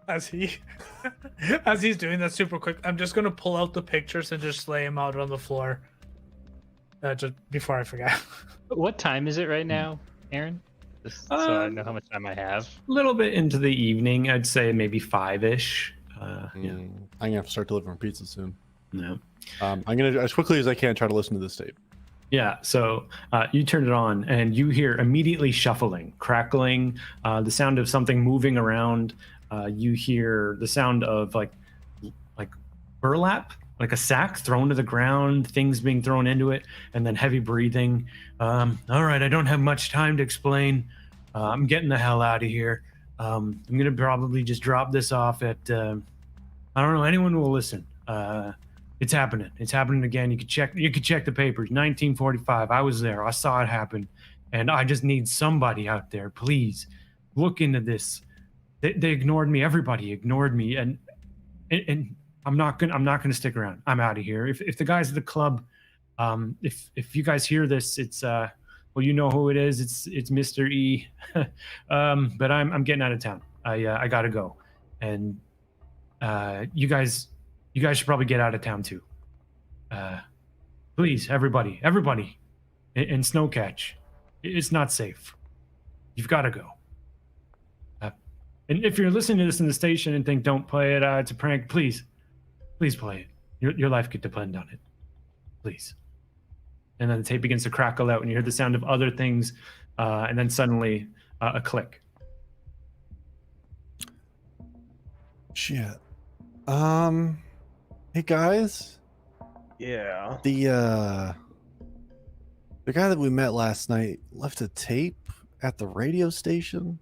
As he's doing that super quick, I'm just gonna pull out the pictures and just lay them out on the floor. Just before I forget. What time is it right now, Aaron? Just so I know how much time I have. A little bit into the evening. I'd say maybe 5-ish. Yeah. I'm gonna have to start delivering pizza soon. No. I'm gonna, as quickly as I can, try to listen to this tape. Yeah, so you turn it on and you hear immediately shuffling, crackling, the sound of something moving around. You hear the sound of like burlap, like a sack thrown to the ground, things being thrown into it, and then heavy breathing. All right, I don't have much time to explain. I'm getting the hell out of here. I'm gonna probably just drop this off at I don't know anyone who will listen. It's happening. It's happening again. You could check the papers. 1945. I was there. I saw it happen. And I just need somebody out there. Please look into this. They ignored me. Everybody ignored me. And I'm not gonna stick around. I'm out of here. If the guys at the club, if you guys hear this, it's well, you know who it is. It's Mr. E. But I'm getting out of town. I gotta go. And you guys should probably get out of town too. Please, everybody in Snowcatch, it's not safe. You've got to go. And if you're listening to this in the station and think don't play it, it's a prank, please play it. Your life could depend on it. Please. And then the tape begins to crackle out and you hear the sound of other things, and then suddenly a click. Shit. Hey guys. Yeah. The guy that we met last night left a tape at the radio station.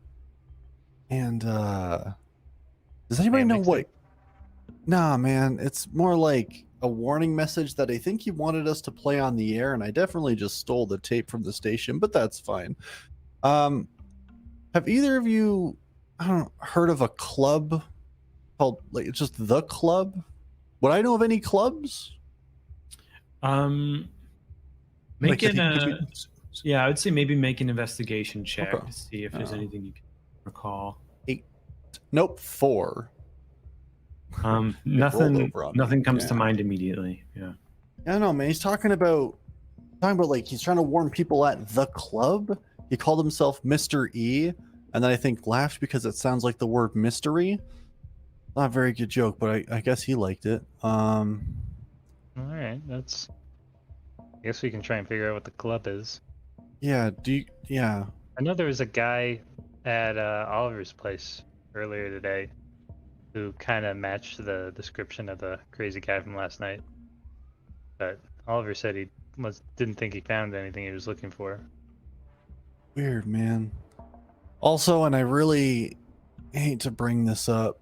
And does anybody know what? Nah, man, it's more like a warning message that I think he wanted us to play on the air, and I definitely just stole the tape from the station, but that's fine. Have either of you heard of a club called like it's just the club? Would I know of any clubs? Making I would say maybe make an investigation check Okay. to see if there's anything you can recall. 8. Nope, 4. Nothing comes to Yeah. mind immediately. Yeah. I don't know, man. He's talking about like he's trying to warn people at the club. He called himself Mr. E, and then I think laughed because it sounds like the word mystery. Not a very good joke, but I guess he liked it. All right, that's. I guess we can try and figure out what the club is. Yeah. Yeah. I know there was a guy at Oliver's place earlier today who kind of matched the description of the crazy guy from last night. But Oliver said he didn't think he found anything he was looking for. Weird, man. Also, and I really hate to bring this up,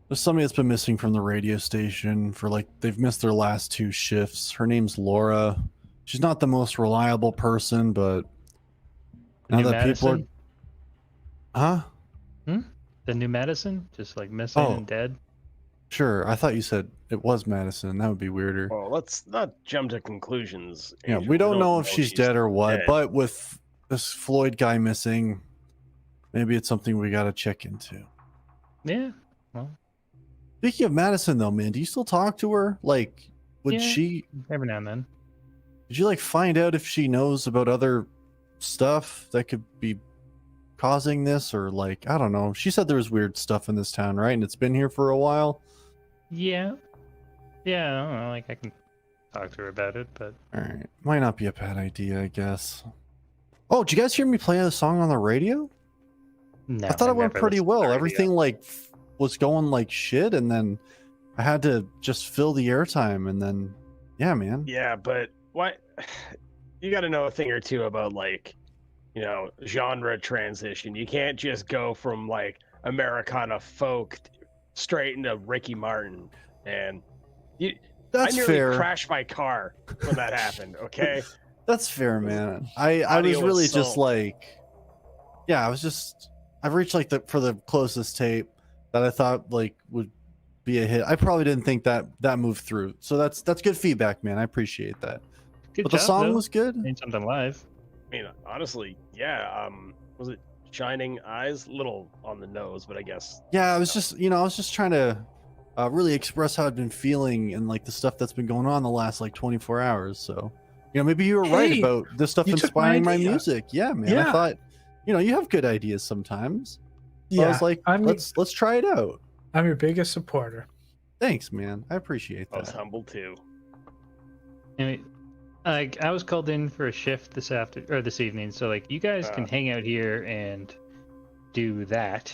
there's somebody that's been missing from the radio station for like they've missed their last 2 shifts. Her name's Laura. She's not the most reliable person, but now that people are, The New Madison? Just like missing and dead? Sure. I thought you said it was Madison. That would be weirder. Well, let's not jump to conclusions. Yeah, Angel. we don't know if she's dead or what, dead. but with this Floyd guy missing, maybe it's something we got to check into. Yeah. Well, Speaking of Madison, though, man, do you still talk to her? Like, would Yeah. she? every now and then. Did you like find out if she knows about other stuff that could be causing this, or like I don't know? She said there was weird stuff in this town, right? And it's been here for a while. Yeah. Yeah, I don't know. Like, I can talk to her about it, but. All right, might not be a bad idea, I guess. Oh, did you guys hear me play a song on the radio? No, I thought I it went never pretty listened to well. the radio. Everything like was going like shit, and then I had to just fill the airtime, and then yeah, man. Yeah, but what? You got to know a thing or two about like, genre transition. You can't just go from like Americana folk straight into Ricky Martin. And I That's nearly fair. crashed my car when that happened. Okay. That's fair, man. I was Audio really just assault. like, yeah, I've reached like for the closest tape that I thought like would be a hit. I probably didn't think that moved through. So that's good feedback, man. I appreciate that. Good But the job, song though. was good. Doing something live. I mean, honestly, yeah. Was it Shining Eyes? Little on the nose, but I guess. Yeah, I was just trying to really express how I've been feeling and like the stuff that's been going on the last like 24 hours. So, maybe you were right Hey, about this stuff you took my inspiring my idea. music. Yeah, man. I Yeah. thought, you have good ideas sometimes. So I was like, let's try it out. I'm your biggest supporter. Thanks, man. I appreciate I was that. humble too. Anyway, I was called in for a shift this evening, so like you guys can hang out here and do that.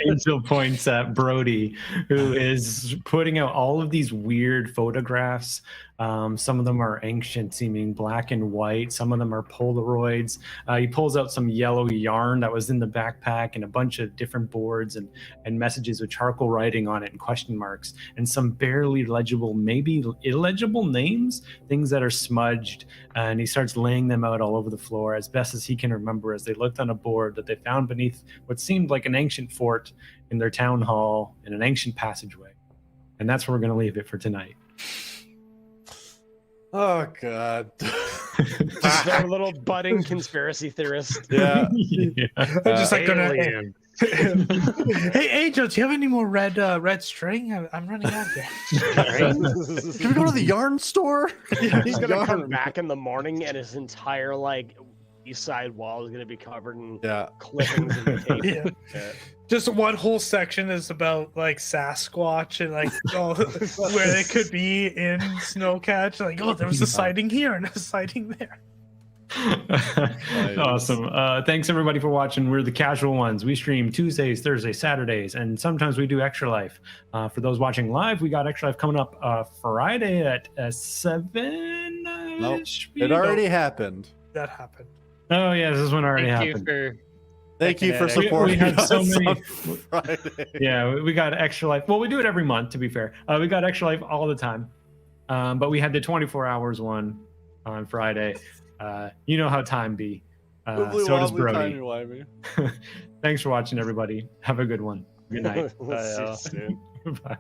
Angel points at Brody, who is putting out all of these weird photographs Some of them are ancient seeming, black and white. Some of them are Polaroids. He pulls out some yellow yarn that was in the backpack and a bunch of different boards and messages with charcoal writing on it and question marks and some barely legible, maybe illegible names, things that are smudged. And he starts laying them out all over the floor as best as he can remember as they looked on a board that they found beneath what seemed like an ancient fort in their town hall in an ancient passageway. And that's where we're going to leave it for tonight. Oh God. Just our little budding conspiracy theorist. Yeah. I'm just like gonna. Alien. Hey, Angel, do you have any more red string? I'm running out here. Can we go to the yarn store? He's gonna Yarn. come back in the morning and his entire like east side wall is gonna be covered in clippings and tape. Yeah. Just one whole section is about like Sasquatch and like where they could be in Snowcatch. Like, oh, there was a sighting here and a sighting there. Awesome. Thanks everybody for watching. We're the Casual Ones. We stream Tuesdays, Thursdays, Saturdays, and sometimes we do Extra Life. For those watching live, we got Extra Life coming up Friday at 7. Nope. It already happened. That happened. Oh yeah, this one already happened. Thank you for supporting we had so us many. on Friday. Yeah, we got Extra Life. Well, we do it every month, to be fair. We got Extra Life all the time. But we had the 24 hours one on Friday. You know how time be. So does Brody. Thanks for watching, everybody. Have a good one. Good night. We'll see you soon. Bye.